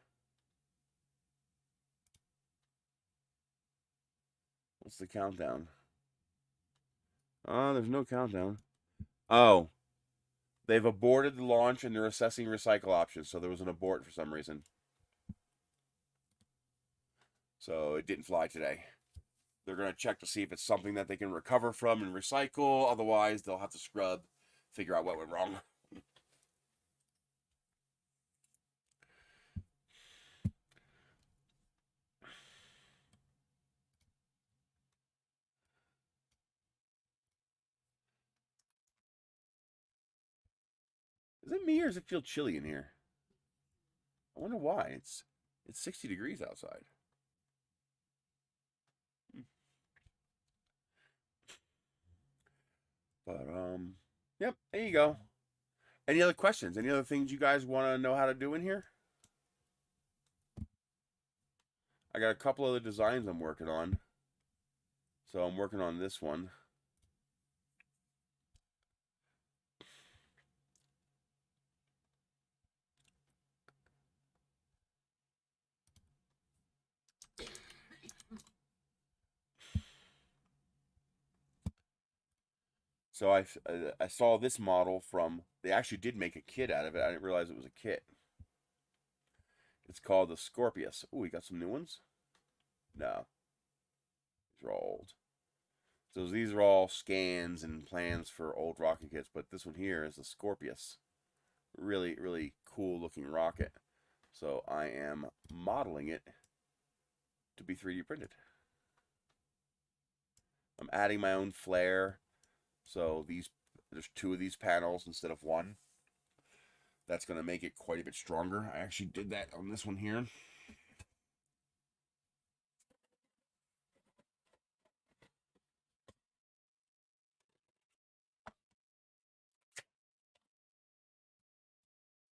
What's the countdown? Oh, there's no countdown. Oh, They've aborted the launch and they're assessing recycle options. So there was an abort for some reason. So it didn't fly today. They're going to check to see if it's something that they can recover from and recycle. Otherwise, they'll have to scrub, figure out what went wrong. Is it me or does it feel chilly in here? I wonder why. It's 60 degrees outside. But yep, there you go. Any other questions? Any other things you guys want to know how to do in here? I got a couple other designs I'm working on. So I'm working on this one. So I saw this model from, they actually did make a kit out of it. I didn't realize it was a kit. It's called the Scorpius. Oh, we got some new ones? No. These are all old. So these are all scans and plans for old rocket kits, but this one here is the Scorpius. Really, really cool looking rocket. So I am modeling it to be 3D printed. I'm adding my own flare. So there's 2 of these panels instead of 1. That's going to make it quite a bit stronger. I actually did that on this one here.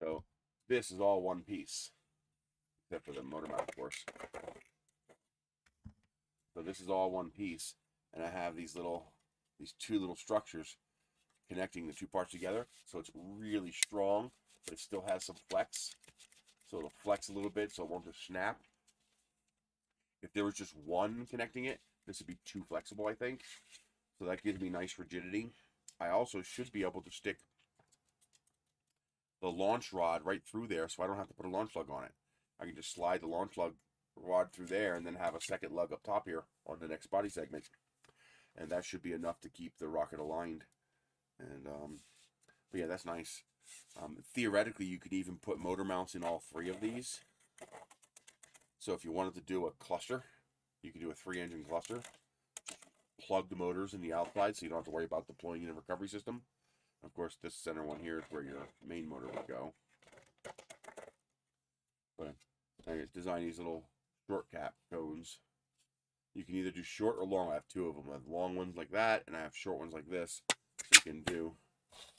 So this is all one piece, except for the motor mount, of course. So this is all one piece, and I have these 2 little structures connecting the 2 parts together. So it's really strong, but it still has some flex. So it'll flex a little bit, so it won't just snap. If there was just one connecting it, this would be too flexible, I think. So that gives me nice rigidity. I also should be able to stick the launch rod right through there, so I don't have to put a launch lug on it. I can just slide the launch lug rod through there and then have a second lug up top here on the next body segment. And that should be enough to keep the rocket aligned. And but yeah, that's nice. Theoretically, you could even put motor mounts in all 3 of these. So if you wanted to do a cluster, you could do a 3-engine cluster. Plug the motors in the outside so you don't have to worry about deploying in a recovery system. Of course, this center one here is where your main motor would go. But I designed these little short cap cones. You can either do short or long. I have 2 of them. I have long ones like that, and I have short ones like this. So you can do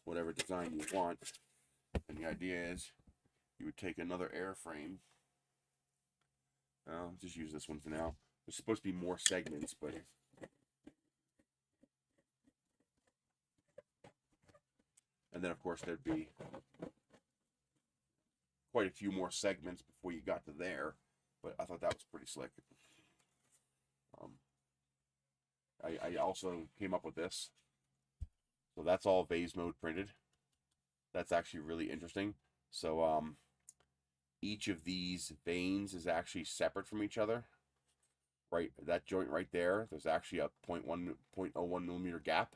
whatever design you want. And the idea is you would take another airframe. I'll just use this one for now. There's supposed to be more segments, but and then of course there'd be quite a few more segments before you got to there. But I thought that was pretty slick. I also came up with this. So that's all vase mode printed. That's actually really interesting. So each of these veins is actually separate from each other. Right, that joint right there, there's actually a 0.01 millimeter gap.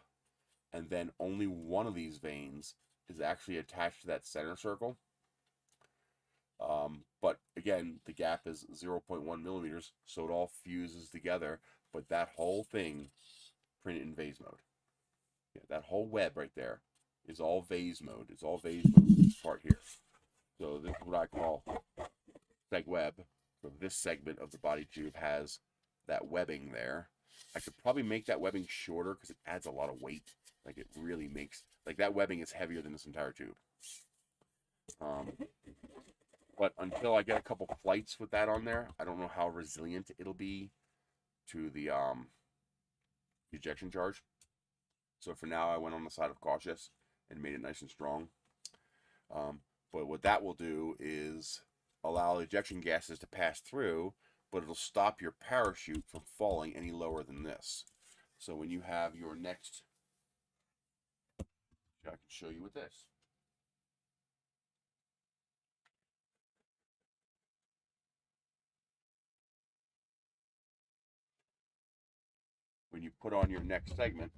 And then only one of these veins is actually attached to that center circle. But again, the gap is 0.1 millimeters, so it all fuses together. But that whole thing printed in vase mode. Yeah, that whole web right there is all vase mode. It's all vase mode, this part here. So this is what I call seg web. So this segment of the body tube has that webbing there. I could probably make that webbing shorter because it adds a lot of weight. Like it really makes, like that webbing is heavier than this entire tube. But until I get a couple flights with that on there, I don't know how resilient it'll be to the ejection charge. So for now, I went on the side of cautious and made it nice and strong. But what that will do is allow ejection gases to pass through, but it'll stop your parachute from falling any lower than this. So when you have your next, I can show you with this. when you put on your next segment,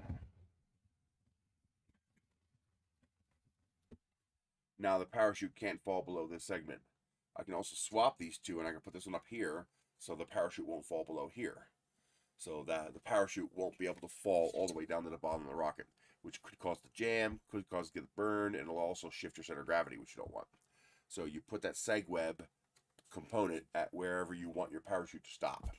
now the parachute can't fall below this segment. I can also swap these two, and I can put this one up here so the parachute won't fall below here. So that the parachute won't be able to fall all the way down to the bottom of the rocket, which could cause the jam, could cause it to get burned, and it'll also shift your center of gravity, which you don't want. So you put that seg web component at wherever you want your parachute to stop.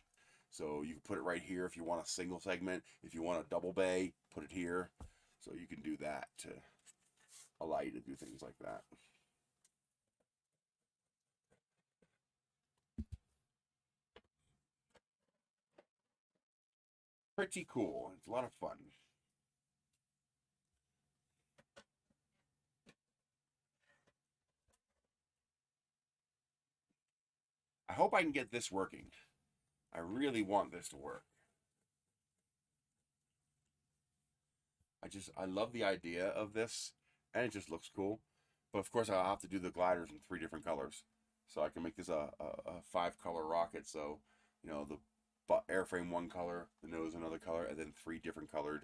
So you can put it right here if you want a single segment. If you want a double bay, put it here. So you can do that to allow you to do things like that. Pretty cool. It's a lot of fun. I hope I can get this working. I really want this to work. I love the idea of this, and it just looks cool. But of course, I'll have to do the gliders in 3 different colors. So I can make this a 5-color rocket. So, you know, the airframe 1 color, the nose another color, and then 3 different colored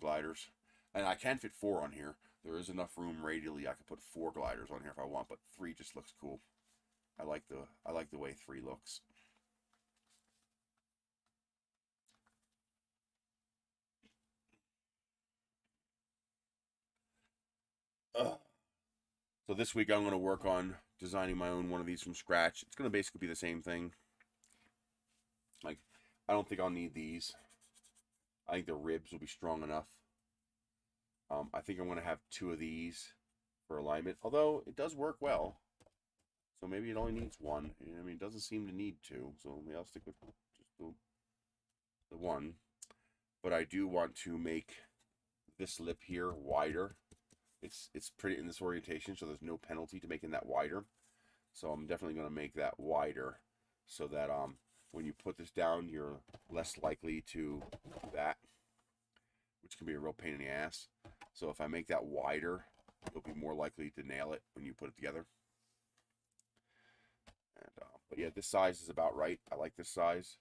gliders. And I can fit 4 on here. There is enough room radially. I could put 4 gliders on here if I want, but 3 just looks cool. I like the way 3 looks. So this week I'm going to work on designing my own one of these from scratch. It's going to basically be the same thing. Like, I don't think I'll need these. I think the ribs will be strong enough. I think I'm going to have 2 of these for alignment, although it does work well. So maybe it only needs 1. I mean, it doesn't seem to need 2, so maybe I'll stick with just the 1. But I do want to make this lip here wider. It's pretty in this orientation, so there's no penalty to making that wider. So I'm definitely going to make that wider so that when you put this down, you're less likely to do that, which can be a real pain in the ass. So if I make that wider, you'll be more likely to nail it when you put it together. And, but yeah, this size is about right. I like this size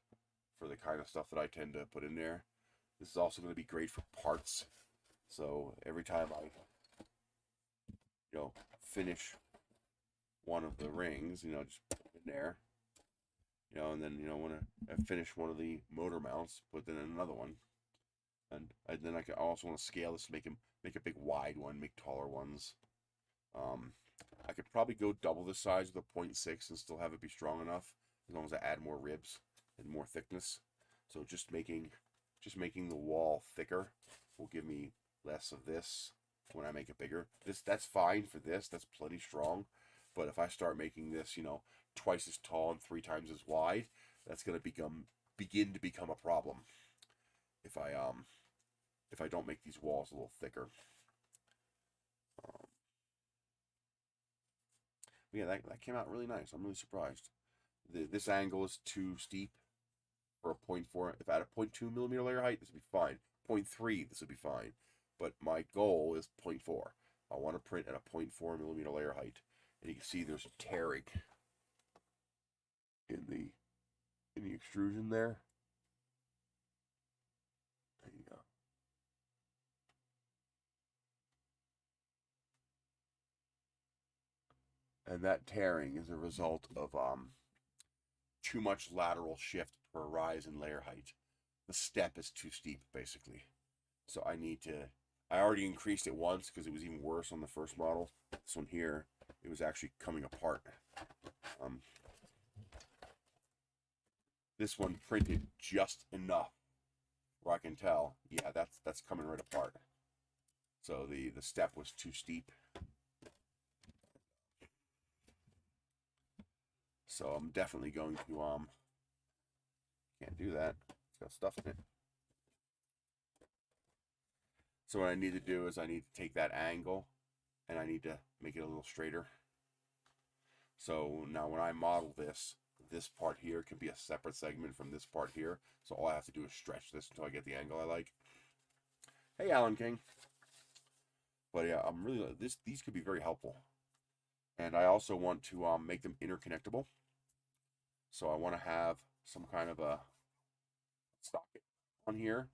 for the kind of stuff that I tend to put in there. This is also going to be great for parts. So every time I finish one of the rings, just put it in there, and then, when I finish one of the motor mounts, put it in another one. And then I also want to scale this to make a big wide one, make taller ones. I could probably go double the size with a 0.6 and still have it be strong enough, as long as I add more ribs and more thickness. So just making the wall thicker will give me less of this when I make it bigger. That's fine for this. That's plenty strong. But if I start making this, twice as tall and 3 times as wide, that's going to begin to become a problem. If I don't make these walls a little thicker. Yeah, that came out really nice. I'm really surprised. This angle is too steep for a 0.4. If I had a 0.2 millimeter layer height, this would be fine. 0.3, this would be fine. But my goal is 0.4. I want to print at a 0.4 millimeter layer height. And you can see there's tearing in the extrusion there. There you go. And that tearing is a result of too much lateral shift for a rise in layer height. The step is too steep, basically. So I already increased it once because it was even worse on the first model. This one here, it was actually coming apart. This one printed just enough where I can tell, yeah, that's coming right apart. So the step was too steep. So I'm definitely going to can't do that. It's got stuff in it. So what I need to do is I need to take that angle and I need to make it a little straighter. So now when I model this part here can be a separate segment from this part here. So all I have to do is stretch this until I get the angle I like. Hey, Alan King. But yeah, I'm really these could be very helpful. And I also want to make them interconnectable. So I want to have some kind of a socket on here,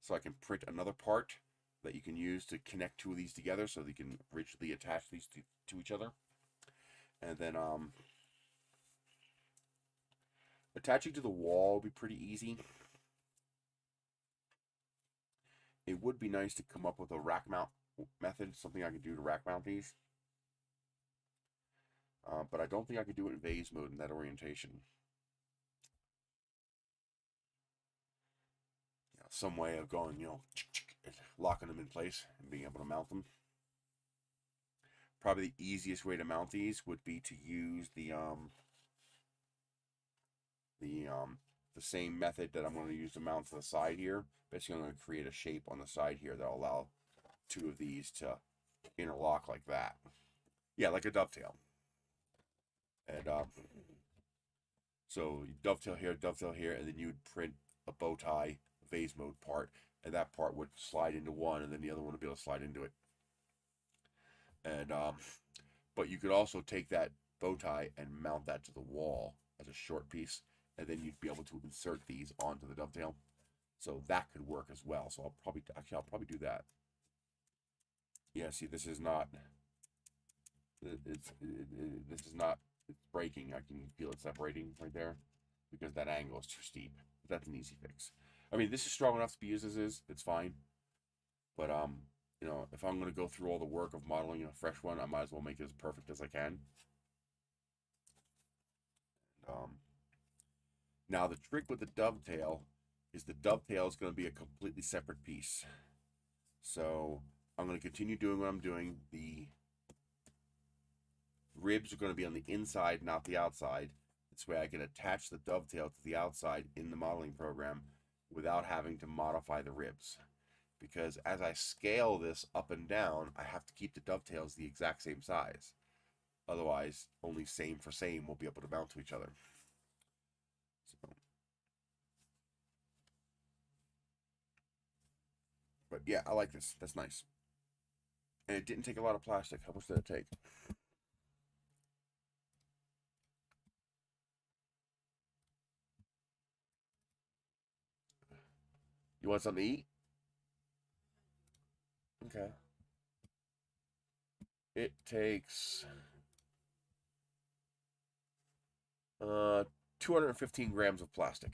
so I can print another part that you can use to connect two of these together, so that you can rigidly attach these to each other. And then attaching to the wall would be pretty easy. It would be nice to come up with a rack mount method, something I could do to rack mount these. But I don't think I could do it in vase mode in that orientation. You know, some way of going, you know, locking them in place and being able to mount them. Probably the easiest way to mount these would be to use the same method that I'm going to use to mount to the side here. Basically, I'm going to create a shape on the side here that'll allow two of these to interlock like that. Yeah, like a dovetail. And so you dovetail here, and then you would print a bow tie vase mode part, and that part would slide into one, and then the other one would be able to slide into it. And but you could also take that bow tie and mount that to the wall as a short piece, and then you'd be able to insert these onto the dovetail. So that could work as well. So I'll probably do that. Yeah, see, this is not. This is not. It's breaking. I can feel it separating right there because that angle is too steep. But that's an easy fix. I mean, this is strong enough to be used as is. It's fine. But you know, if I'm going to go through all the work of modeling a fresh one, I might as well make it as perfect as I can. Now the trick with the dovetail is the dovetail is going to be a completely separate piece. So I'm going to continue doing what I'm doing. The ribs are going to be on the inside, not the outside. This way I can attach the dovetail to the outside in the modeling program without having to modify the ribs. Because as I scale this up and down, I have to keep the dovetails the exact same size. Otherwise, only same for same will be able to mount to each other. So, but yeah, I like this. That's nice. And it didn't take a lot of plastic. How much did it take? You want something to eat? Okay. It takes 215 grams of plastic.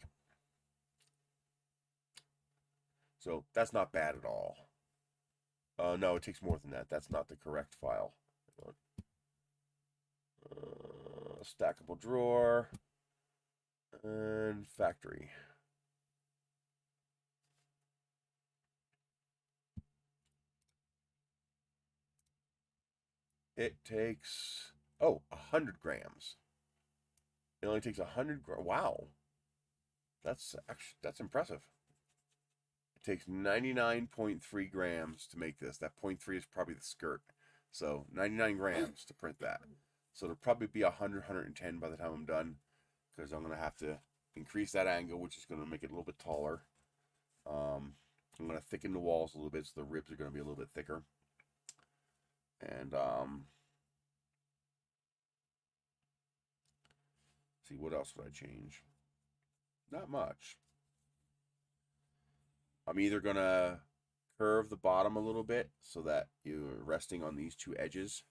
So that's not bad at all. No, it takes more than that. That's not the correct file. Stackable drawer and factory. It takes 100 grams. It only takes 100 grams. Wow, that's impressive. It takes 99.3 grams to make this. That 0.3 is probably the skirt. So 99 grams to print that. So it'll probably be 100, 110 by the time I'm done, because I'm going to have to increase that angle, which is going to make it a little bit taller. I'm going to thicken the walls a little bit, so the ribs are going to be a little bit thicker. And see, what else would I change? Not much. I'm either going to curve the bottom a little bit so that you're resting on these two edges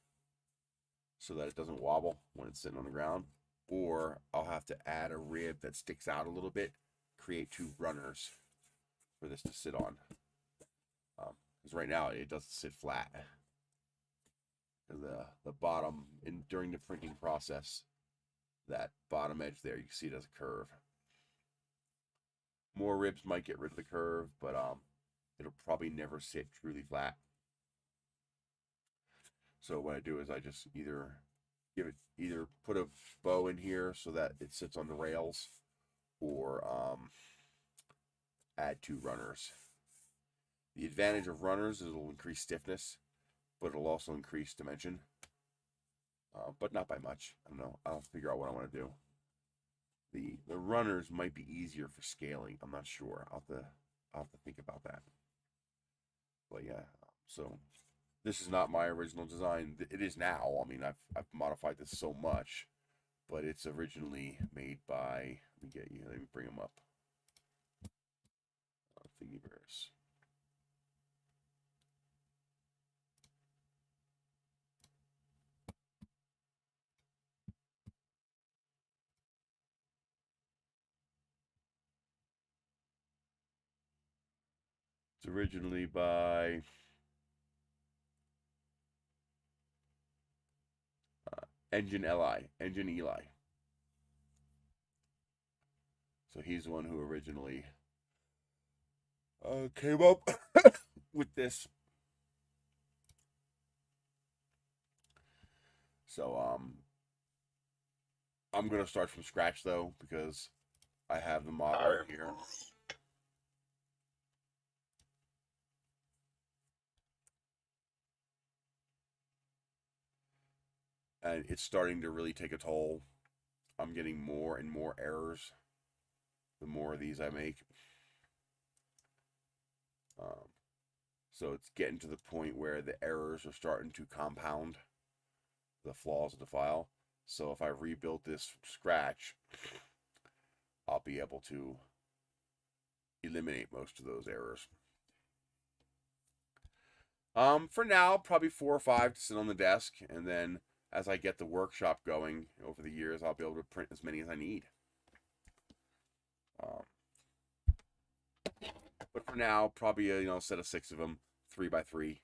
so that it doesn't wobble when it's sitting on the ground, or I'll have to add a rib that sticks out a little bit, create two runners for this to sit on. Because right now it doesn't sit flat. The bottom, during the printing process, that bottom edge there, you can see it as a curve. More ribs might get rid of the curve, but it'll probably never sit truly flat. So what I do is I just either put a bow in here so that it sits on the rails, or add two runners. The advantage of runners is it'll increase stiffness, but it'll also increase dimension, but not by much. I don't know. I'll figure out what I want to do. The runners might be easier for scaling. I'm not sure. I'll have to think about that. But yeah, so this is not my original design. It is now. I mean, I've modified this so much, but it's originally made by. Let me bring them up. Thingiverse. It's originally by Engine Eli. So he's the one who originally came up with this. So I'm gonna start from scratch though, because I have the model here. And it's starting to really take a toll. I'm getting more and more errors the more of these I make. So it's getting to the point where the errors are starting to compound the flaws of the file. So if I rebuild this from scratch, I'll be able to eliminate most of those errors. For now, probably 4 or 5 to sit on the desk, and then as I get the workshop going over the years, I'll be able to print as many as I need. But for now, probably a set of 6 of them, 3x3.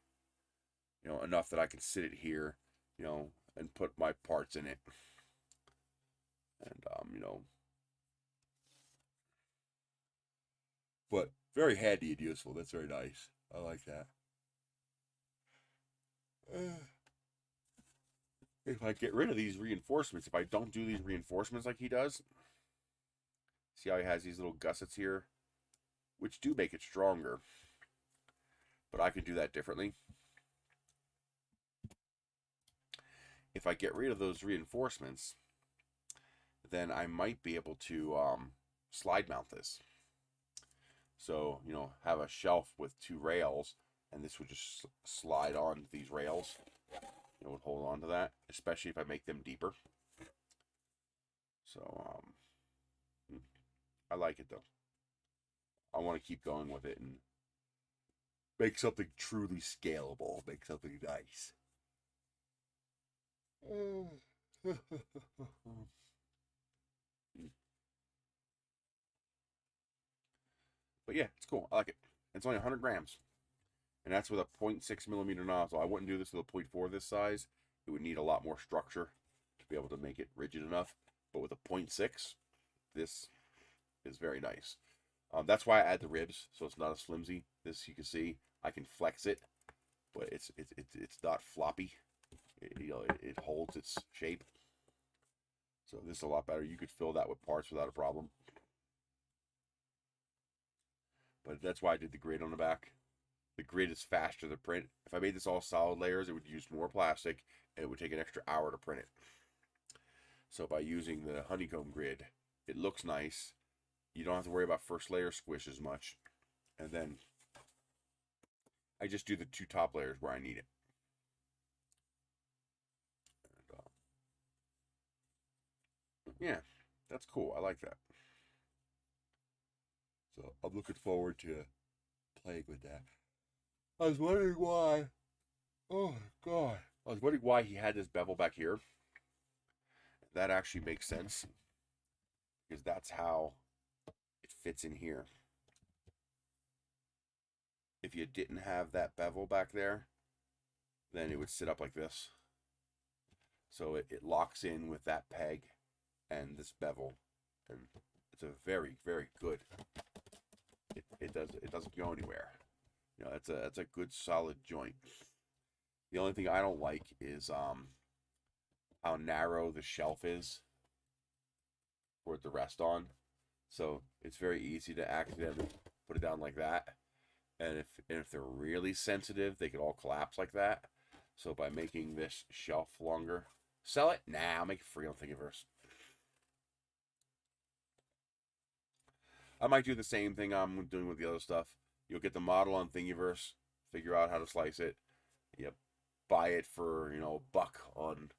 Enough that I can sit it here, and put my parts in it. And but very handy and useful. That's very nice. I like that. If I get rid of these reinforcements, if I don't do these reinforcements like he does, see how he has these little gussets here, which do make it stronger, but I can do that differently. If I get rid of those reinforcements, then I might be able to slide mount this. So, have a shelf with 2 rails, and this would just slide on these rails. It would hold on to that, especially if I make them deeper. So, I like it though. I want to keep going with it and make something truly scalable, make something nice. But yeah, it's cool. I like it. It's only 100 grams. And that's with a 0.6 millimeter nozzle. I wouldn't do this with a 0.4 this size. It would need a lot more structure to be able to make it rigid enough. But with a 0.6, this is very nice. That's why I add the ribs, so it's not as flimsy. This, you can see, I can flex it, but it's not floppy. It holds its shape. So this is a lot better. You could fill that with parts without a problem. But that's why I did the grid on the back. The grid is faster to print. If I made this all solid layers, it would use more plastic, and it would take an extra hour to print it. So by using the honeycomb grid, it looks nice. You don't have to worry about first layer squish as much. And then I just do the 2 top layers where I need it. And, yeah, that's cool. I like that. So I'm looking forward to playing with that. I was wondering why. Oh, God. I was wondering why he had this bevel back here. That actually makes sense, because that's how it fits in here. If you didn't have that bevel back there, then it would sit up like this. So it locks in with that peg and this bevel, and it's a very, very good. It doesn't go anywhere. That's a good solid joint. The only thing I don't like is how narrow the shelf is for it to rest on. So it's very easy to accidentally put it down like that. And if they're really sensitive, they could all collapse like that. So by making this shelf longer, sell it? Nah, I'll make it free on Thingiverse. I might do the same thing I'm doing with the other stuff. You'll get the model on Thingiverse, figure out how to slice it. You buy it for $1 on,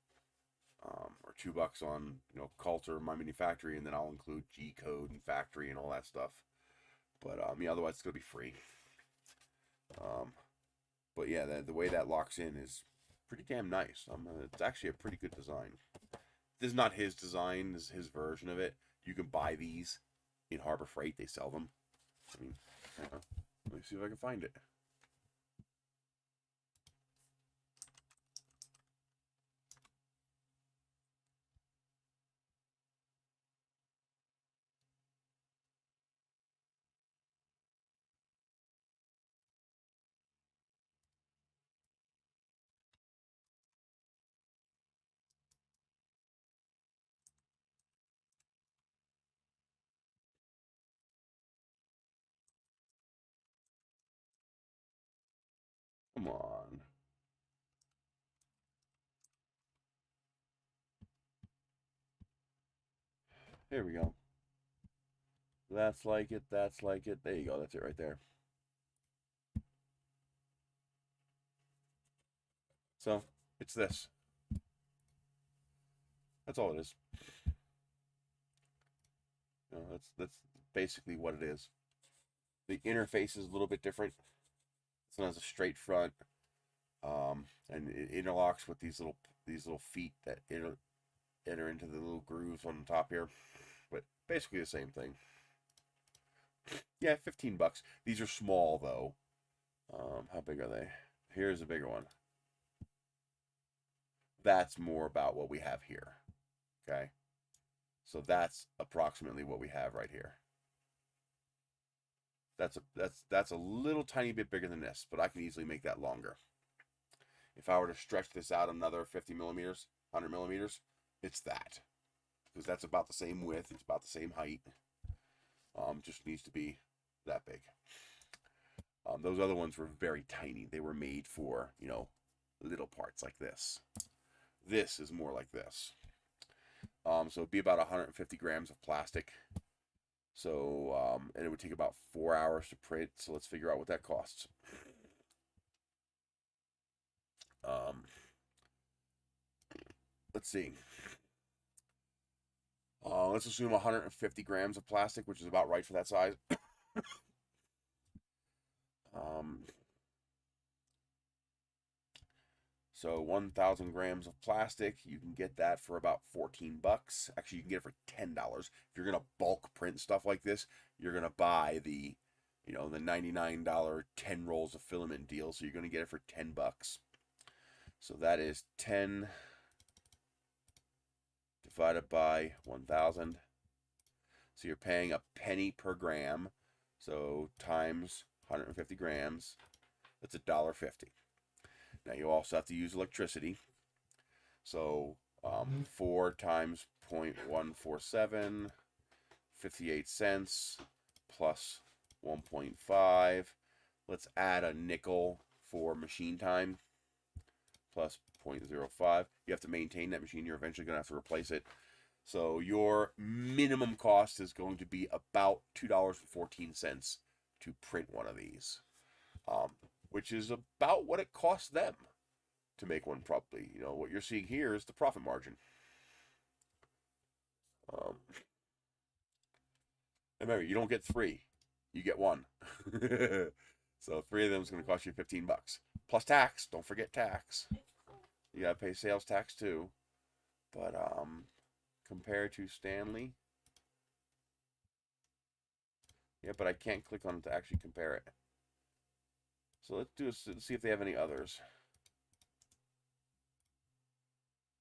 or $2 on Coulter, My Mini Factory, and then I'll include G code and factory and all that stuff. But yeah, otherwise it's gonna be free. But yeah, the way that locks in is pretty damn nice. It's actually a pretty good design. This is not his design. This is his version of it. You can buy these in Harbor Freight. They sell them. I mean, let me see if I can find it. Come on. Here we go. That's like it. That's like it. There you go. That's it right there. So it's this. That's all it is. You know, that's basically what it is. The interface is a little bit different. This one has a straight front, and it interlocks with these little feet that enter into the little grooves on the top here. But basically the same thing. Yeah, $15. These are small though. How big are they? Here's a bigger one. That's more about what we have here. Okay. So that's approximately what we have right here. That's a little tiny bit bigger than this, but I can easily make that longer. If I were to stretch this out another 50 millimeters, 100 millimeters, it's that. Because that's about the same width, it's about the same height. Just needs to be that big. Those other ones were very tiny. They were made for, you know, little parts like this. This is more like this. So it'd be about 150 grams of plastic. So, and it would take about 4 hours to print. So let's figure out what that costs. Let's see. Let's assume 150 grams of plastic, which is about right for that size. So 1,000 grams of plastic, you can get that for about $14. Actually, you can get it for $10. If you're gonna bulk print stuff like this, you're gonna buy the, you know, the $99 10 rolls of filament deal. So you're gonna get it for $10. So that is 10 divided by 1,000. So you're paying a penny per gram. So times 150 grams, that's $1.50. Now you also have to use electricity. So 4 times 0.147, 58 cents plus 1.5. Let's add a nickel for machine time plus 0.05. You have to maintain that machine. You're eventually going to have to replace it. So your minimum cost is going to be about $2.14 to print one of these. Which is about what it costs them to make one properly. You know, what you're seeing here is the profit margin. Remember, you don't get 3, you get 1. So 3 of them is going to cost you $15 plus tax. Don't forget tax. You got to pay sales tax too. But compared to Stanley, yeah, but I can't click on it to actually compare it. So let's see if they have any others.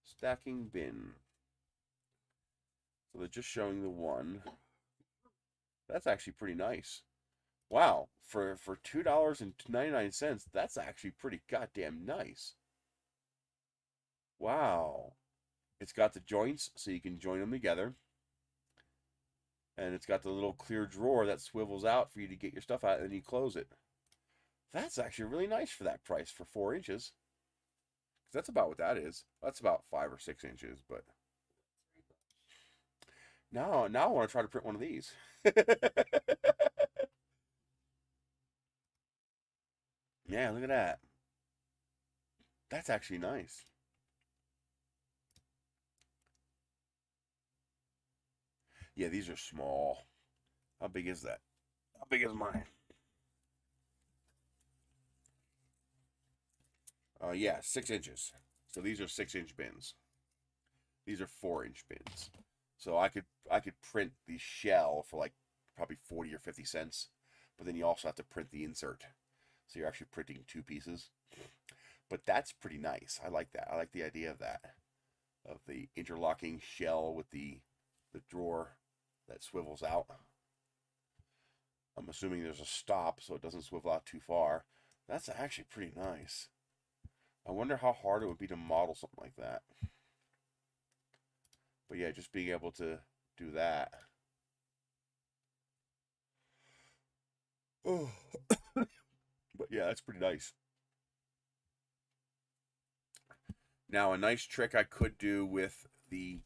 Stacking bin. So they're just showing the one. That's actually pretty nice. Wow, for $2.99, that's actually pretty goddamn nice. Wow. It's got the joints so you can join them together. And it's got the little clear drawer that swivels out for you to get your stuff out and then you close it. That's actually really nice for that price for 4 inches. That's about what that is. That's about 5 or 6 inches, but now I want to try to print one of these. Yeah, look at that. That's actually nice. Yeah, these are small. How big is that? How big is mine? Yeah, 6 inches. So these are 6-inch bins. These are 4-inch bins. So I could print the shell for like probably 40 or 50 cents, but then you also have to print the insert. So you're actually printing 2 pieces. But that's pretty nice. I like that. I like the idea of that. Of the interlocking shell with the drawer that swivels out. I'm assuming there's a stop so it doesn't swivel out too far. That's actually pretty nice. I wonder how hard it would be to model something like that. But yeah, just being able to do that. Oh. But yeah, that's pretty nice. Now, a nice trick I could do with the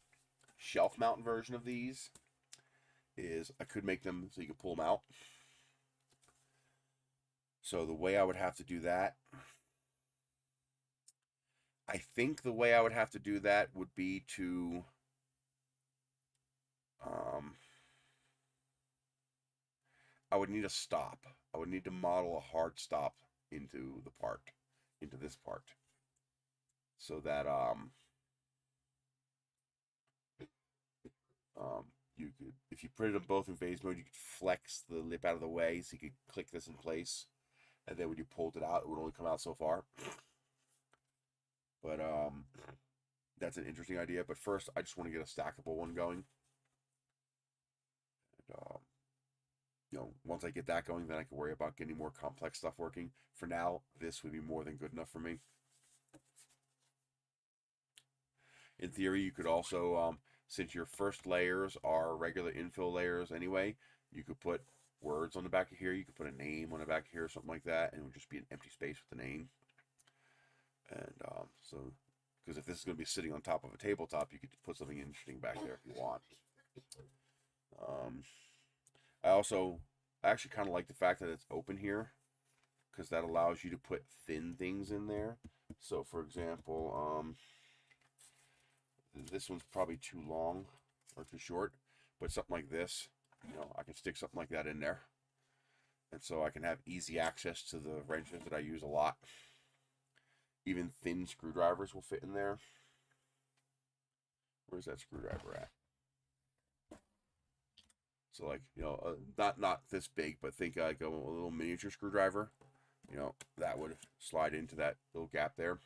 shelf mount version of these is I could make them so you can pull them out. So the way I would have to do that, I think the way I would have to do that would be to I would need a stop. I would need to model a hard stop into the part, into this part, so that you could, if you printed them both in phase mode, you could flex the lip out of the way so you could click this in place, and then when you pulled it out, it would only come out so far. But that's an interesting idea. But first, I just want to get a stackable one going. And, you know, once I get that going, then I can worry about getting more complex stuff working. For now, this would be more than good enough for me. In theory, you could also, since your first layers are regular infill layers anyway, you could put words on the back of here. You could put a name on the back of here or something like that, and it would just be an empty space with the name. And so, because if this is going to be sitting on top of a tabletop, you could put something interesting back there if you want. I actually kind of like the fact that it's open here, because that allows you to put thin things in there. So, for example, this one's probably too long or too short, but something like this, you know, I can stick something like that in there. And so I can have easy access to the wrenches that I use a lot. Even thin screwdrivers will fit in there. Where's that screwdriver at? So like, you know, not this big, but think like a little miniature screwdriver. You know, that would slide into that little gap there.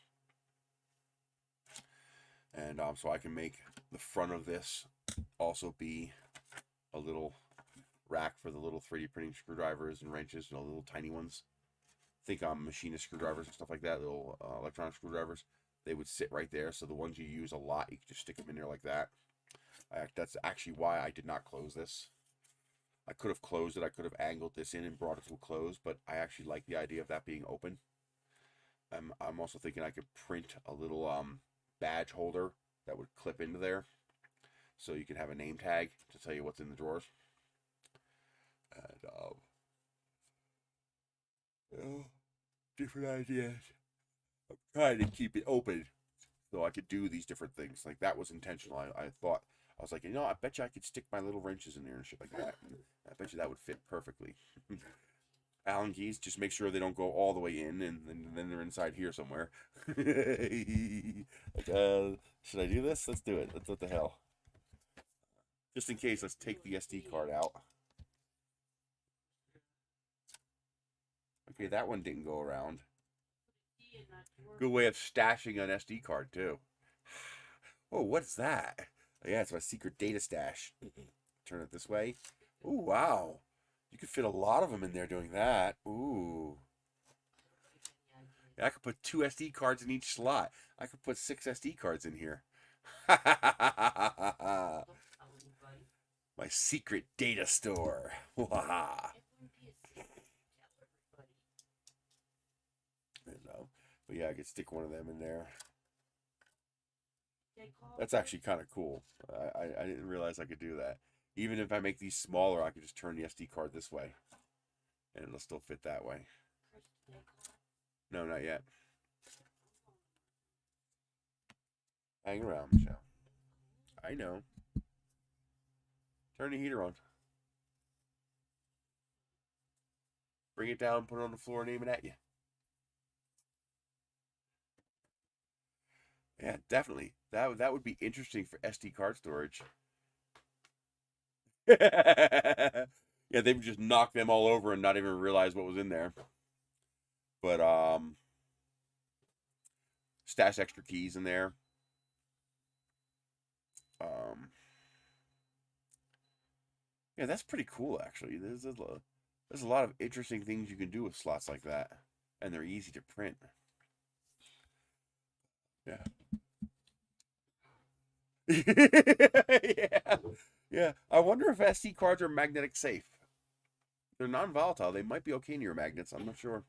And so I can make the front of this also be a little rack for the little 3D printing screwdrivers and wrenches, you know, little tiny ones. Think machinist screwdrivers and stuff like that, little electronic screwdrivers. They would sit right there. So the ones you use a lot, you can just stick them in there like that. That's actually why I did not close this. I could have closed it. I could have angled this in and brought it to a close, but I actually like the idea of that being open. I'm also thinking I could print a little badge holder that would clip into there, so you can have a name tag to tell you what's in the drawers. And you know, different ideas. I'm trying to keep it open so I could do these different things. Like that was intentional. I thought, I was like, you know, I bet you I could stick my little wrenches in there and shit like that. I bet you that would fit perfectly. Allen keys, just make sure they don't go all the way in, and then they're inside here somewhere. Like, should I do this? Let's do it. What the hell? Just in case, let's take the SD card out. Okay, that one didn't go around. Good way of stashing an SD card, too. Oh, what's that? Oh, yeah, it's my secret data stash. Turn it this way. Ooh, wow. You could fit a lot of them in there doing that. Ooh. Yeah, I could put 2 SD cards in each slot. I could put 6 SD cards in here. My secret data store. But yeah, I could stick one of them in there. That's actually kind of cool. I didn't realize I could do that. Even if I make these smaller, I could just turn the SD card this way, and it'll still fit that way. No, not yet. Hang around, Michelle. I know. Turn the heater on. Bring it down, put it on the floor, and aim it at you. Yeah, definitely. That would be interesting for SD card storage. Yeah, they would just knock them all over and not even realize what was in there. But stash extra keys in there. Yeah, that's pretty cool actually. There's a lot of interesting things you can do with slots like that, and they're easy to print. Yeah. Yeah. Yeah. I wonder if SD cards are magnetic safe. They're non-volatile. They might be okay near magnets. I'm not sure.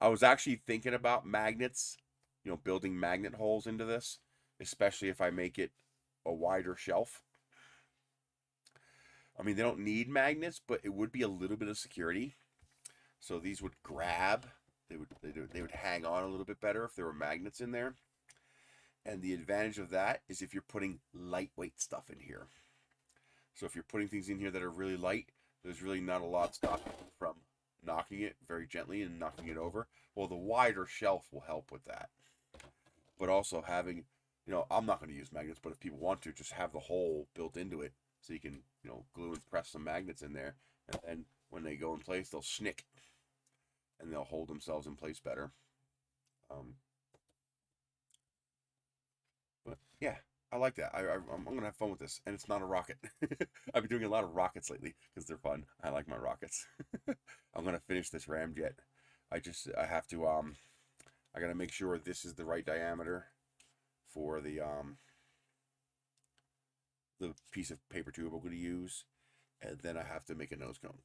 I was actually thinking about magnets, building magnet holes into this, especially if I make it a wider shelf. I mean, they don't need magnets, but it would be a little bit of security. So these would grab. They would hang on a little bit better if there were magnets in there. And the advantage of that is if you're putting lightweight stuff in here. So if you're putting things in here that are really light, there's really not a lot stopping you from knocking it very gently and knocking it over. Well, the wider shelf will help with that. But also having, I'm not going to use magnets, but if people want to, just have the hole built into it so you can, glue and press some magnets in there. And then when they go in place, they'll snick and they'll hold themselves in place better. But yeah, I like that. I'm going to have fun with this. And it's not a rocket. I've been doing a lot of rockets lately because they're fun. I like my rockets. I'm going to finish this ramjet. I have to, I got to make sure this is the right diameter for the piece of paper tube I'm going to use. And then I have to make a nose cone.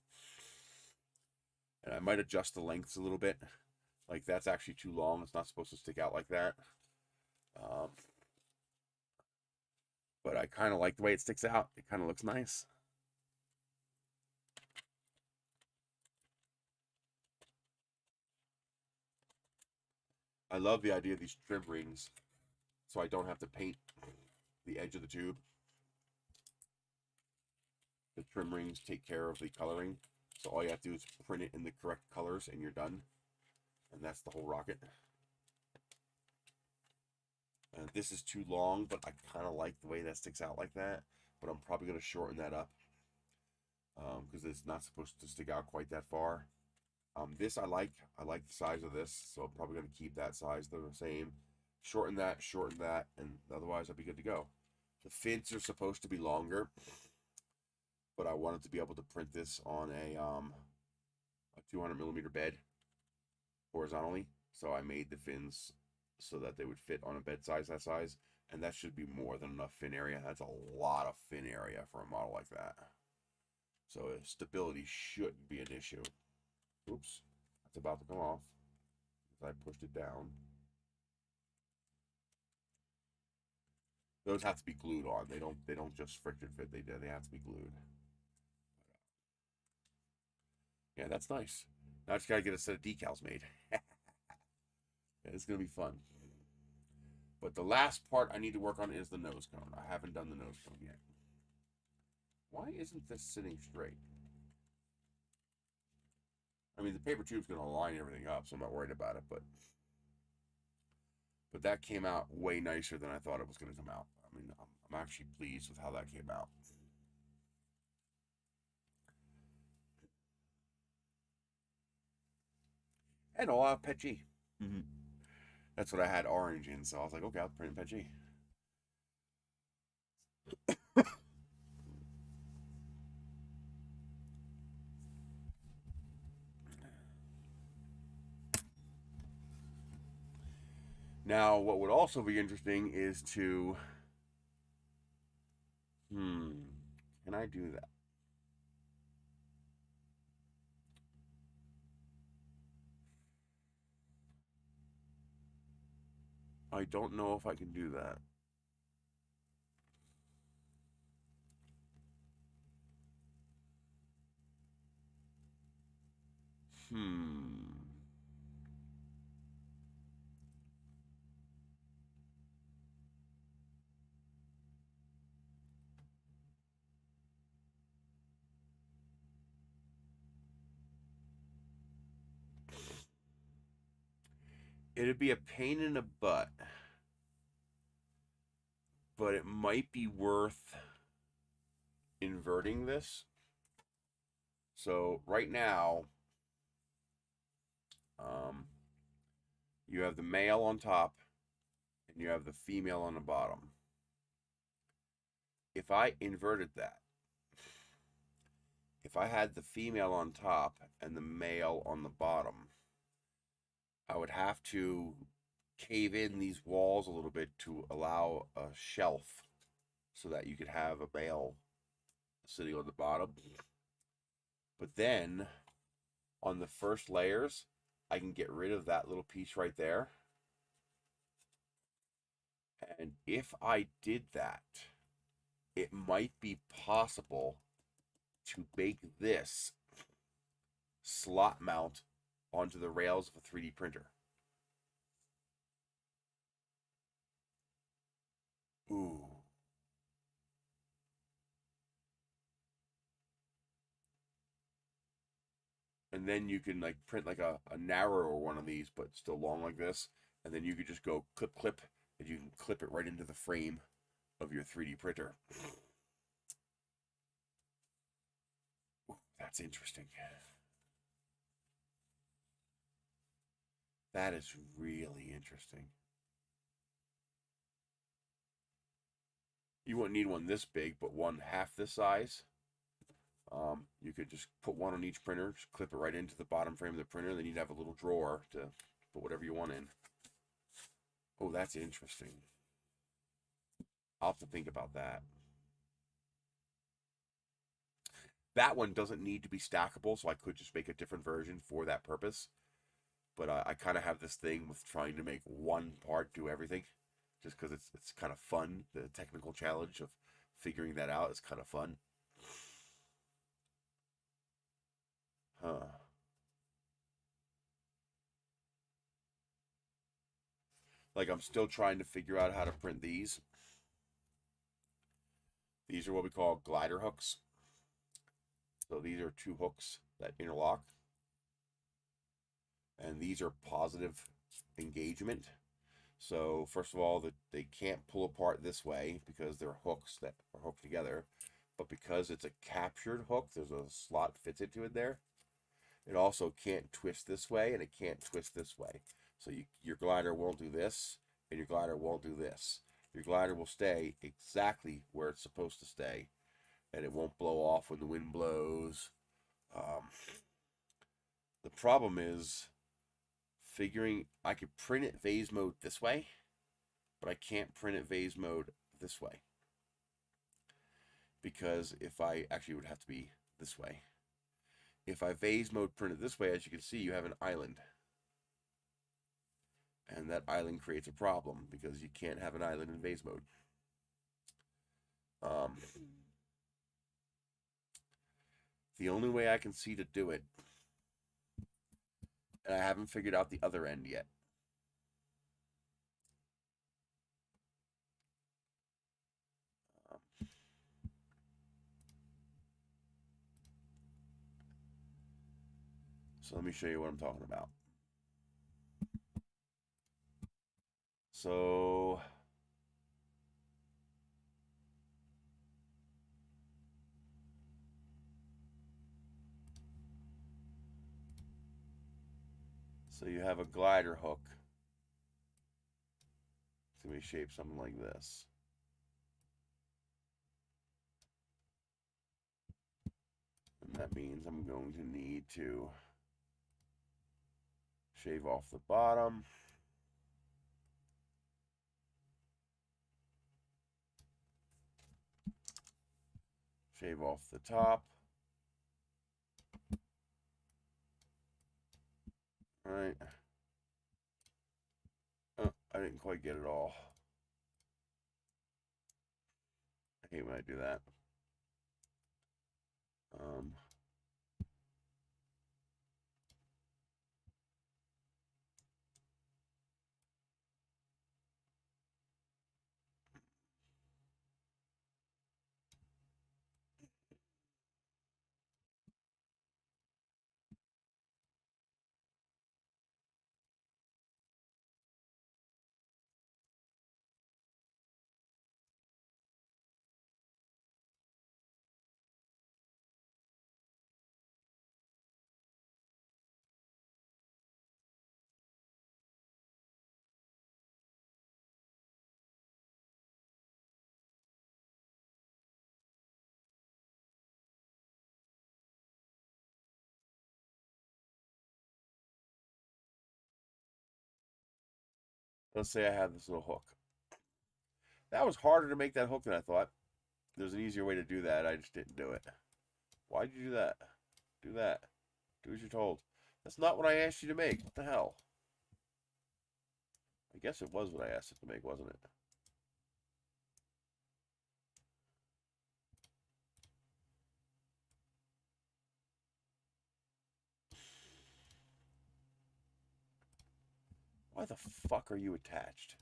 And I might adjust the lengths a little bit. Like that's actually too long. It's not supposed to stick out like that. But I kind of like the way it sticks out. It kind of looks nice. I love the idea of these trim rings, so I don't have to paint the edge of the tube. The trim rings take care of the coloring, so all you have to do is print it in the correct colors and you're done. And that's the whole rocket. And this is too long, but I kind of like the way that sticks out like that. But I'm probably going to shorten that up because it's not supposed to stick out quite that far. This I like the size of this, so I'm probably going to keep that size the same. Shorten that, and otherwise I'll be good to go. The fins are supposed to be longer, but I wanted to be able to print this on a 200 millimeter bed horizontally, so I made the fins so that they would fit on a bed size that size, and that should be more than enough fin area. That's a lot of fin area for a model like that. So stability shouldn't be an issue. Oops, that's about to come off because I pushed it down. Those have to be glued on. They don't just friction fit. They have to be glued. Yeah, that's nice. Now I just gotta get a set of decals made. Yeah, it's gonna be fun. But the last part I need to work on is the nose cone. I haven't done the nose cone yet. Why isn't this sitting straight? I mean, the paper tube's gonna line everything up, so I'm not worried about it. But that came out way nicer than I thought it was gonna come out. I mean, I'm actually pleased with how that came out. And I'll have Pet-G. That's what I had orange in, so I was like, okay, I'll print Pet-G. Now, what would also be interesting is to... can I do that? I don't know if I can do that. It'd be a pain in the butt, but it might be worth inverting this. So right now, um, you have the male on top and you have the female on the bottom. If I inverted that, if I had the female on top and the male on the bottom, I would have to cave in these walls a little bit to allow a shelf so that you could have a male sitting on the bottom. But then on the first layers, I can get rid of that little piece right there. And if I did that, it might be possible to make this slot mount onto the rails of a 3D printer. Ooh. And then you can like print like a narrower one of these, but still long like this. And then you could just go clip, and you can clip it right into the frame of your 3D printer. Ooh, that's interesting. That is really interesting. You wouldn't need one this big, but one half this size. You could just put one on each printer, just clip it right into the bottom frame of the printer, then you'd have a little drawer to put whatever you want in. Oh, that's interesting. I'll have to think about that. That one doesn't need to be stackable, so I could just make a different version for that purpose. But I kind of have this thing with trying to make one part do everything, just because it's kind of fun. The technical challenge of figuring that out is kind of fun. Huh. Like I'm still trying to figure out how to print these. These are what we call glider hooks. So these are two hooks that interlock. And these are positive engagement. So first of all, they can't pull apart this way because they're hooks that are hooked together. But because it's a captured hook, there's a slot fits into it there. It also can't twist this way and it can't twist this way. So your glider won't do this and your glider won't do this. Your glider will stay exactly where it's supposed to stay and it won't blow off when the wind blows. The problem is figuring I could print it vase mode this way, but I can't print it vase mode this way. Because if I actually would have to be this way. If I vase mode print it this way, as you can see, you have an island. And that island creates a problem because you can't have an island in vase mode. The only way I can see to do it, and I haven't figured out the other end yet. So let me show you what I'm talking about. So you have a glider hook. It's going to be shaped something like this. And that means I'm going to need to shave off the bottom. Shave off the top. All right. Oh, I didn't quite get it all. I hate when I do that. Let's say I have this little hook. That was harder to make that hook than I thought. There's an easier way to do that. I just didn't do it. Why'd you do that? Do that. Do as you're told. That's not what I asked you to make. What the hell? I guess it was what I asked it to make, wasn't it? Why the fuck are you attached?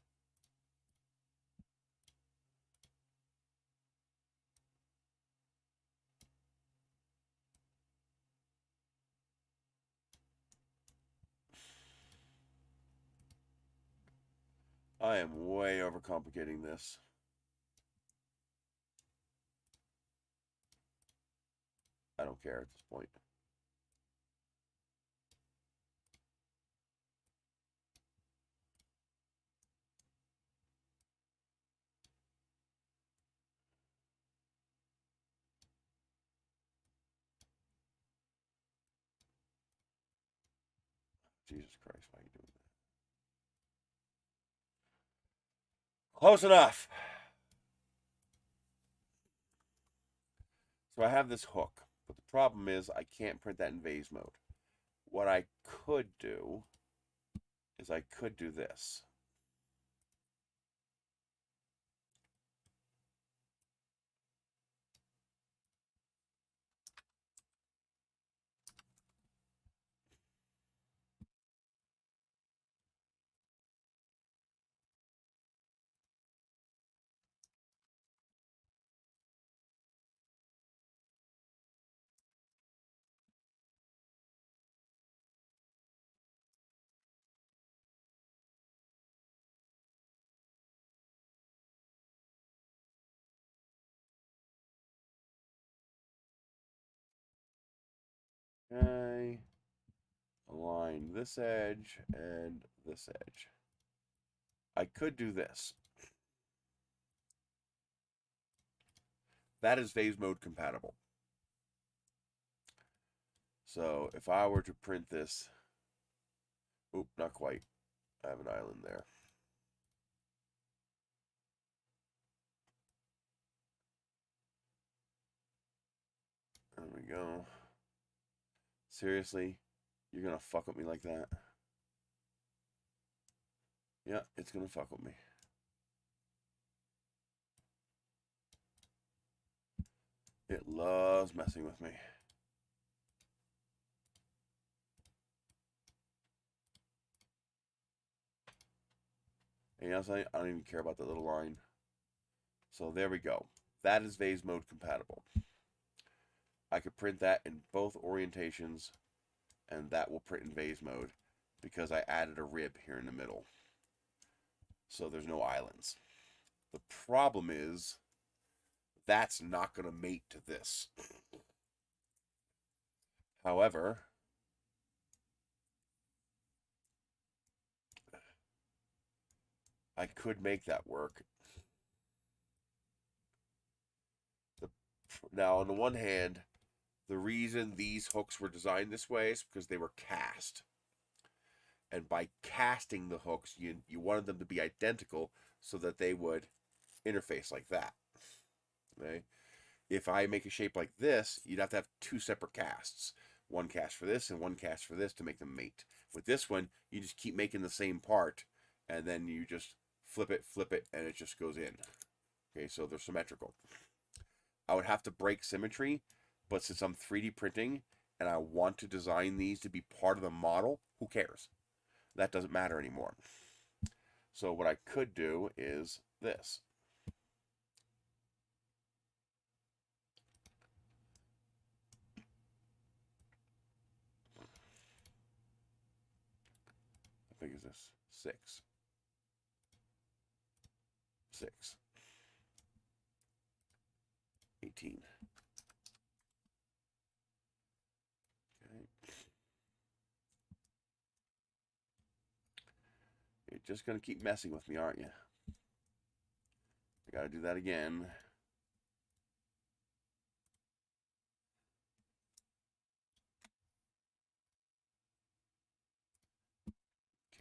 I am way overcomplicating this. I don't care at this point. Jesus Christ, why are you doing that? Close enough. So I have this hook, but the problem is I can't print that in vase mode. What I could do is I could do this. Okay. Align this edge and this edge. I could do this. That is vase mode compatible. So if I were to print this, oop, not quite. I have an island there. There we go. Seriously? You're gonna fuck with me like that? Yeah, it's gonna fuck with me. It loves messing with me. And you know what I'm saying? I don't even care about that little line. So there we go. That is vase mode compatible. I could print that in both orientations, and that will print in vase mode because I added a rib here in the middle. So there's no islands. The problem is that's not going to mate to this. However, I could make that work. Now, on the one hand, the reason these hooks were designed this way is because they were cast. And by casting the hooks, you wanted them to be identical so that they would interface like that. Okay? If I make a shape like this, you'd have to have two separate casts. One cast for this and one cast for this to make them mate. With this one, you just keep making the same part, and then you just flip it, and it just goes in. Okay, so they're symmetrical. I would have to break symmetry, but since I'm 3D printing and I want to design these to be part of the model, who cares? That doesn't matter anymore. So what I could do is this. How big is this? 6. 6. 18. Okay. You're just going to keep messing with me, aren't you? I got to do that again.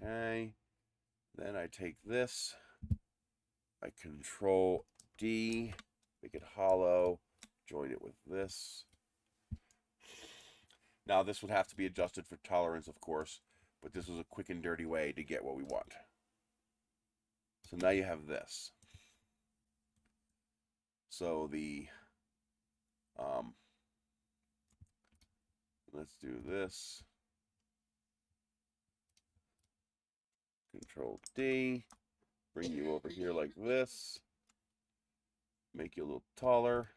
Okay. Then I take this, I Control D, make it hollow, join it with this. Now this would have to be adjusted for tolerance, of course, but this was a quick and dirty way to get what we want. So now you have this. So the, let's do this. Control D, bring you over here like this, make you a little taller.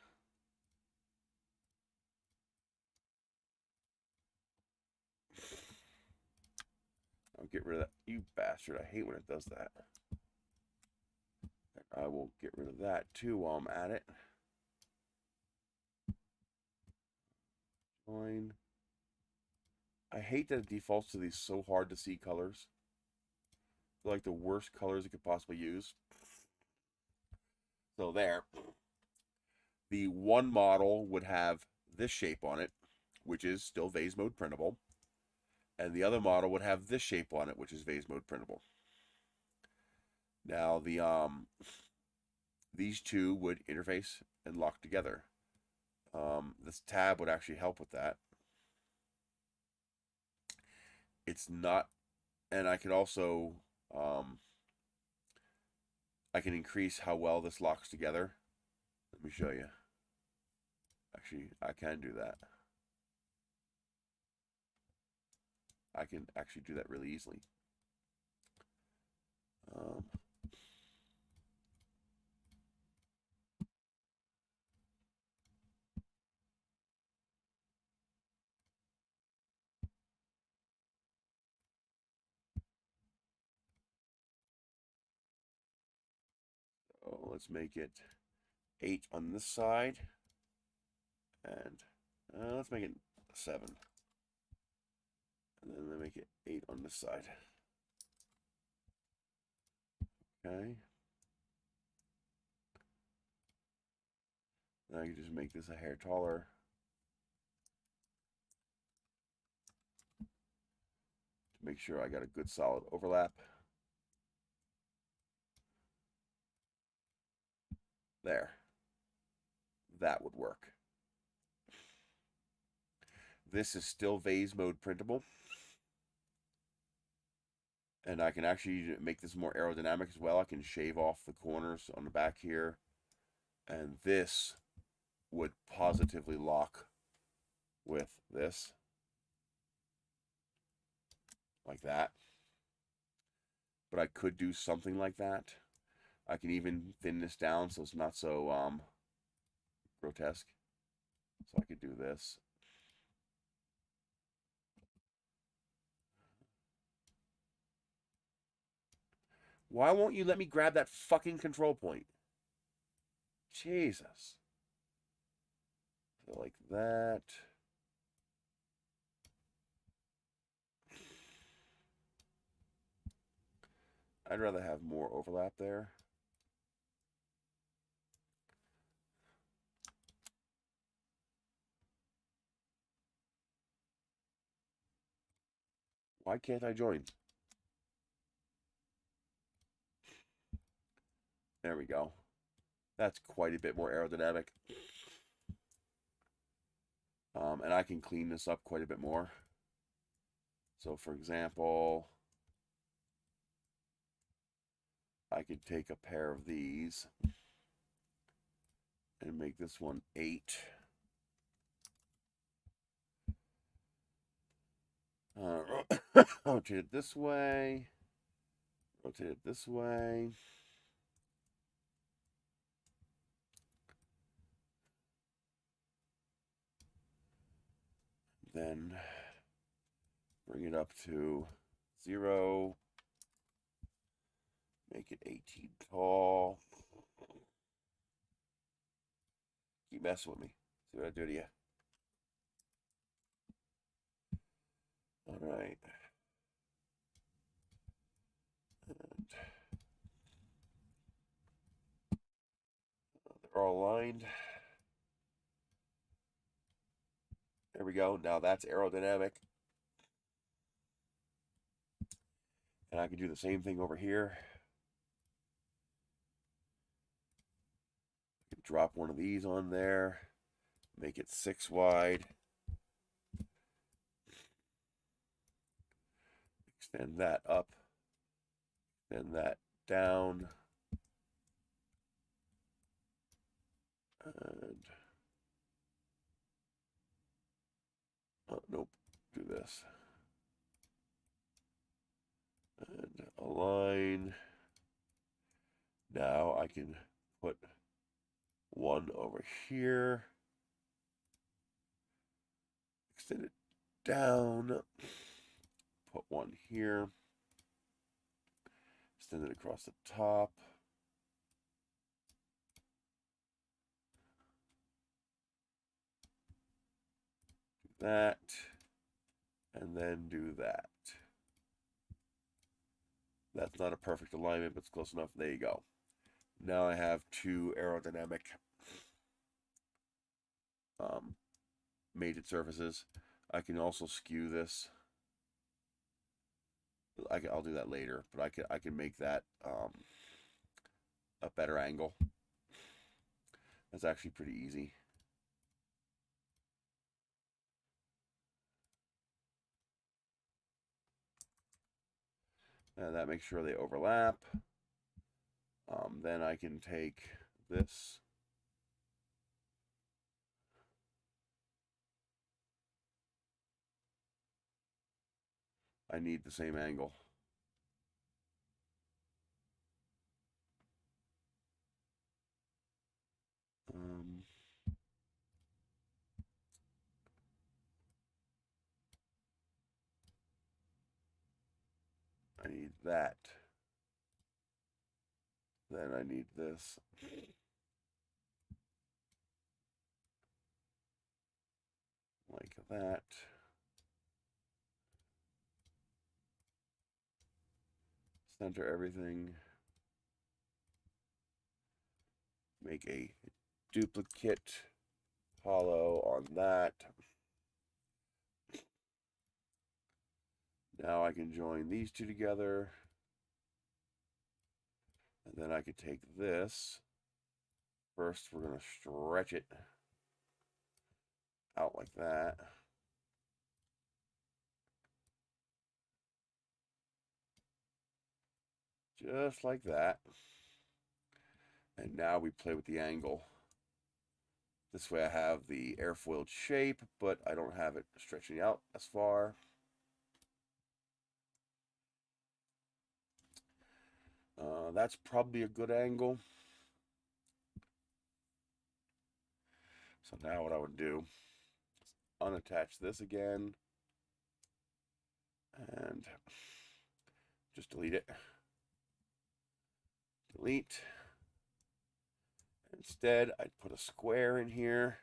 I'll get rid of that. You bastard, I hate when it does that. I will get rid of that too while I'm at it. Join. I hate that it defaults to these so hard to see colors. They're like the worst colors you could possibly use. So there. The one model would have this shape on it, which is still vase mode printable. And the other model would have this shape on it, which is vase mode printable. Now these two would interface and lock together. This tab would actually help with that. It's not, and I can also I can increase how well this locks together. Let me show you. Actually, I can do that. I can actually do that really easily. So let's make it 8 on this side, and let's make it 7. And then make it 8 on this side. Okay. Now I can just make this a hair taller. To make sure I got a good solid overlap. There. That would work. This is still vase mode printable. And I can actually make this more aerodynamic as well. I can shave off the corners on the back here. And this would positively lock with this. Like that. But I could do something like that. I can even thin this down so it's not so grotesque. So I could do this. Why won't you let me grab that fucking control point? Jesus. So like that. I'd rather have more overlap there. Why can't I join? There we go. That's quite a bit more aerodynamic. And I can clean this up quite a bit more. So for example, I could take a pair of these and make this one 8. Rotate it this way. Rotate it this way. Then bring it up to 0. Make it 18 tall. Keep messing with me. See what I do to you. All right. And they're all aligned. There we go. Now that's aerodynamic. And I can do the same thing over here. Drop one of these on there, make it 6 wide, extend that up, extend that down, and oh, nope, do this, and align. Now I can put one over here, extend it down, put one here, extend it across the top. Do that, and then do that. That's not a perfect alignment, but it's close enough. There you go. Now I have 2 aerodynamic mated surfaces. I can also skew this. I'll do that later, but I can make that a better angle. That's actually pretty easy. And that makes sure they overlap. Then I can take this. I need the same angle. I need that. Then I need this. Like that. Center everything. Make a duplicate hollow on that. Now I can join these two together. And then I could take this. First, we're going to stretch it out like that. Just like that. And now we play with the angle. This way I have the airfoiled shape, but I don't have it stretching out as far. That's probably a good angle. So now what I would do is unattach this again and just delete it. Delete. Instead, I'd put a square in here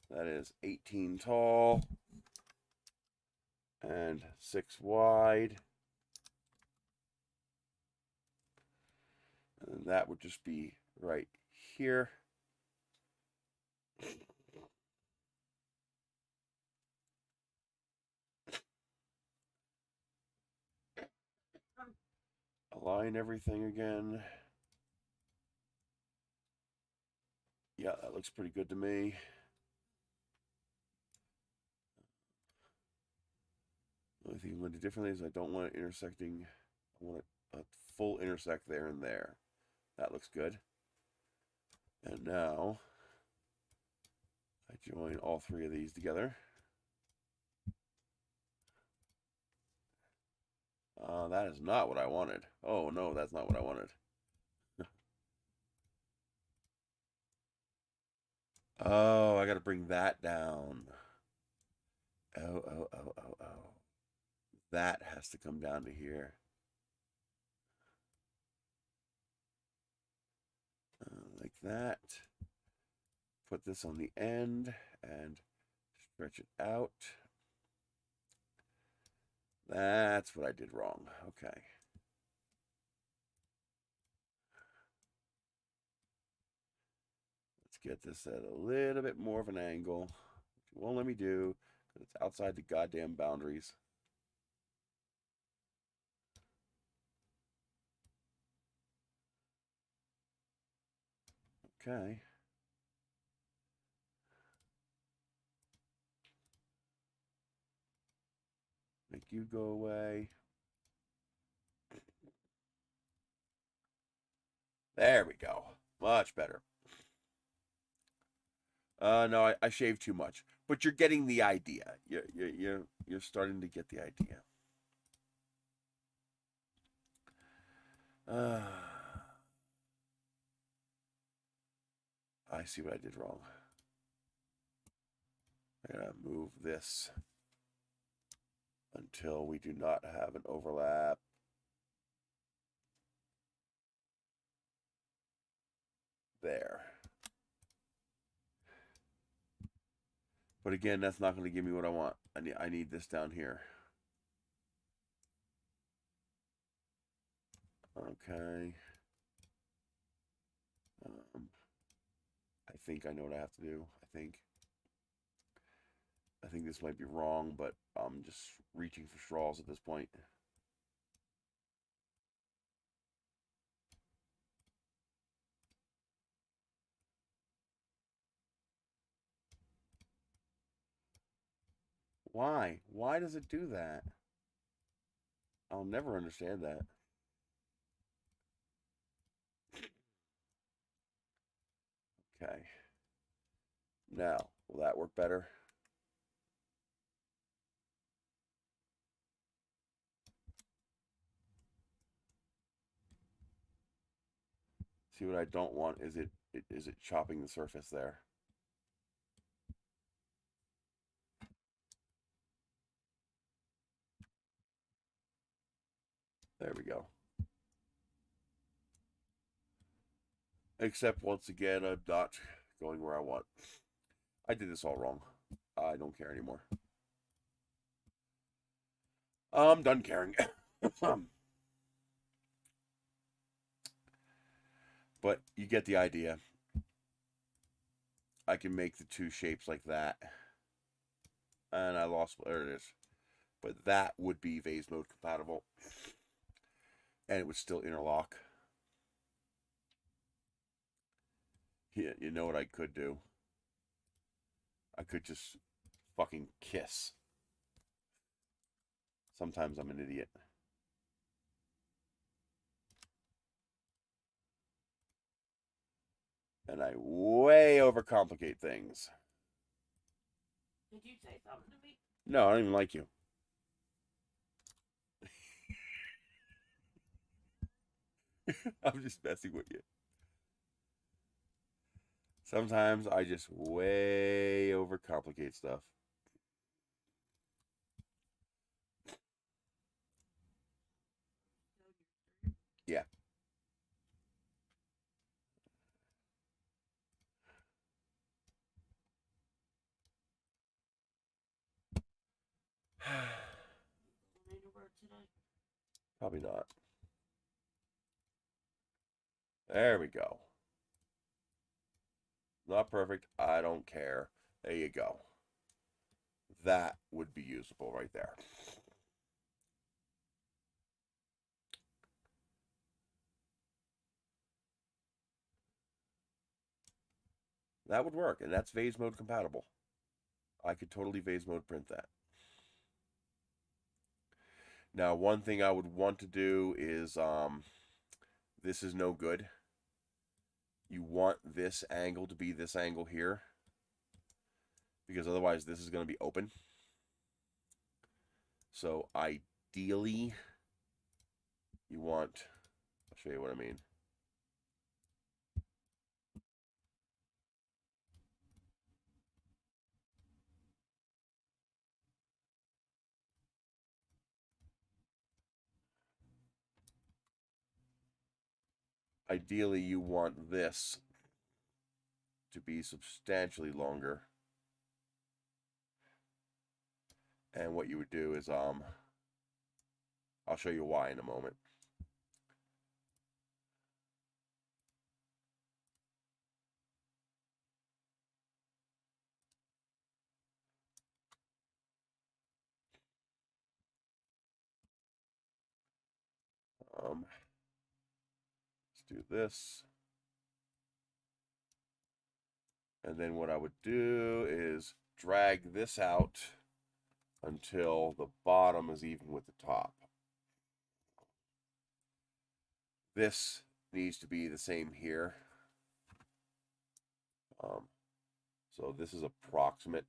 that is 18 tall and 6 wide. And that would just be right here. Align everything again. Yeah, that looks pretty good to me. The only thing I'm going to do differently is I don't want it intersecting. I want it a full intersect there and there. That looks good. And now I join all 3 of these together. That is not what I wanted. Oh no, that's not what I wanted. Oh, I got to bring that down. Oh. That has to come down to here. Like that. Put this on the end and stretch it out. That's what I did wrong. Okay. Let's get this at a little bit more of an angle, which it won't let me do because it's outside the goddamn boundaries. Okay. Make you go away. There we go. Much better. No, I shaved too much, but you're getting the idea. You're starting to get the idea. I see what I did wrong. I'm gonna move this until we do not have an overlap. There. But again, that's not going to give me what I want. I need this down here. Okay. I think I know what I have to do. I think this might be wrong, but I'm just reaching for straws at this point. Why? Why does it do that? I'll never understand that. Okay. Now, will that work better? See, what I don't want is it chopping the surface there. There we go. Except once again, I'm not going where I want. I did this all wrong. I don't care anymore. I'm done caring. But you get the idea. I can make the two shapes like that. And I lost, there it is. But that would be vase mode compatible. And it would still interlock. Yeah, you know what I could do? I could just fucking kiss. Sometimes I'm an idiot. And I way overcomplicate things. Did you say something to me? No, I don't even like you. I'm just messing with you. Sometimes I just way overcomplicate stuff. Yeah. Probably not. There we go. Not perfect. I don't care. There you go. That would be usable right there. That would work, and that's vase mode compatible. I could totally vase mode print that. Now, one thing I would want to do is, this is no good. You want this angle to be this angle here, because otherwise this is going to be open. So ideally, you want, I'll show you what I mean. Ideally, you want this to be substantially longer. And what you would do is, I'll show you why in a moment. Let's do this. And then what I would do is drag this out until the bottom is even with the top. This needs to be the same here. So this is approximate.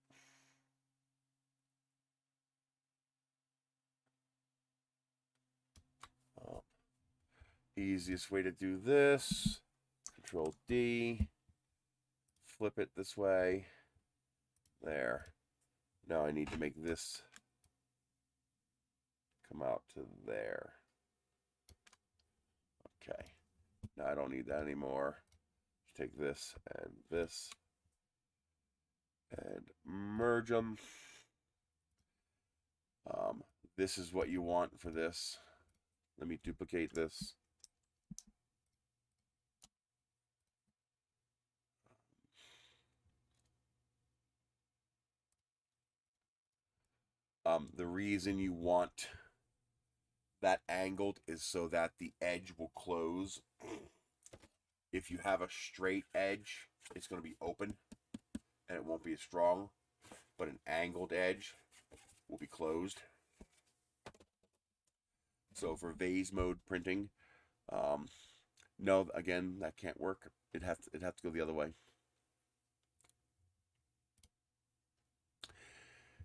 Easiest way to do this, Control D, flip it this way. There. Now I need to make this come out to there. Okay. Now I don't need that anymore. Just take this and merge them. This is what you want for this. Let me duplicate this. The reason you want that angled is so that the edge will close. If you have a straight edge, it's going to be open and it won't be as strong, but an angled edge will be closed. So for vase mode printing, no, again, that can't work. It'd have to go the other way.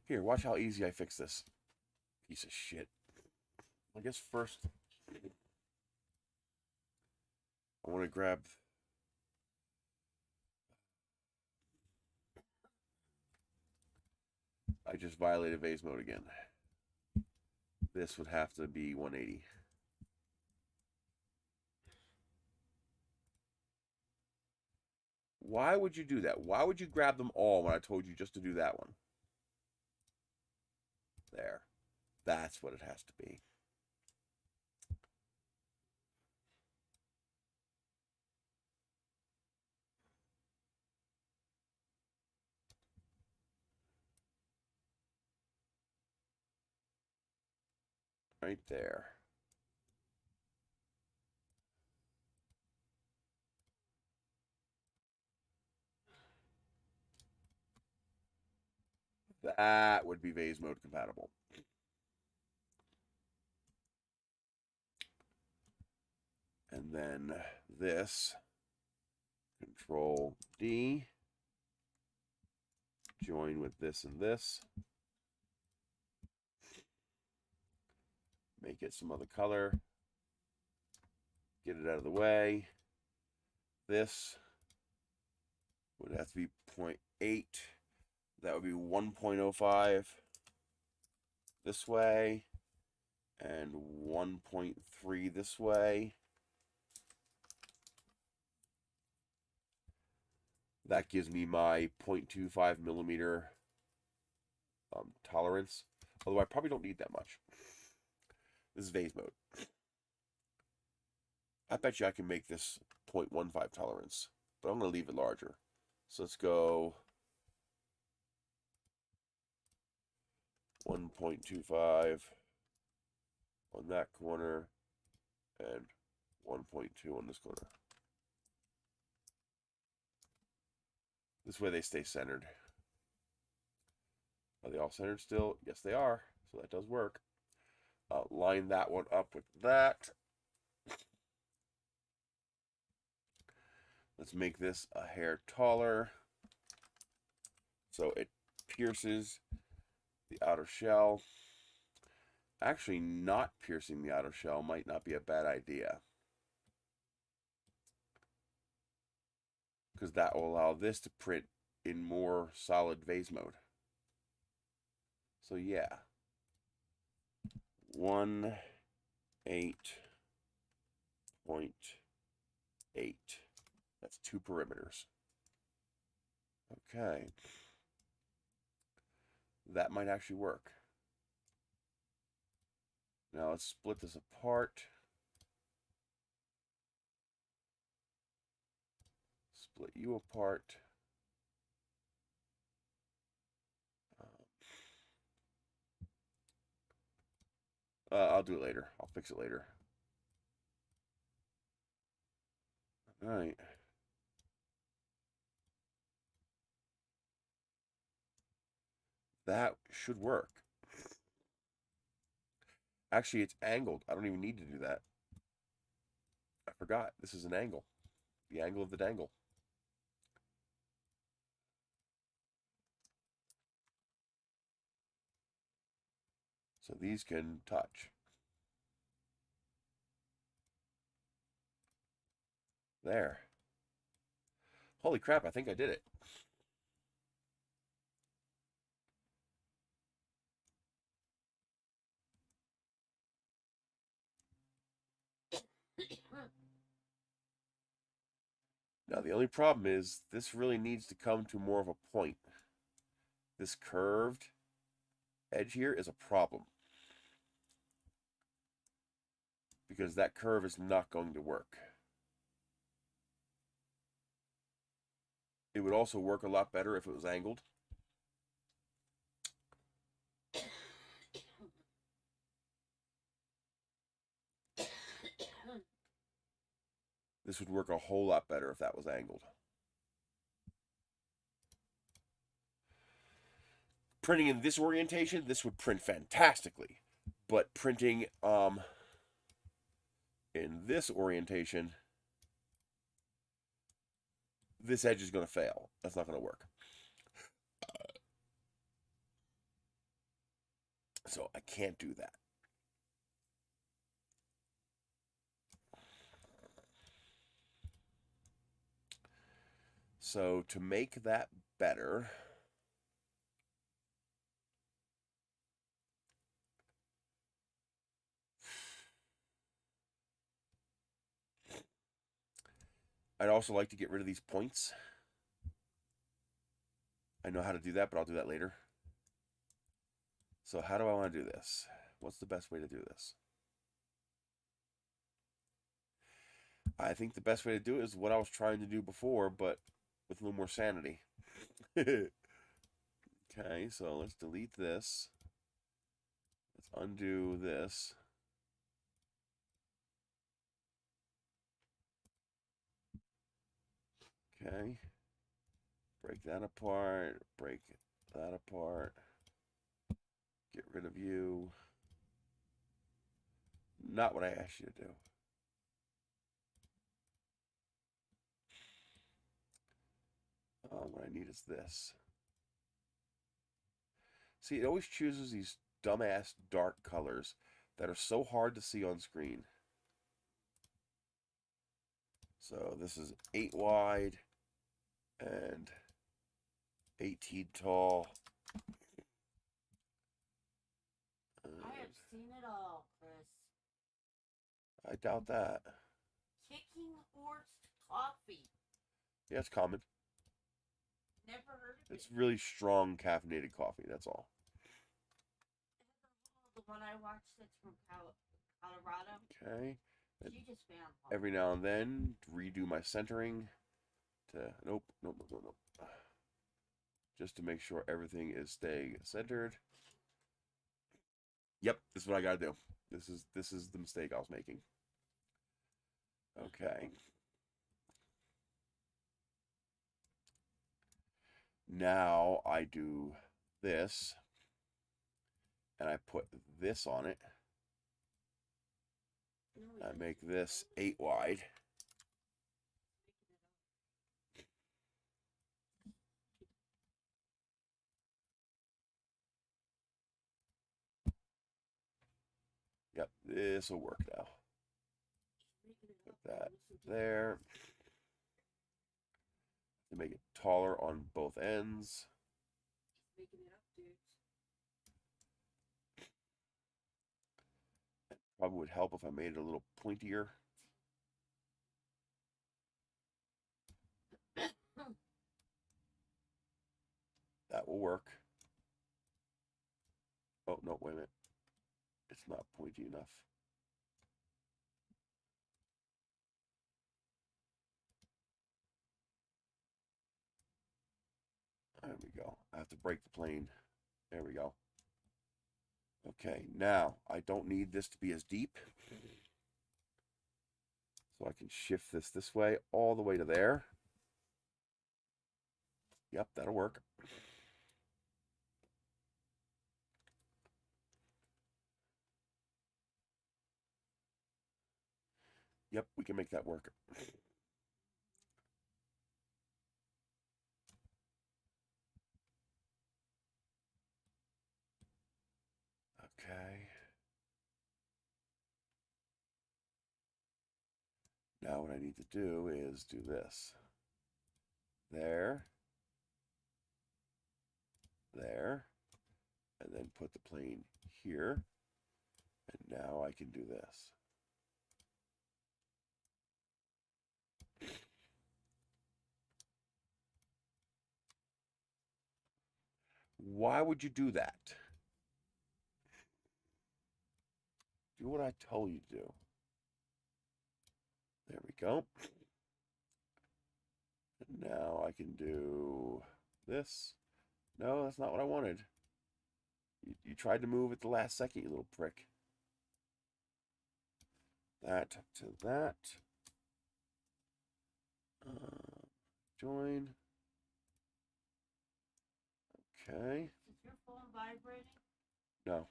Here, watch how easy I fix this. Piece of shit. I guess first, I want to grab... I just violated vase mode again. This would have to be 180. Why would you do that? Why would you grab them all when I told you just to do that one? There. That's what it has to be. Right there. That would be vase mode compatible. And then this, Control D, join with this and this. Make it some other color. Get it out of the way. This would have to be 0.8. That would be 1.05 this way and 1.3 this way. That gives me my 0.25 millimeter tolerance. Although I probably don't need that much. This is vase mode. I bet you I can make this 0.15 tolerance, but I'm going to leave it larger. So let's go 1.25 on that corner and 1.2 on this corner. This way they stay centered. Are they all centered still? Yes, they are. So that does work. Line that one up with that. Let's make this a hair taller so it pierces the outer shell. Actually, not piercing the outer shell might not be a bad idea, because that will allow this to print in more solid vase mode. So yeah, 1.8. That's 2 perimeters. Okay. That might actually work. Now let's split this apart. Split you apart. I'll do it later. I'll fix it later. All right. That should work. Actually, it's angled. I don't even need to do that. I forgot. This is an angle. The angle of the dangle. So these can touch. There. Holy crap, I think I did it. Now, the only problem is this really needs to come to more of a point. This curved edge here is a problem, because that curve is not going to work. It would also work a lot better if it was angled. This would work a whole lot better if that was angled. Printing in this orientation, this would print fantastically. But printing in this orientation, this edge is going to fail. That's not going to work. So I can't do that. So to make that better, I'd also like to get rid of these points. I know how to do that, but I'll do that later. So how do I want to do this? What's the best way to do this? I think the best way to do it is what I was trying to do before, but with a little more sanity. Okay, so let's delete this. Let's undo this. Okay. Break that apart. Break that apart. Get rid of you. Not what I asked you to do. What I need is this. See, it always chooses these dumbass dark colors that are so hard to see on screen. So this is 8 wide and 18 tall. I have seen it all, Chris. I doubt that. Kicking horse coffee. Yeah, it's common. Never heard of It's it. really strong caffeinated coffee, that's all. The one I watched that's from Colorado. Okay. She just found one. Every now and then, redo my centering to nope. Just to make sure everything is staying centered. Yep, this is what I gotta do. This is the mistake I was making. Okay. Now I do this, and I put this on it. I make this 8 wide. Yep, this will work now. Put that there. To make it taller on both ends. Probably would help if I made it a little pointier. That will work. Oh, no, wait a minute. It's not pointy enough. There we go. I have to break the plane. There we go. Okay, now I don't need this to be as deep. So I can shift this way all the way to there. Yep, that'll work. Yep, we can make that work. Okay. Now what I need to do is do this. There. There. And then put the plane here. And now I can do this. Why would you do that? Do what I told you to do. There we go. And now I can do this. No, that's not what I wanted. You tried to move at the last second, you little prick. That to that. Join. Okay. Is your phone vibrating? No.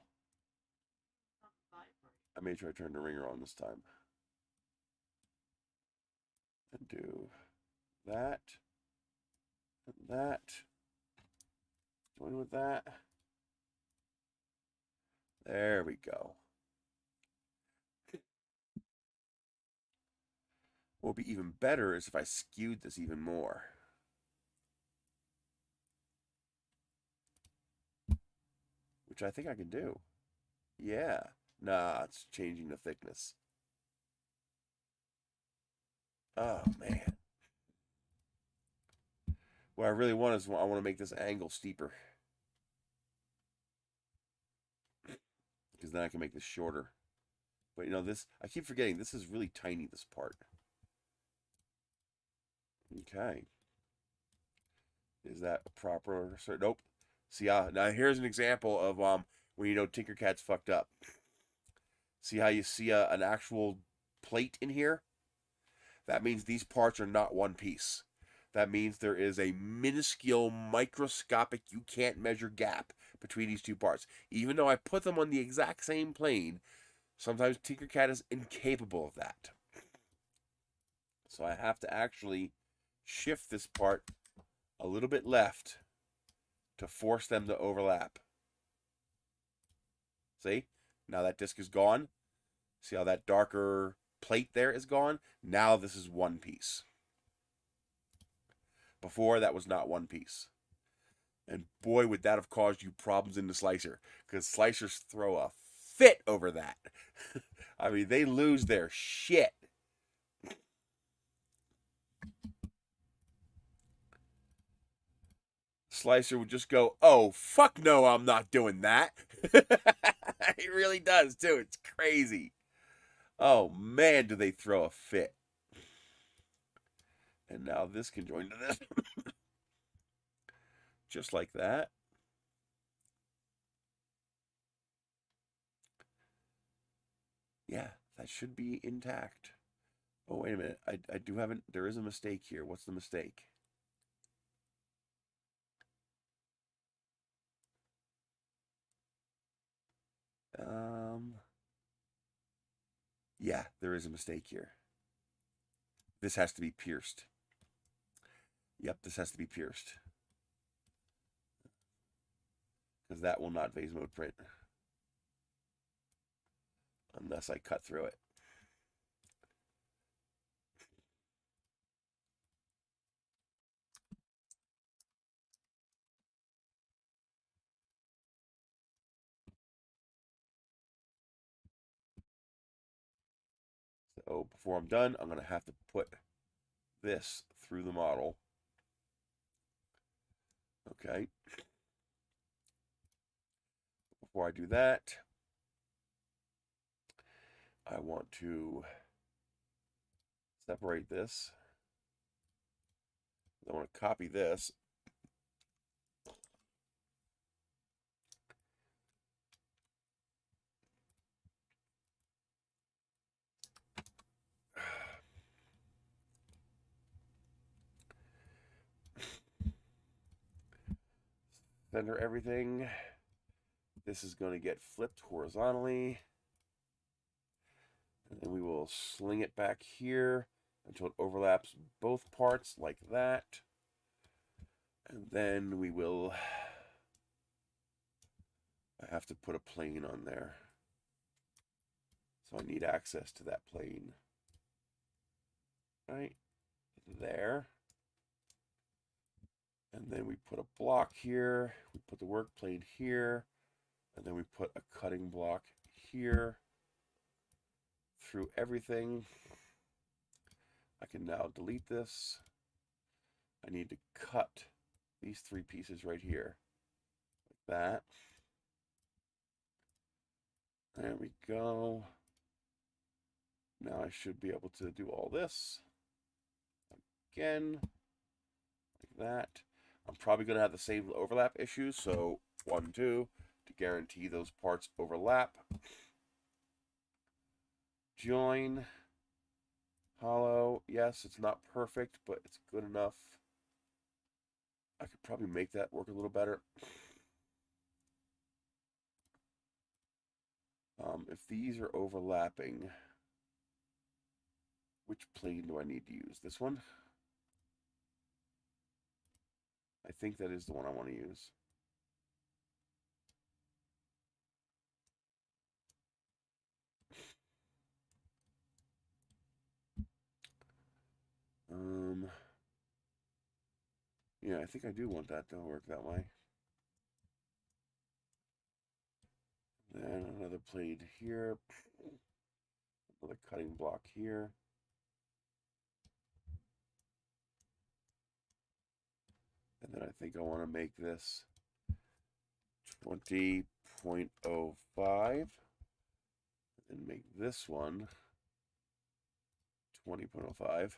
It's not vibrating. I made sure I turned the ringer on this time. And do that. And that. Join with that. There we go. What would be even better is if I skewed this even more. Which I think I can do. Yeah. Nah, it's changing the thickness. Oh, man. What I really want is I want to make this angle steeper. Because then I can make this shorter. But you know, this, I keep forgetting, this is really tiny, this part. Okay. Is that a proper, nope. See, now here's an example of when you know Tinkercad's fucked up. See how you see an actual plate in here? That means these parts are not one piece. That means there is a minuscule, microscopic, you can't measure gap between these two parts. Even though I put them on the exact same plane, sometimes Tinkercad is incapable of that. So I have to actually shift this part a little bit left to force them to overlap. See? Now that disc is gone. See how that darker plate there is gone? Now this is one piece. Before, that was not one piece. And boy, would that have caused you problems in the slicer. Because slicers throw a fit over that. I mean, they lose their shit. Slicer would just go, oh, fuck no, I'm not doing that. It really does, too. It's crazy. Oh, man, do they throw a fit. And now this can join to this. Just like that. Yeah, that should be intact. Oh, wait a minute. I do have there is a mistake here. What's the mistake? Yeah, there is a mistake here. This has to be pierced. Yep, this has to be pierced. Because that will not phase mode print. Unless I cut through it. So before I'm done, I'm going to have to put this through the model. Okay. Before I do that, I want to separate this. I want to copy this. Center everything. This is going to get flipped horizontally. And And we will sling it back here until it overlaps both parts like that. And then we will, I have to put a plane on there. So I need access to that plane. Right there. And then we put a block here. We put the work plane here. And then we put a cutting block here through everything. I can now delete this. I need to cut these 3 pieces right here. Like that. There we go. Now I should be able to do all this again, like that. I'm probably going to have the same overlap issues, so 1, 2, to guarantee those parts overlap. Join, hollow, yes, it's not perfect, but it's good enough. I could probably make that work a little better. If these are overlapping, which plane do I need to use? This one? I think that is the one I want to use. Yeah, I think I do want that to work that way. Then another plane here. Another cutting block here. And then I think I want to make this 20.05 and make this one 20.05.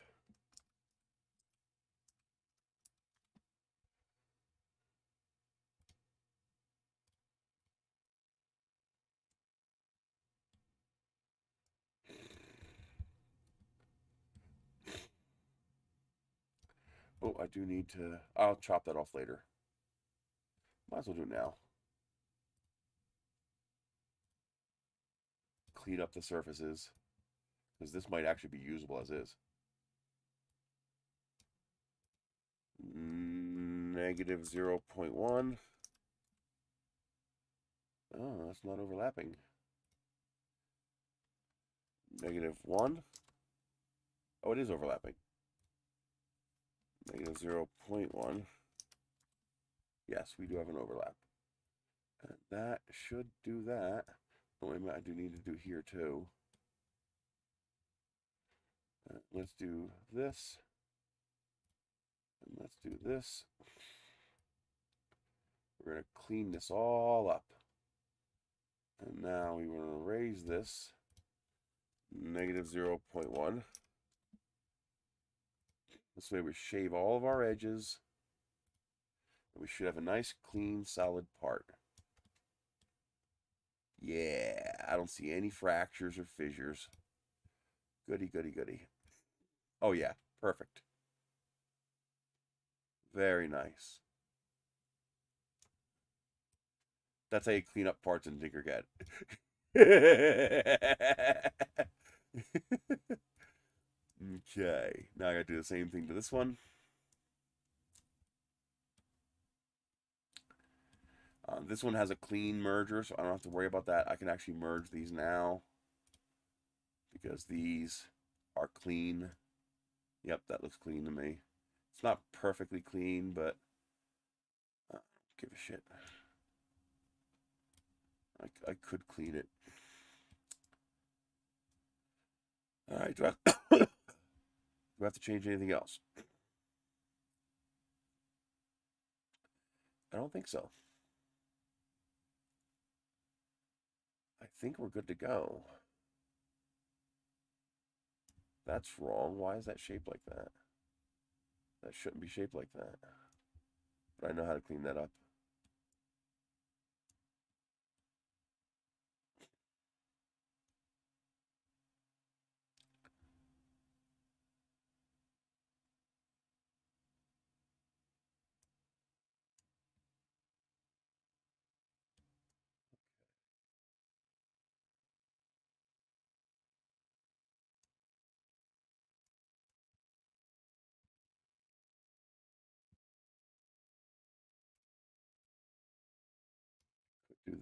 Oh, I do need to, I'll chop that off later. Might as well do it now. Clean up the surfaces, because this might actually be usable as is. Negative 0.1. Oh, that's not overlapping. Negative 1. Oh, it is overlapping. Negative 0.1. Yes, we do have an overlap. And that should do that. Oh, wait a minute, I do need to do here too. Let's do this. And let's do this. We're going to clean this all up. And now we want to raise this. Negative 0.1. This way we shave all of our edges. And we should have a nice, clean, solid part. Yeah, I don't see any fractures or fissures. Goody, goody, goody. Oh yeah, perfect. Very nice. That's how you clean up parts in Tinkercad. Okay, now I gotta do the same thing to this one. This one has a clean merger, so I don't have to worry about that. I can actually merge these now because these are clean. Yep, that looks clean to me. It's not perfectly clean, but give a shit. I could clean it. All right, do I have to change anything else? I don't think so. I think we're good to go. That's wrong. Why is that shaped like that? That shouldn't be shaped like that. But I know how to clean that up.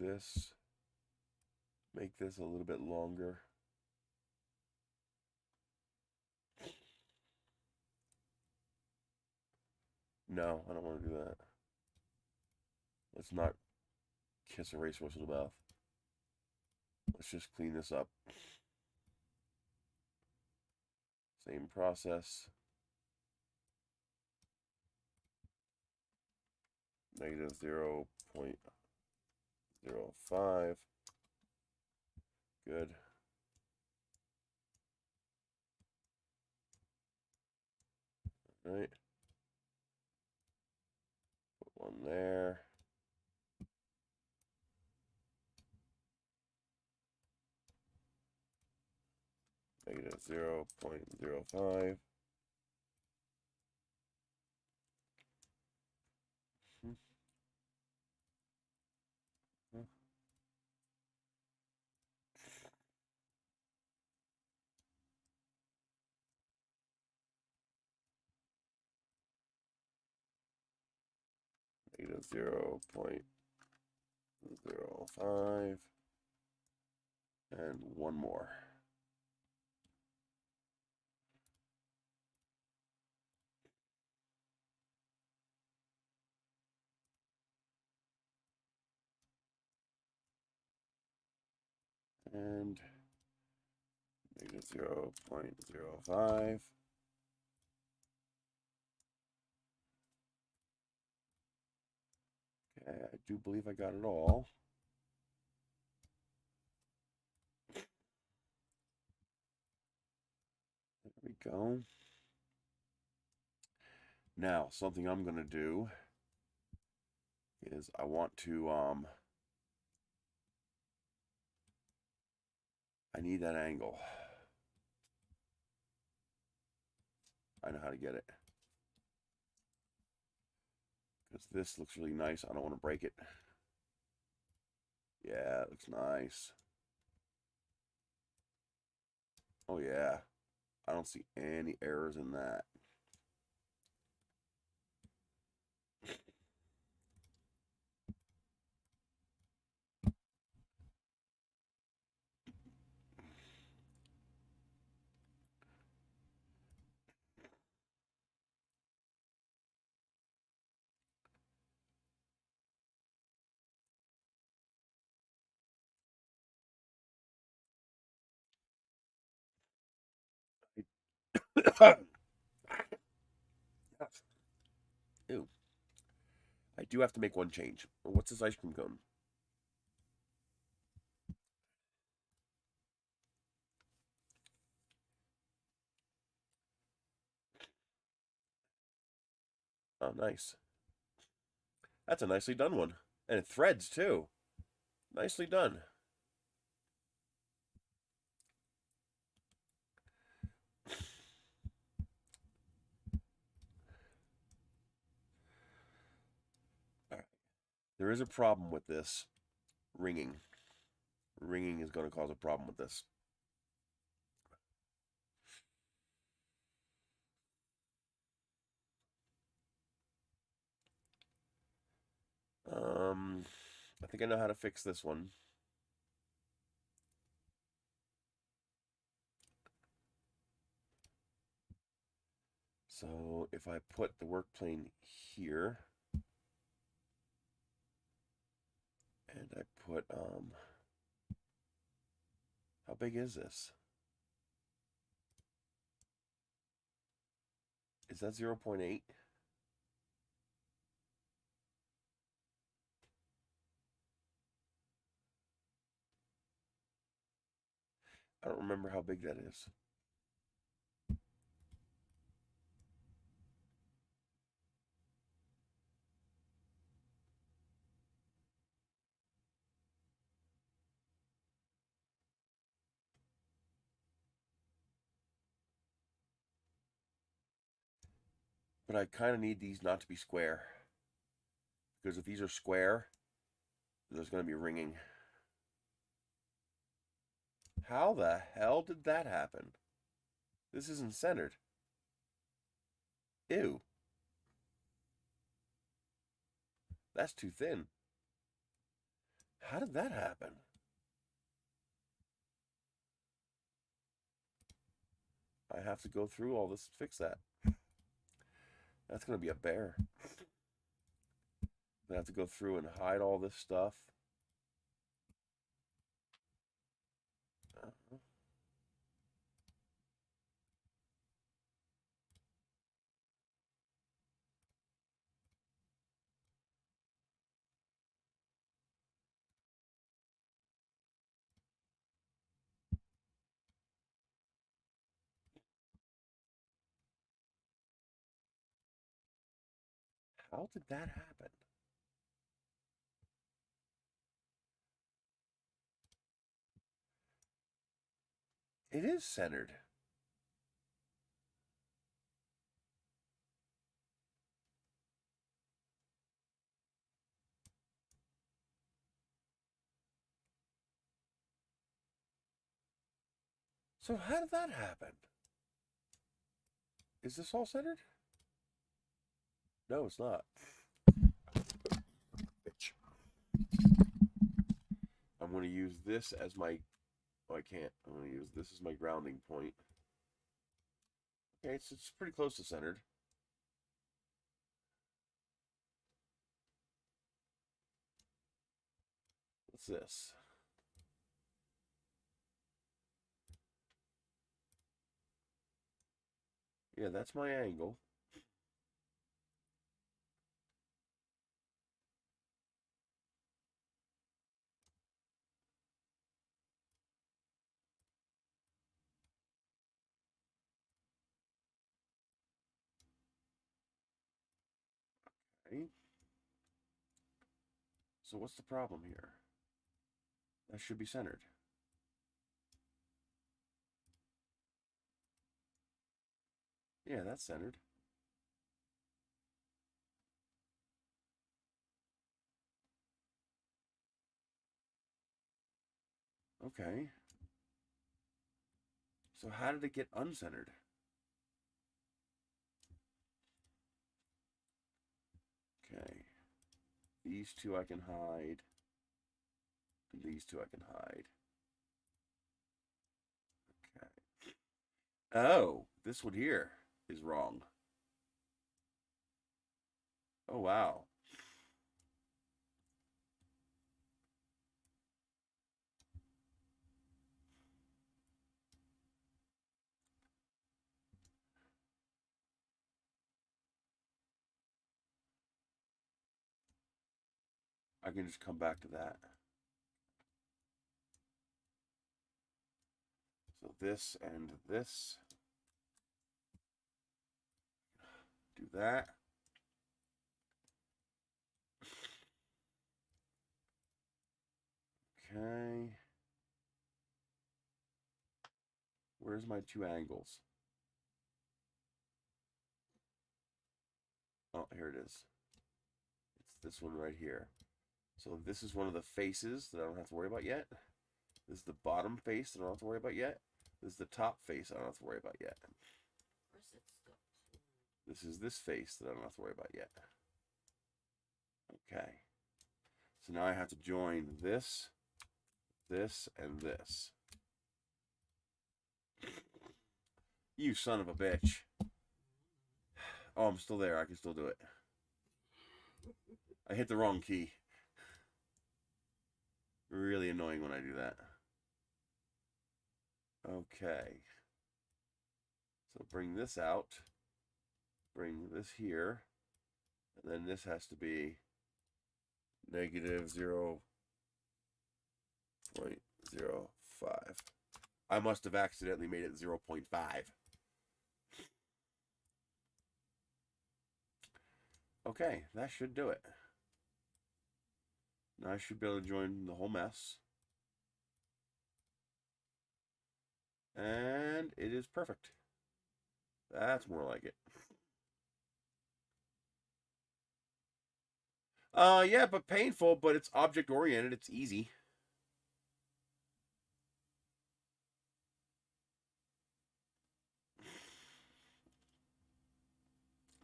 this, make this a little bit longer. No, I don't want to do that. Let's not kiss a racehorse in the mouth. Let's just clean this up. Same process. Negative 0.05. Good. All right. Put one there. Negative 0.05. Negative 0.05. And one more. And negative 0.05. Okay, I do believe I got it all. There we go. Now, something I'm going to do is I want to, I need that angle. I know how to get it. Because this looks really nice. I don't want to break it. Yeah, it looks nice. Oh, yeah. I don't see any errors in that. Ew. I do have to make one change. What's this ice cream cone? Oh, nice. That's a nicely done one. And it threads, too. Nicely done. All right. There is a problem with this ringing. Ringing is going to cause a problem with this. I think I know how to fix this one. So if I put the work plane here, and I put, how big is this? Is that 0.8? I don't remember how big that is. But I kind of need these not to be square. Because if these are square, there's going to be ringing. How the hell did that happen? This isn't centered. Ew. That's too thin. How did that happen? I have to go through all this to fix that. That's going to be a bear. I have to go through and hide all this stuff. How did that happen? It is centered. So how did that happen? Is this all centered? No, it's not. Bitch. I'm going to use this as my... Oh, I can't. I'm going to use this as my grounding point. Okay, it's pretty close to centered. What's this? Yeah, that's my angle. Okay. So what's the problem here? That should be centered. Yeah, that's centered. Okay. So how did it get uncentered? Okay. These two I can hide. And these two I can hide. Okay. Oh, this one here is wrong. Oh, wow. I can just come back to that. So this and this. Do that. Okay. Where's my two angles? Oh, here it is. It's this one right here. So this is one of the faces that I don't have to worry about yet. This is the bottom face that I don't have to worry about yet. This is the top face I don't have to worry about yet. This is this face that I don't have to worry about yet. Okay. So now I have to join this, this, and this. You son of a bitch. Oh, I'm still there. I can still do it. I hit the wrong key. Really annoying when I do that. Okay. So bring this out. Bring this here. And then this has to be negative 0.05. I must have accidentally made it 0.5. Okay, that should do it. Now I should be able to join the whole mess. And it is perfect. That's more like it. Yeah, but painful, but it's object oriented. It's easy.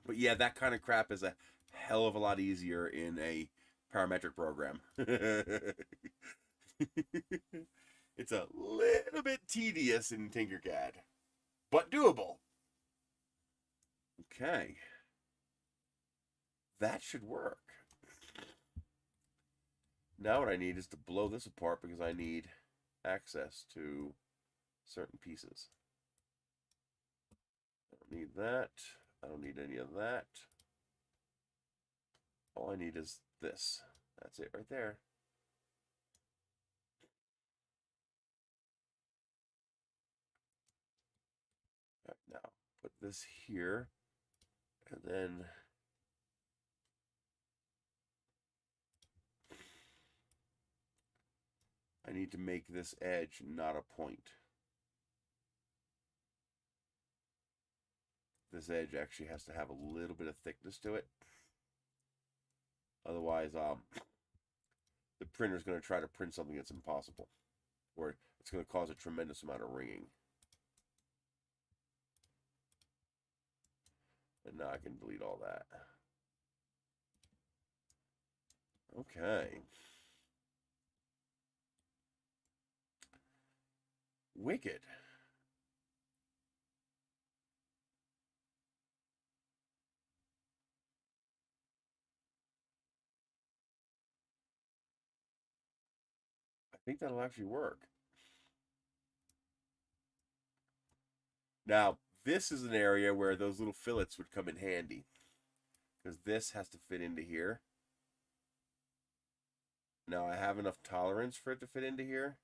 But yeah, that kind of crap is a hell of a lot easier in a parametric program. It's a little bit tedious in Tinkercad, but doable. Okay. That should work. Now what I need is to blow this apart because I need access to certain pieces. I don't need that. I don't need any of that. All I need is this. That's it right there. All right, now put this here, and then I need to make this edge not a point. This edge actually has to have a little bit of thickness to it. Otherwise, the printer's going to try to print something that's impossible, or it's going to cause a tremendous amount of ringing. And now I can delete all that. Okay. Wicked. I think that'll actually work. Now, this is an area where those little fillets would come in handy, because this has to fit into here. Now, I have enough tolerance for it to fit into here.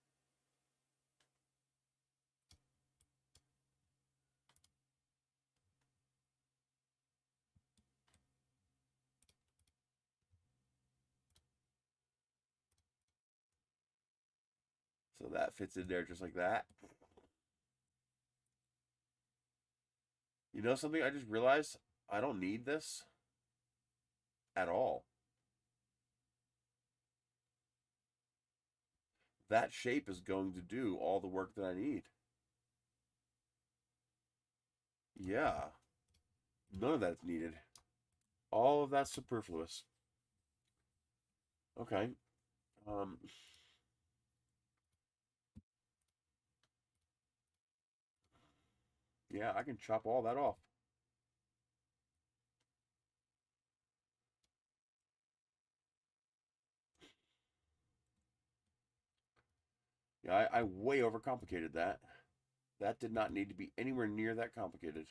So that fits in there just like that. You know something? I just realized I don't need this at all. That shape is going to do all the work that I need. Yeah. None of that's needed. All of that's superfluous. Okay. Yeah, I can chop all that off. Yeah, I way overcomplicated that. That did not need to be anywhere near that complicated.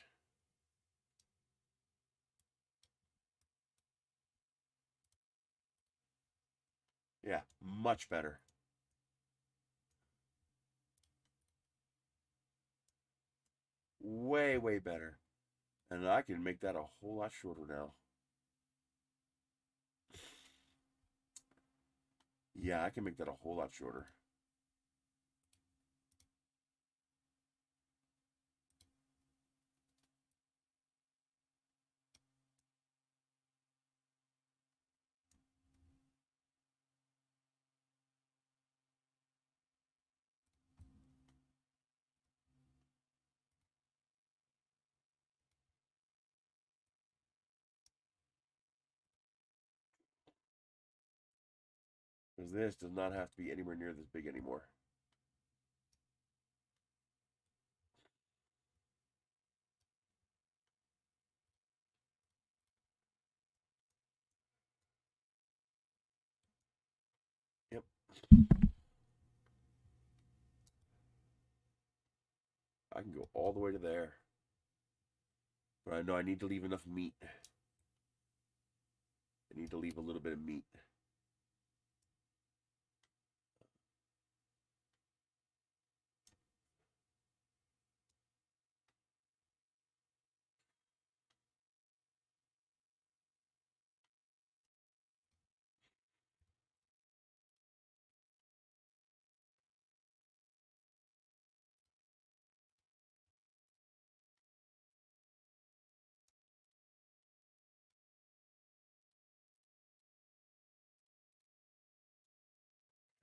Yeah, much better. Way, way better. And I can make that a whole lot shorter now. Yeah, I can make that a whole lot shorter. Because this does not have to be anywhere near this big anymore. Yep. I can go all the way to there. But I know I need to leave enough meat. I need to leave a little bit of meat.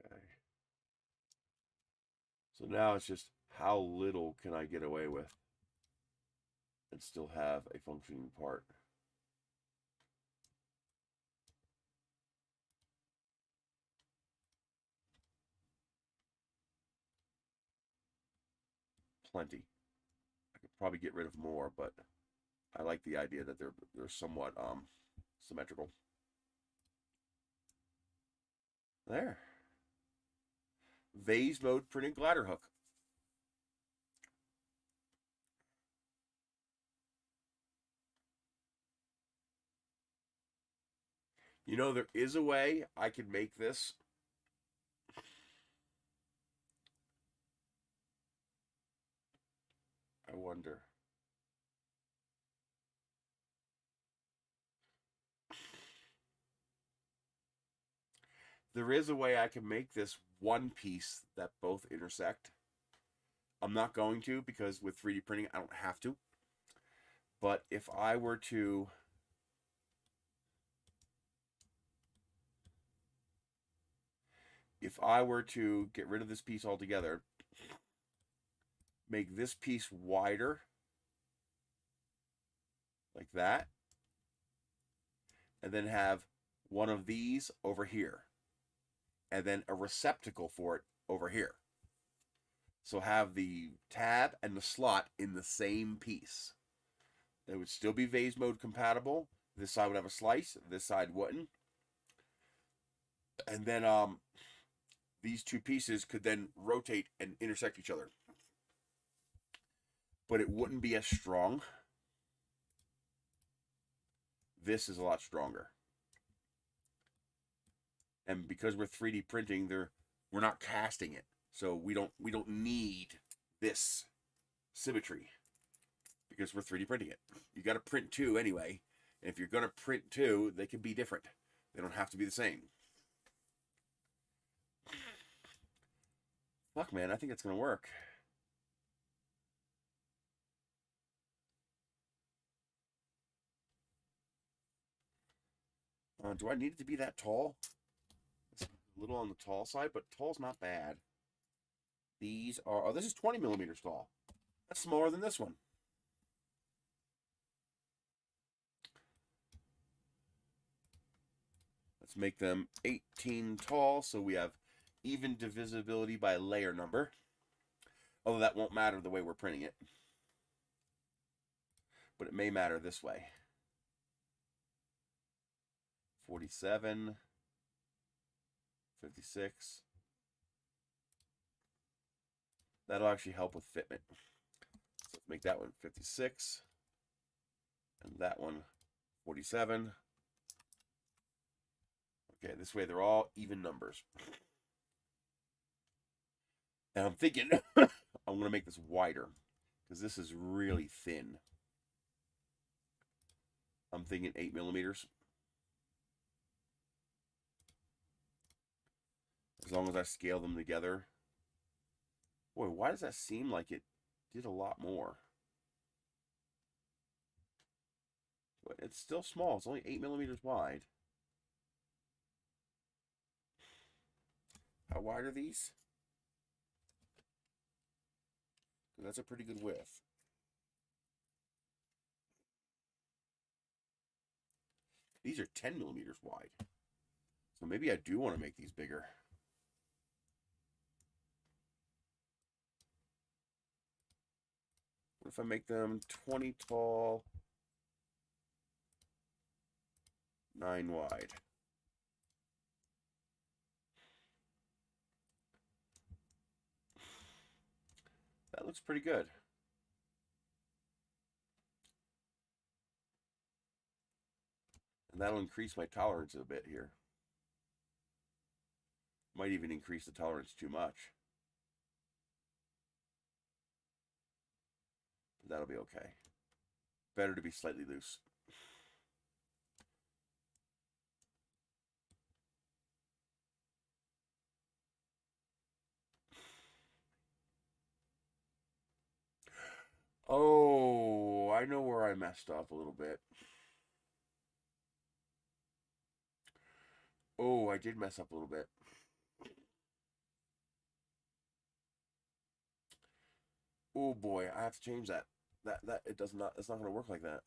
Okay. So now it's just how little can I get away with and still have a functioning part. plenty. I could probably get rid of more, but I like the idea that they're somewhat symmetrical. There. Vase mode printed glider hook. You know, there is a way I could make this. I wonder. There is a way I can make this one piece that both intersect. I'm not going to, because with 3D printing, I don't have to. But if I were to get rid of this piece altogether, make this piece wider, like that, and then have one of these over here, and then a receptacle for it over here. So have the tab and the slot in the same piece. It would still be vase mode compatible. This side would have a slice, this side wouldn't. And then these two pieces could then rotate and intersect each other. But it wouldn't be as strong. This is a lot stronger. And because we're 3D printing, we're not casting it. So we don't need this symmetry because we're 3D printing it. You got to print two anyway. And if you're going to print two, they can be different. They don't have to be the same. Fuck, man, I think it's going to work. Do I need it to be that tall? It's a little on the tall side, but tall's not bad. These are, oh, this is 20 millimeters tall. That's smaller than this one. Let's make them 18 tall so we have even divisibility by layer number. Although that won't matter the way we're printing it. But it may matter this way. 47, 56. That'll actually help with fitment. So let's make that one 56. And that one 47. Okay, this way they're all even numbers. And I'm thinking I'm going to make this wider because this is really thin. I'm thinking 8 millimeters. As long as I scale them together. Boy, why does that seem like it did a lot more? But it's still small. It's only 8 millimeters wide. How wide are these? That's a pretty good width. These are 10 millimeters wide. So maybe I do want to make these bigger. What if I make them 20 tall, 9 wide? That looks pretty good. And that'll increase my tolerance a bit here. Might even increase the tolerance too much. But that'll be okay. Better to be slightly loose. Oh, I know where I messed up a little bit. Oh, I did mess up a little bit. Oh boy, I have to change that. It does not, it's not going to work like that.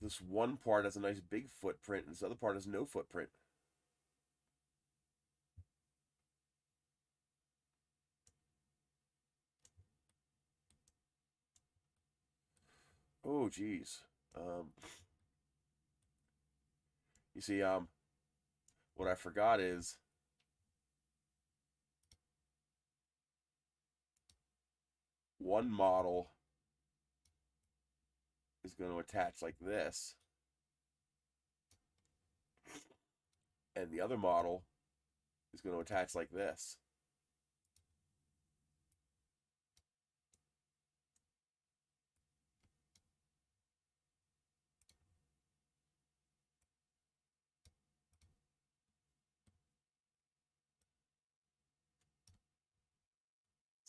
This one part has a nice big footprint, and this other part has no footprint. Oh, geez. You see, what I forgot is one model is going to attach like this, and the other model is going to attach like this.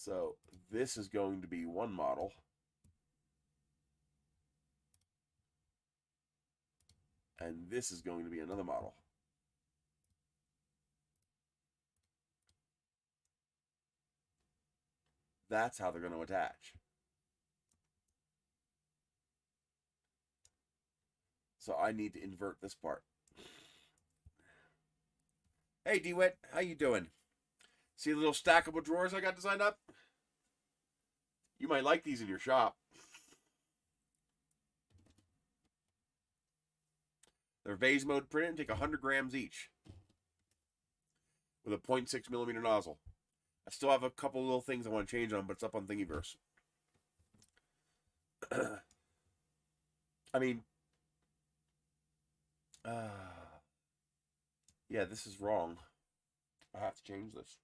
So this is going to be one model. And this is going to be another model. That's how they're going to attach. So I need to invert this part. Hey, DeWitt, how you doing? See the little stackable drawers I got designed up? You might like these in your shop. They're vase mode printed and take 100 grams each with a 0.6 millimeter nozzle. I still have a couple little things I want to change on, but it's up on Thingiverse. I mean, yeah, this is wrong. I have to change this.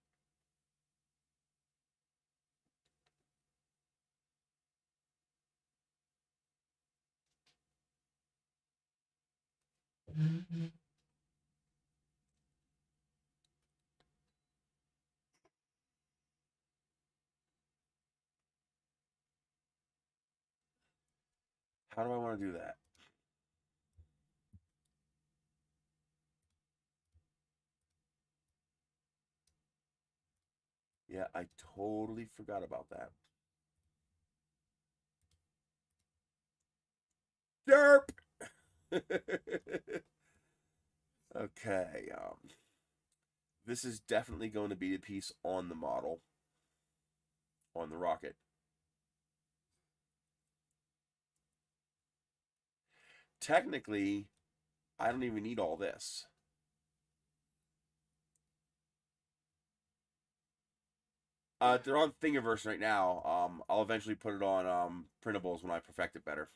How do I want to do that? Yeah, I totally forgot about that. Derp! Okay, this is definitely going to be a piece on the model, on the rocket. Technically, I don't even need all this. They're on Thingiverse right now. I'll eventually put it on printables when I perfect it better.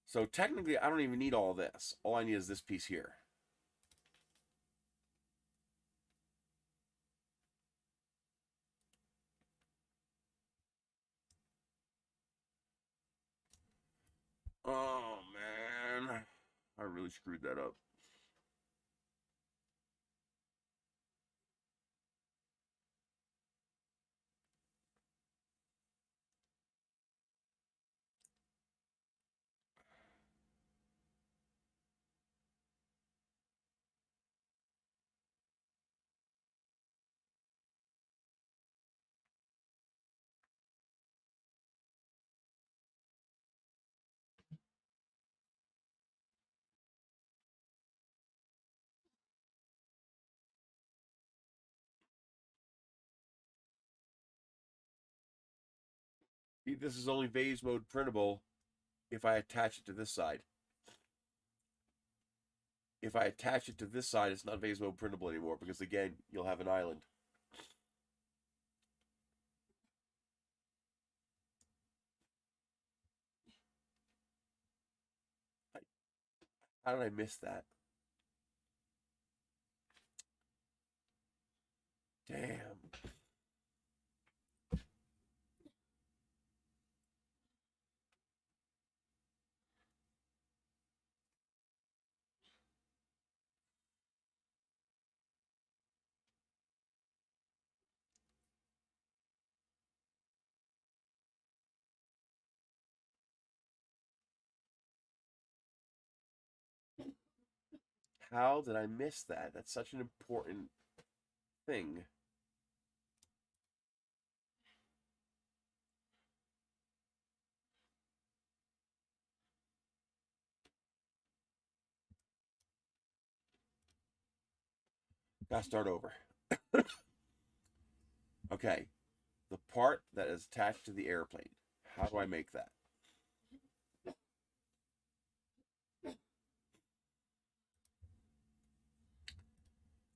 So technically, I don't even need all this. All I need is this piece here. Oh, man. I really screwed that up. This is only vase mode printable if I attach it to this side. If I attach it to this side, it's not vase mode printable anymore because, again, you'll have an island. How did I miss that? Damn. How did I miss that? That's such an important thing. Gotta start over. Okay. The part that is attached to the airplane. How do I make that?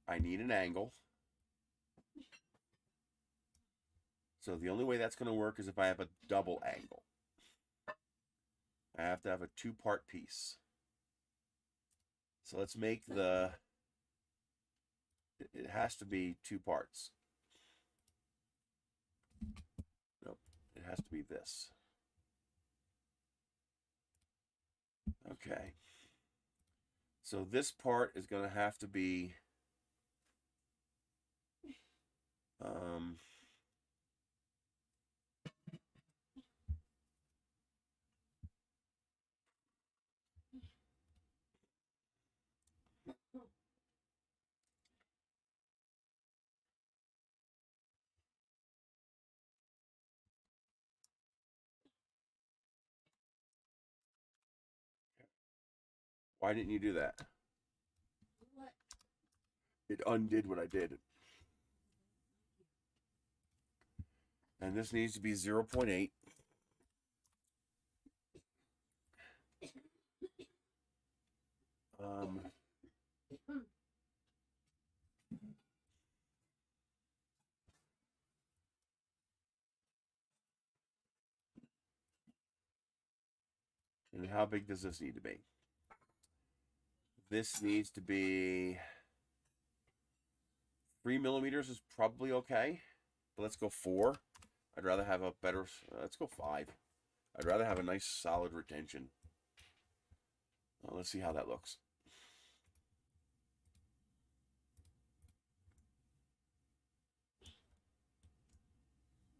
I need an angle. So the only way that's going to work is if I have a double angle. I have to have a 2-part piece. So let's make the... It has to be 2 parts. Nope, it has to be this. Okay. So this part is going to have to be... Why didn't you do that? What? It undid what I did. And this needs to be 0.8. And how big does this need to be? This needs to be 3 millimeters is probably okay, but let's go 4. I'd rather have a better, let's go 5. I'd rather have a nice solid retention. Let's see how that looks.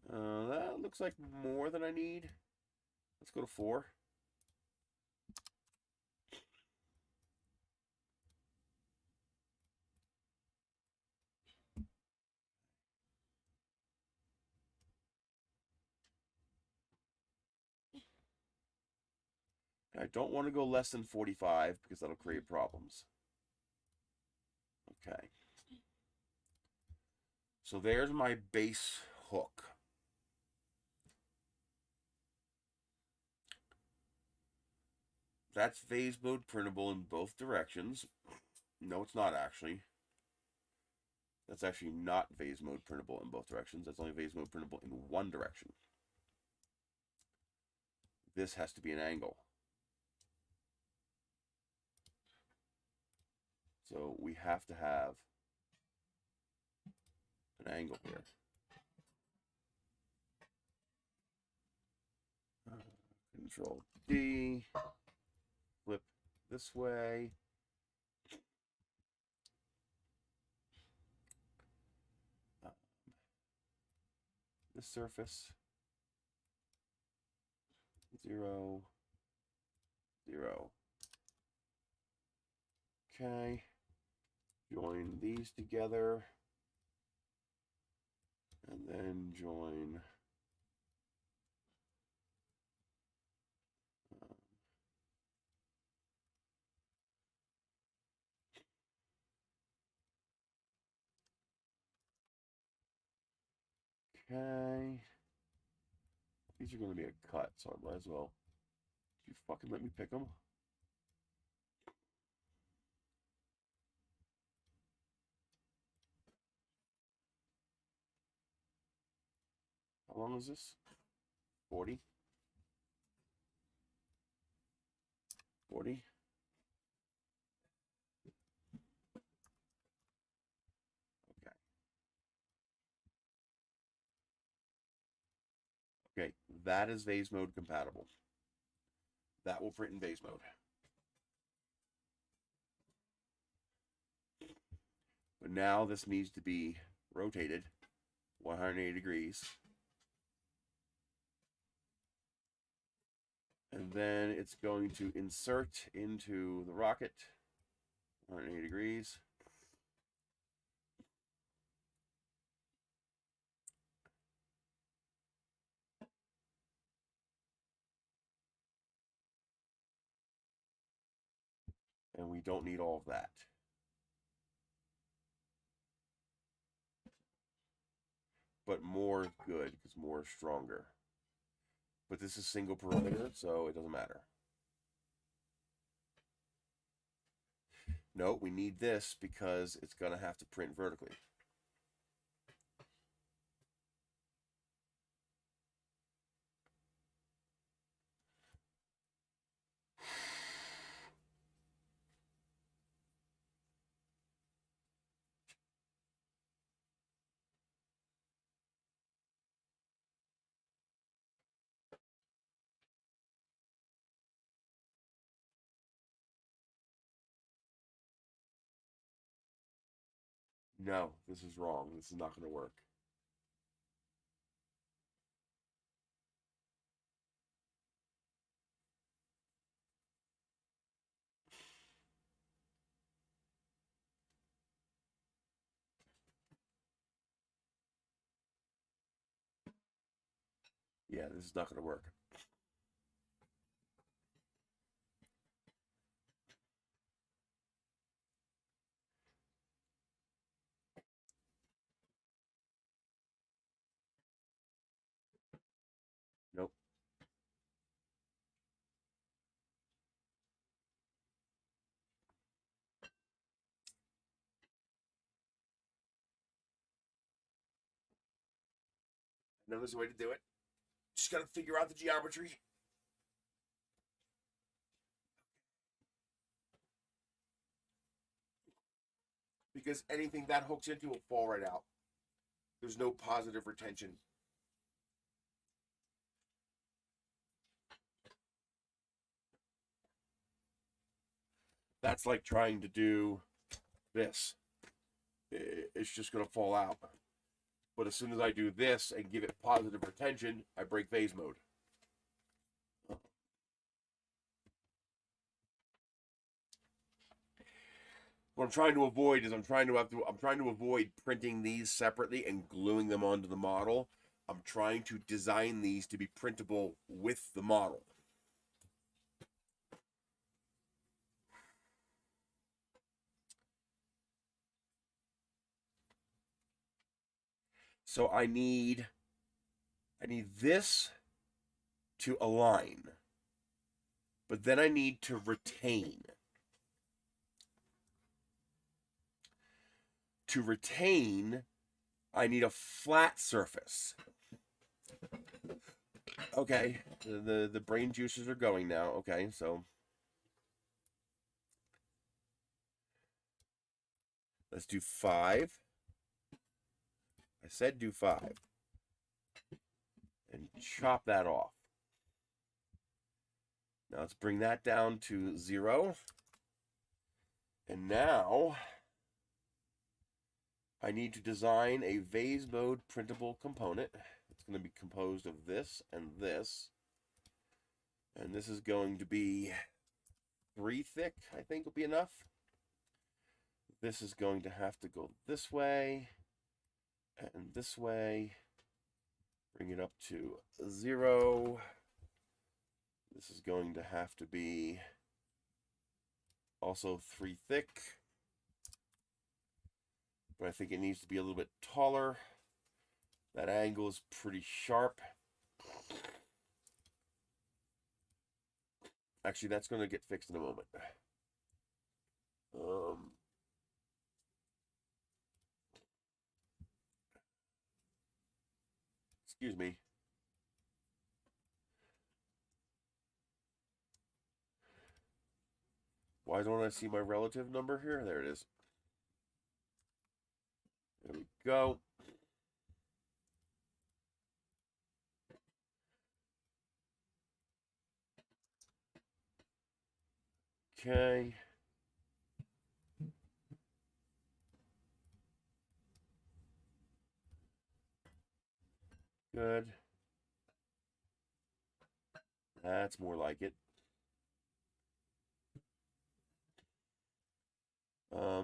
That looks like more than I need. Let's go to 4. I don't want to go less than 45 because that'll create problems. Okay. So there's my base hook. That's phase mode printable in both directions. No, it's not actually. That's actually not phase mode printable in both directions. That's only phase mode printable in one direction. This has to be an angle. So we have to have an angle here. Control D. Flip this way. This surface. 0, 0. Okay. Join these together. And then join okay. These are going to be a cut, so I might as well. You fucking let me pick them. How long is this? 40? 40? Okay. Okay, that is vase mode compatible. That will print in vase mode. But now this needs to be rotated 180 degrees. And then it's going to insert into the rocket 180 degrees. And we don't need all of that. But more is good because more is stronger. But this is single perimeter, so it doesn't matter. No, we need this because it's going to have to print vertically. No, this is wrong. This is not going to work. Yeah, this is not going to work. Nope. I know there's a way to do it. Just got to figure out the geometry. Because anything that hooks into will fall right out. There's no positive retention. That's like trying to do this. It's just going to fall out. But as soon as I do this and give it positive retention, I break phase mode. What I'm trying to avoid is I'm trying to avoid printing these separately and gluing them onto the model. I'm trying to design these to be printable with the model. So I need this to align, but then I need to retain. To retain, I need a flat surface. Okay, the brain juices are going now. Okay, so let's do 5. I said do 5. And chop that off. Now let's bring that down to 0. And now I need to design a vase mode printable component. It's going to be composed of this and this. And this is going to be 3 thick, I think will be enough. This is going to have to go this way and this way. Bring it up to 0. This is going to have to be also 3 thick. But I think it needs to be a little bit taller. That angle is pretty sharp. Actually, that's going to get fixed in a moment. Excuse me. Why don't I see my relative number here? There it is. There we go. Okay. Good. That's more like it.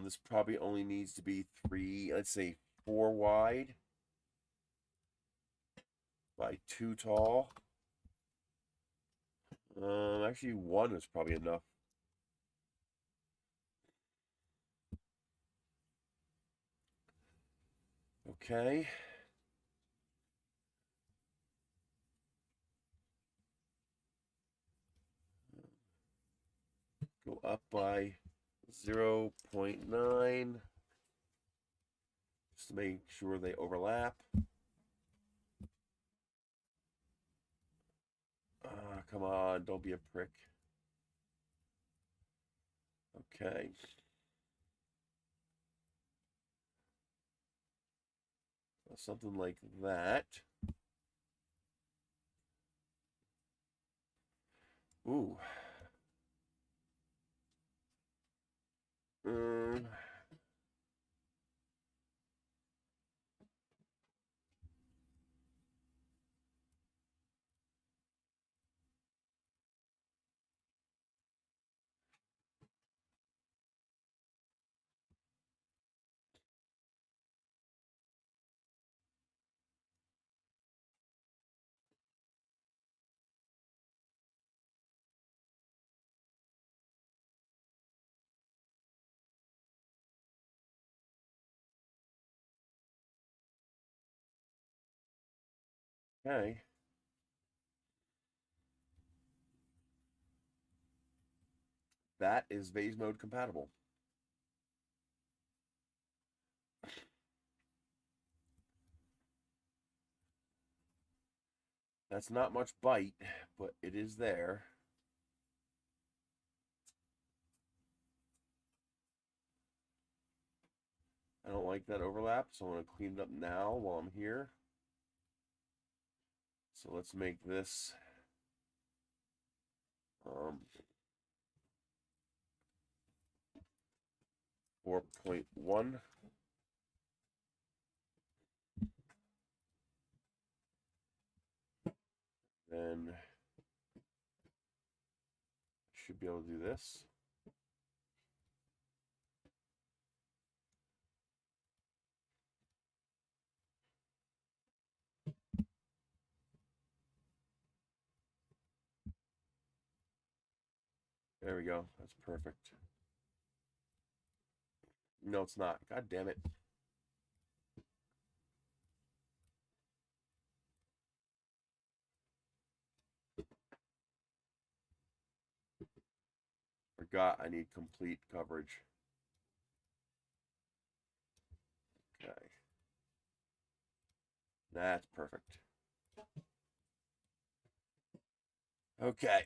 This probably only needs to be 3, let's say 4 wide by 2 tall. Actually 1 is probably enough. Okay. Go up by 0.9 just to make sure they overlap. Come on, don't be a prick. Okay. Something like that. Ooh. Okay. That is vase mode compatible. That's not much bite, but it is there. I don't like that overlap, so I'm going to clean it up now while I'm here. So let's make this 4.1. Then should be able to do this. There we go. That's perfect. No, it's not. God damn it. Forgot I need complete coverage. Okay. That's perfect. Okay.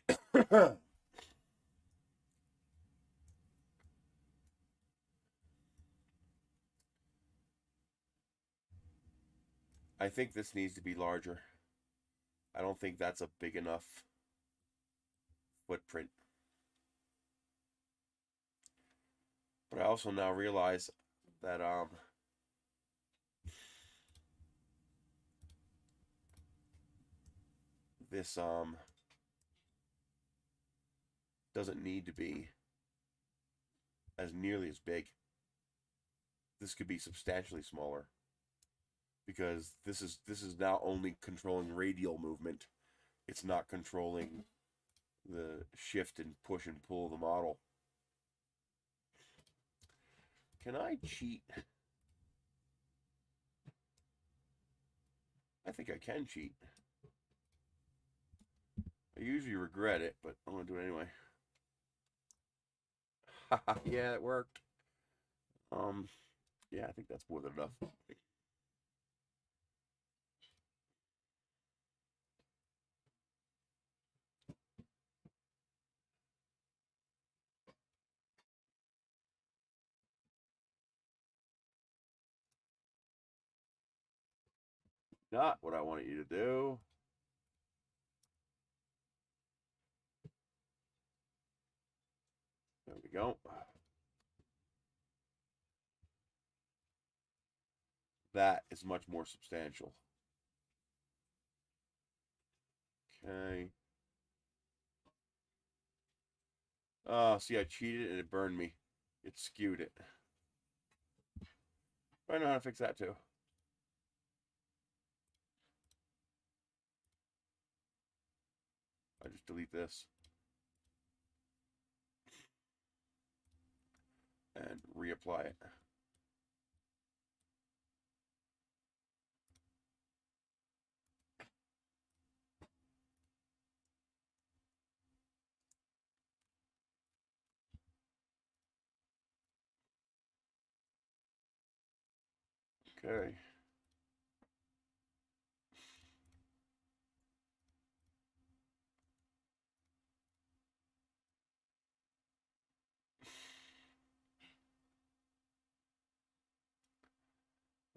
I think this needs to be larger. I don't think that's a big enough footprint. But I also now realize that this doesn't need to be as nearly as big. This could be substantially smaller, because this is now only controlling radial movement. It's not controlling the shift and push and pull of the model. Can I cheat? I think I can cheat. I usually regret it, but I'm going to do it anyway. Yeah, it worked. Yeah, I think that's more than enough. Not what I wanted you to do. There we go. That is much more substantial. Okay. See, I cheated and it burned me. It skewed it. I know how to fix that too. I just delete this and reapply it. Okay.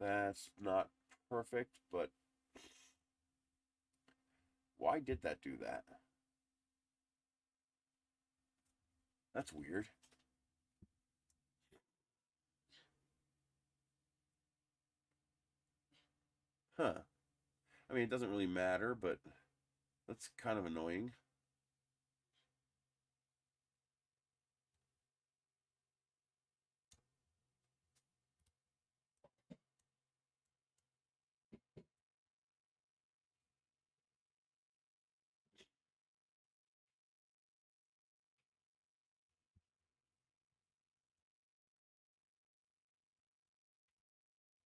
That's not perfect, but why did that do that? That's weird. Huh. I mean, it doesn't really matter, but that's kind of annoying.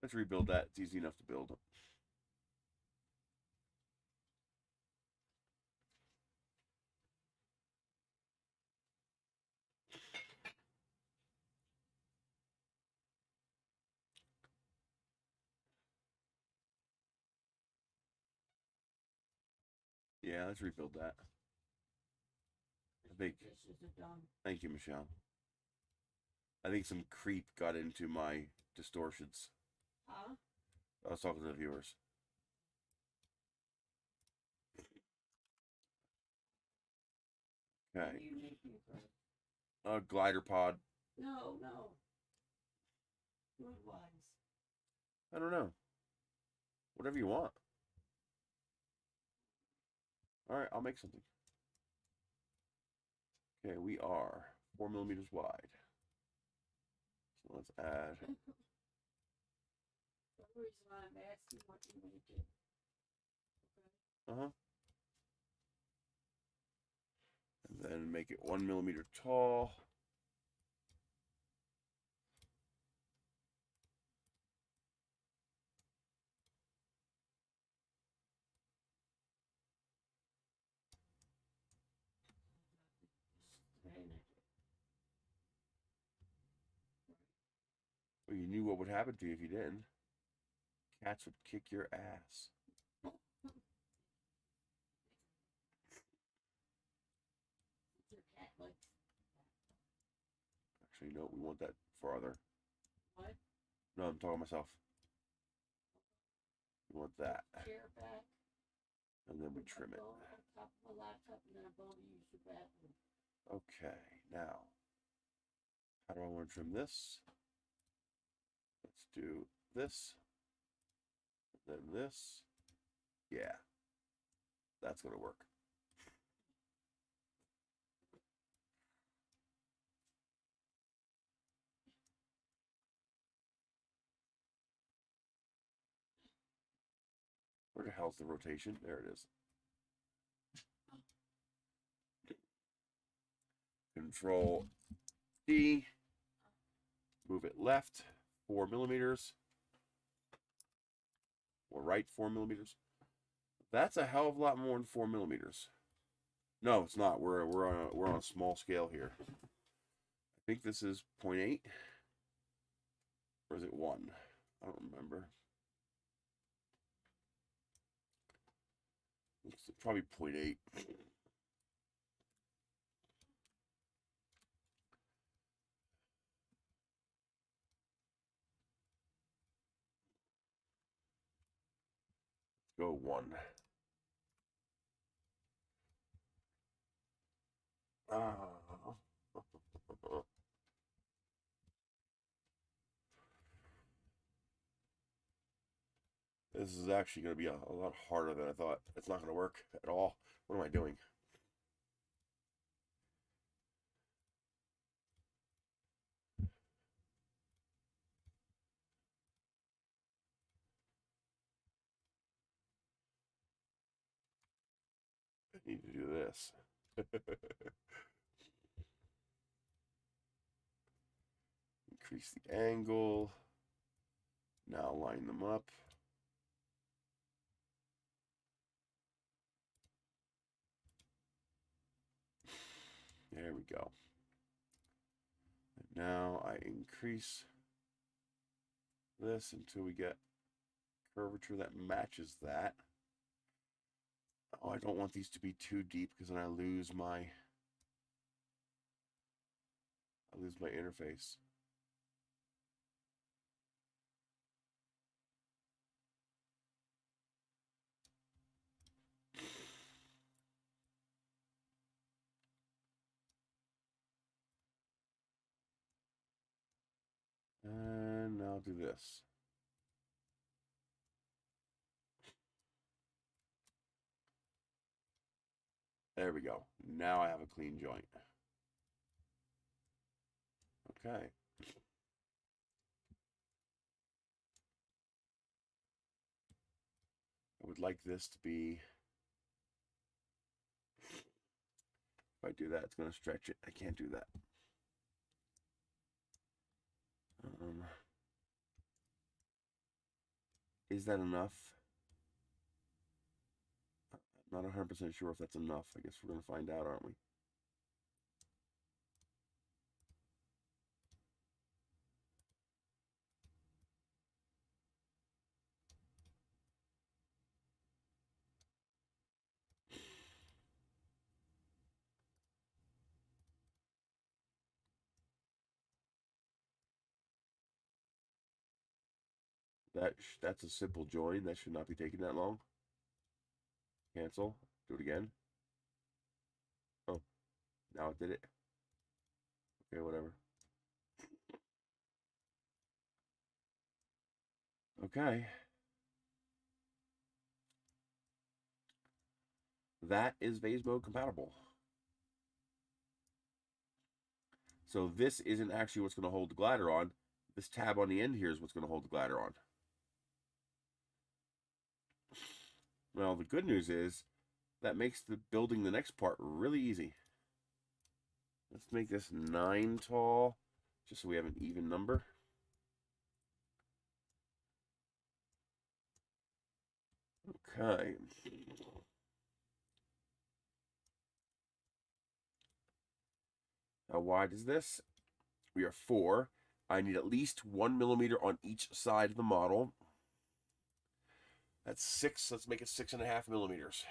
Let's rebuild that. It's easy enough to build. Yeah, let's rebuild that. I think. Thank you, Michelle. I think some creep got into my distortions. Huh? I was talking to the viewers. Okay. What are you making first? A glider pod. No. Food wise. I don't know. Whatever you want. All right, I'll make something. Okay, we are 4 millimeters wide. So let's add. The reason why I'm asking what you want to do. Uh-huh. And then make it 1 millimeter tall. Well, you knew what would happen to you if you didn't. Cats would kick your ass. Actually, no, we want that farther. What? No, I'm talking to myself. We want that. Chair back. And then we trim it. On top of my laptop, and then I'm going to use the bathroom. Okay, now, how do I want to trim this? Let's do this. Then this. Yeah, that's going to work. Where the hell's the rotation? There it is. Control D. Move it left 4 millimeters. Or right 4 millimeters. That's a hell of a lot more than 4 millimeters. No, it's not. We're on a small scale here. I think this is 0.8. Or is it 1? I don't remember. It's probably 0.8. Go 1. This is actually going to be a lot harder than I thought. It's not going to work at all. What am I doing? I need to do this. Increase the angle. Now line them up. There we go. And now I increase this until we get curvature that matches that. Oh, I don't want these to be too deep because then I lose my interface. And now I'll do this. There we go. Now I have a clean joint. Okay. I would like this to be, if I do that, it's going to stretch it. I can't do that. Is that enough? Not 100% sure if that's enough. I guess we're going to find out, aren't we? That's a simple join. That should not be taking that long. Cancel. Do it again. Oh, now it did it. Okay, whatever. Okay. That is vase mode compatible. So this isn't actually what's going to hold the glider on. This tab on the end here is what's going to hold the glider on. Well, the good news is that makes the building the next part really easy. Let's make this 9 tall, just so we have an even number. Okay. How wide is this? We are 4. I need at least 1 millimeter on each side of the model. That's 6. Let's make it 6.5 millimeters.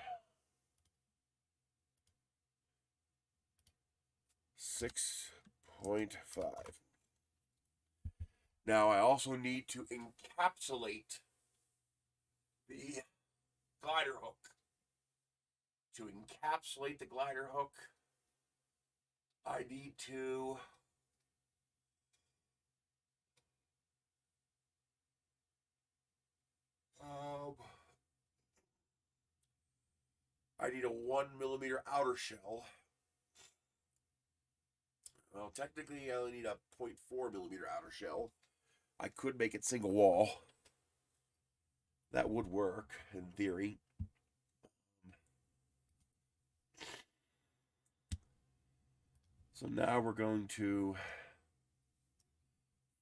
6.5. Now I also need to encapsulate the glider hook. To encapsulate the glider hook, I need to I need a 1 millimeter outer shell. Well, technically I only need a 0.4 millimeter outer shell. I could make it single wall. That would work in theory. So now we're going to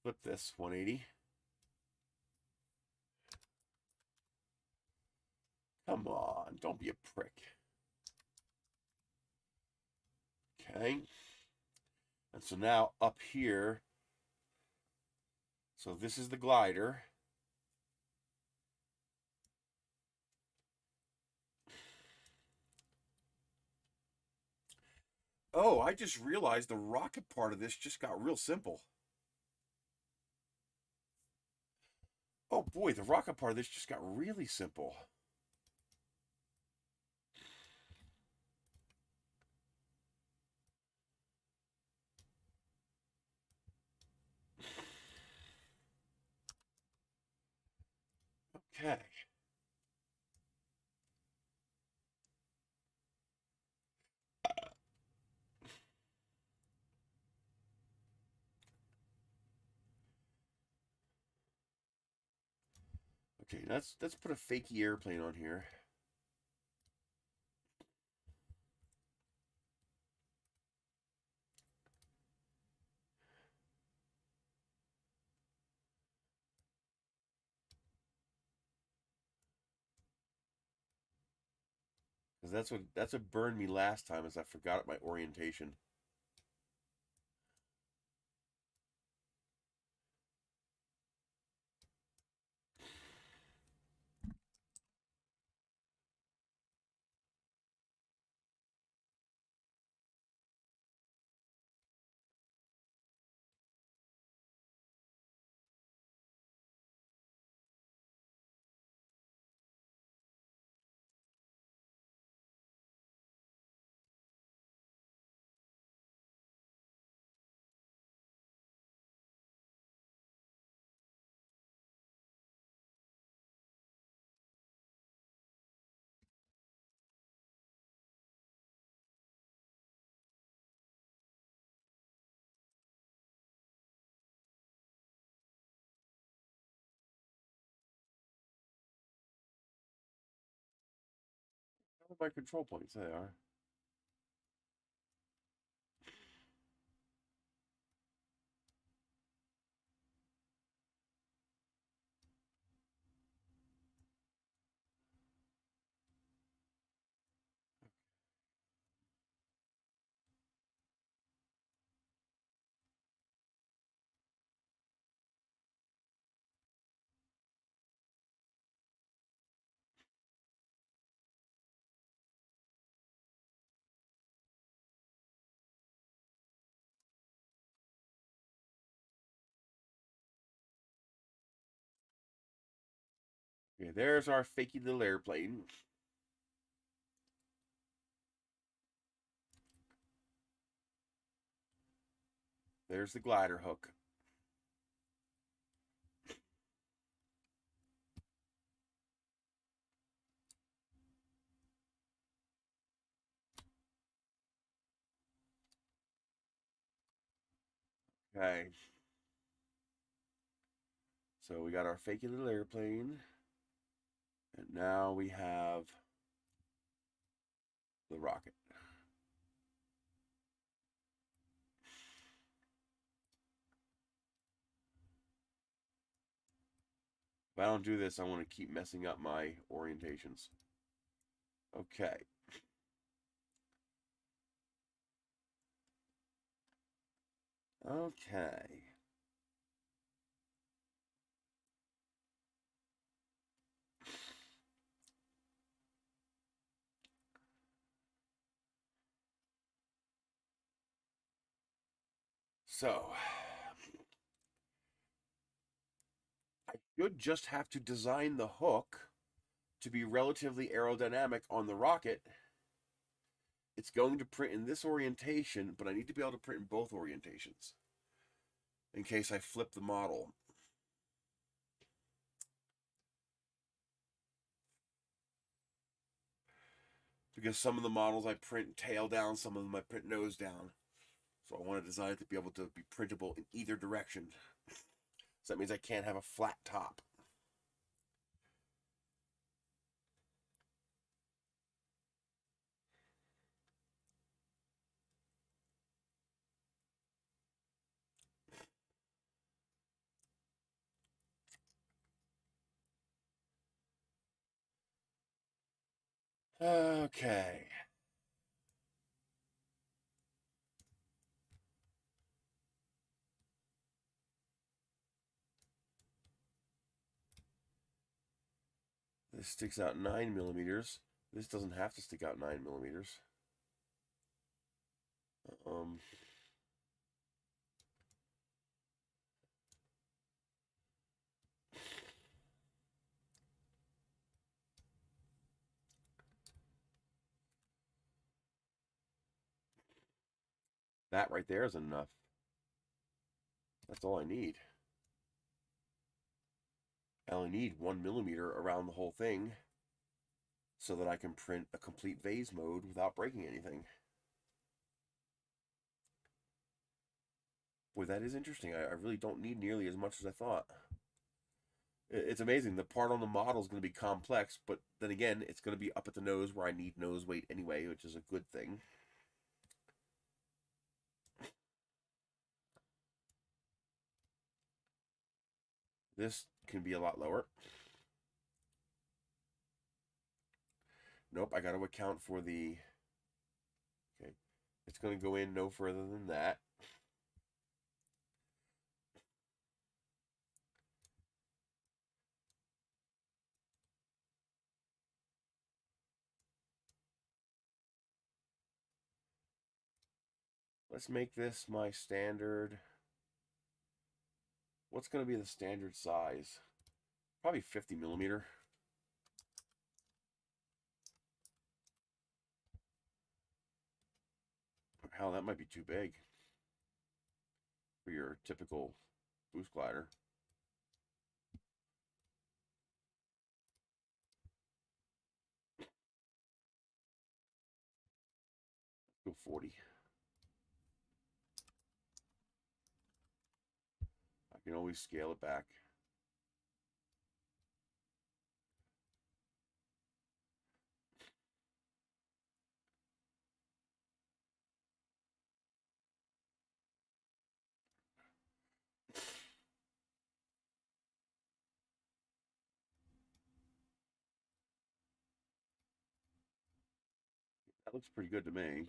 flip this 180. Come on, don't be a prick. Okay. And so now up here, so this is the glider. Oh, I just realized the rocket part of this just got real simple. Oh boy, the rocket part of this just got really simple. Okay. Okay, let's put a fakey airplane on here. Because that's what burned me last time, is I forgot my orientation. What are my control points? There they are. Okay, there's our fakey little airplane. There's the glider hook. Okay. So we got our fakey little airplane. And now we have the rocket. If I don't do this, I want to keep messing up my orientations. Okay. Okay. So, I should just have to design the hook to be relatively aerodynamic on the rocket. It's going to print in this orientation, but I need to be able to print in both orientations in case I flip the model. Because some of the models I print tail down, some of them I print nose down. So I want to design it to be able to be printable in either direction. So that means I can't have a flat top. Okay. This sticks out 9 millimeters. This doesn't have to stick out 9 millimeters. That right there is enough. That's all I need. I only need 1 millimeter around the whole thing so that I can print a complete vase mode without breaking anything. Boy, that is interesting. I really don't need nearly as much as I thought. It's amazing. The part on the model is going to be complex, but then again, it's going to be up at the nose where I need nose weight anyway, which is a good thing. This can be a lot lower. Nope, I got to account for the... Okay, it's going to go in no further than that. Let's make this my standard. What's going to be the standard size? Probably 50 millimeter. Hell, that might be too big for your typical boost glider. Go 40. I can always scale it back. That looks pretty good to me.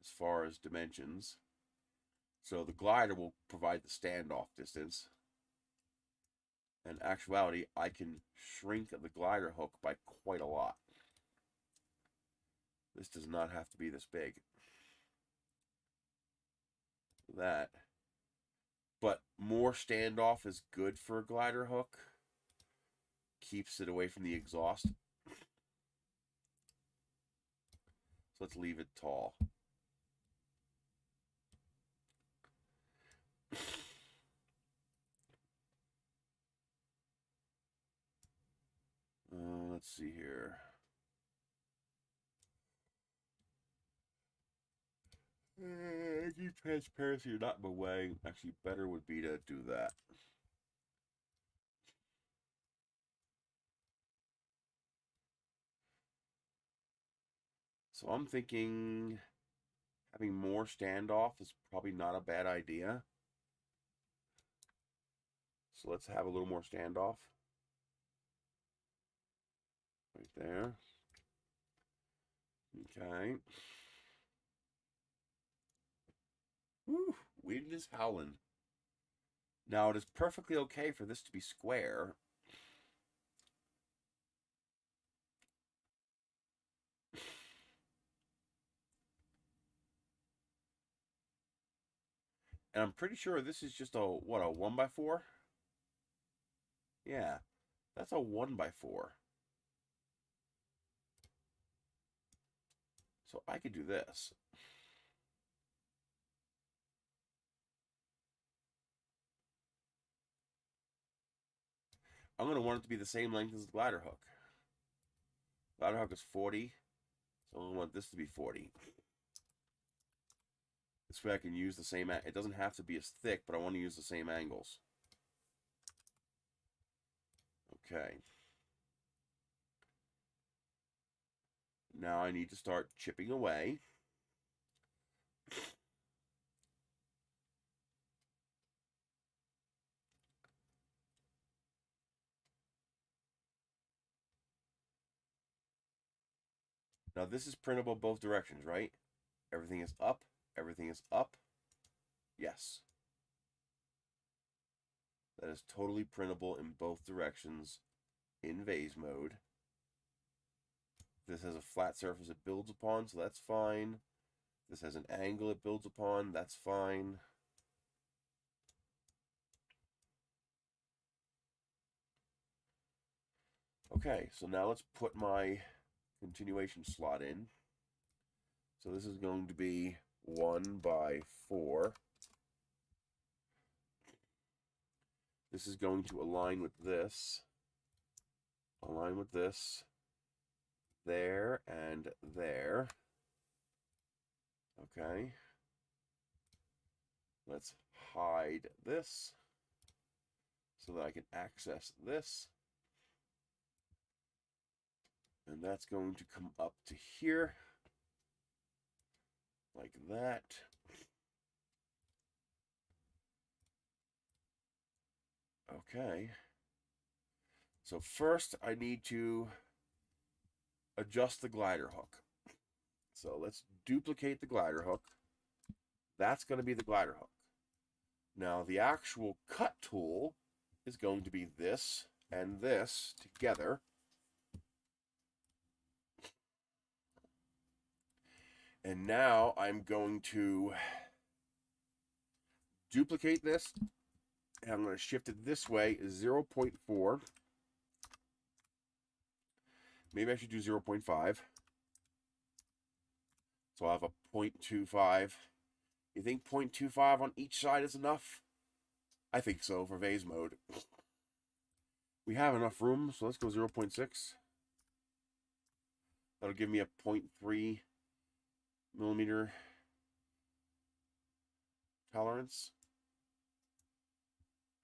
As far as dimensions. So the glider will provide the standoff distance. In actuality, I can shrink the glider hook by quite a lot. This does not have to be this big. That. But more standoff is good for a glider hook. Keeps it away from the exhaust. So let's leave it tall. Let's see here. Keep transparency, you're not in my way. Actually, better would be to do that. So I'm thinking having more standoff is probably not a bad idea. So let's have a little more standoff. Right there. Okay. Whew, wind is howling. Now it is perfectly okay for this to be square. And I'm pretty sure this is just a, what, a 1x4? Yeah, that's a 1x4. So I could do this. I'm going to want it to be the same length as the glider hook. Glider hook is 40, so I want this to be 40. This way I can use the same, it doesn't have to be as thick, but I want to use the same angles. Okay. Now I need to start chipping away. Now this is printable both directions, right? Everything is up. Everything is up. Yes. That is totally printable in both directions in vase mode. This has a flat surface it builds upon, so that's fine. This has an angle it builds upon, that's fine. Okay, so now let's put my continuation slot in. So this is going to be 1x4. This is going to align with this. Align with this. There and there. Okay. Let's hide this so that I can access this. And that's going to come up to here. Like that. Okay. So first I need to adjust the glider hook. So let's duplicate the glider hook. That's going to be the glider hook. Now the actual cut tool is going to be this and this together. And now I'm going to duplicate this. And I'm going to shift it this way, 0.4. Maybe I should do 0.5. So I'll have a 0.25. You think 0.25 on each side is enough? I think so for vase mode. We have enough room, so let's go 0.6. That'll give me a 0.3 millimeter tolerance.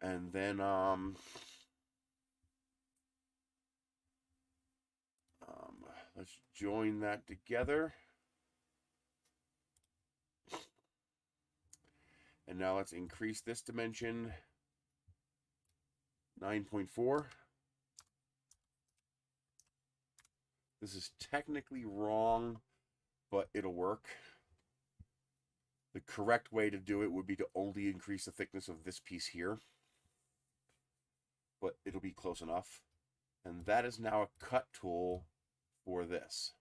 And then let's join that together. And now let's increase this dimension 9.4. This is technically wrong, but it'll work. The correct way to do it would be to only increase the thickness of this piece here. But it'll be close enough. And that is now a cut tool for this.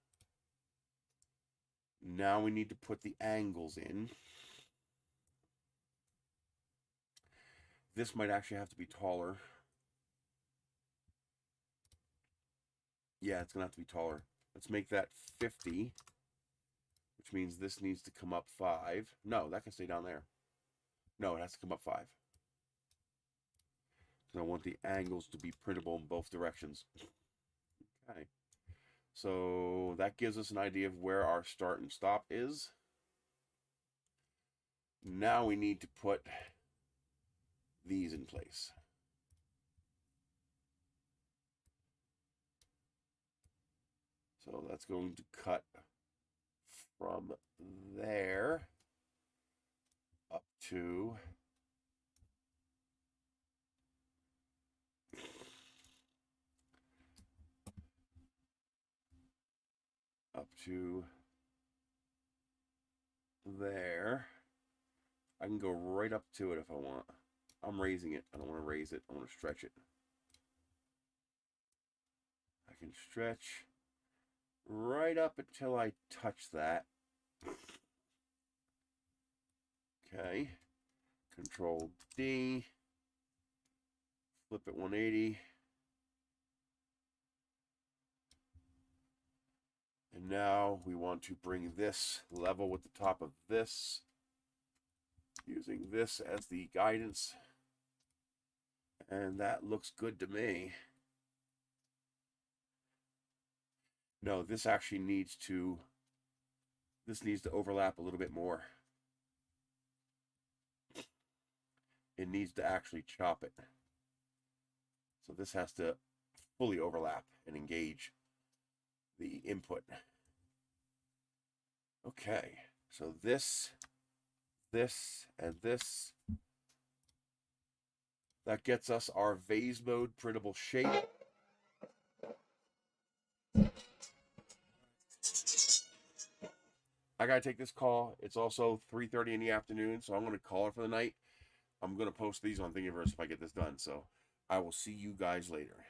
Now we need to put the angles in. This might actually have to be taller. Yeah, it's going to have to be taller. Let's make that 50. Which means this needs to come up 5. No, that can stay down there. No, it has to come up 5. Because I want the angles to be printable in both directions. Okay. So that gives us an idea of where our start and stop is. Now we need to put these in place. So that's going to cut from there up to there. I can go right up to it if I want. I'm raising it. I don't want to raise it. I want to stretch it. I can stretch right up until I touch that. Okay. Control D. Flip it 180. And now we want to bring this level with the top of this, using this as the guidance. And that looks good to me. No, this actually needs to overlap a little bit more. It needs to actually chop it. So this has to fully overlap and engage the input. Okay, so this, and this. That gets us our vase mode printable shape. I gotta take this call. It's also 3:30 in the afternoon, so I'm gonna call it for the night. I'm gonna post these on Thingiverse if I get this done. So I will see you guys later.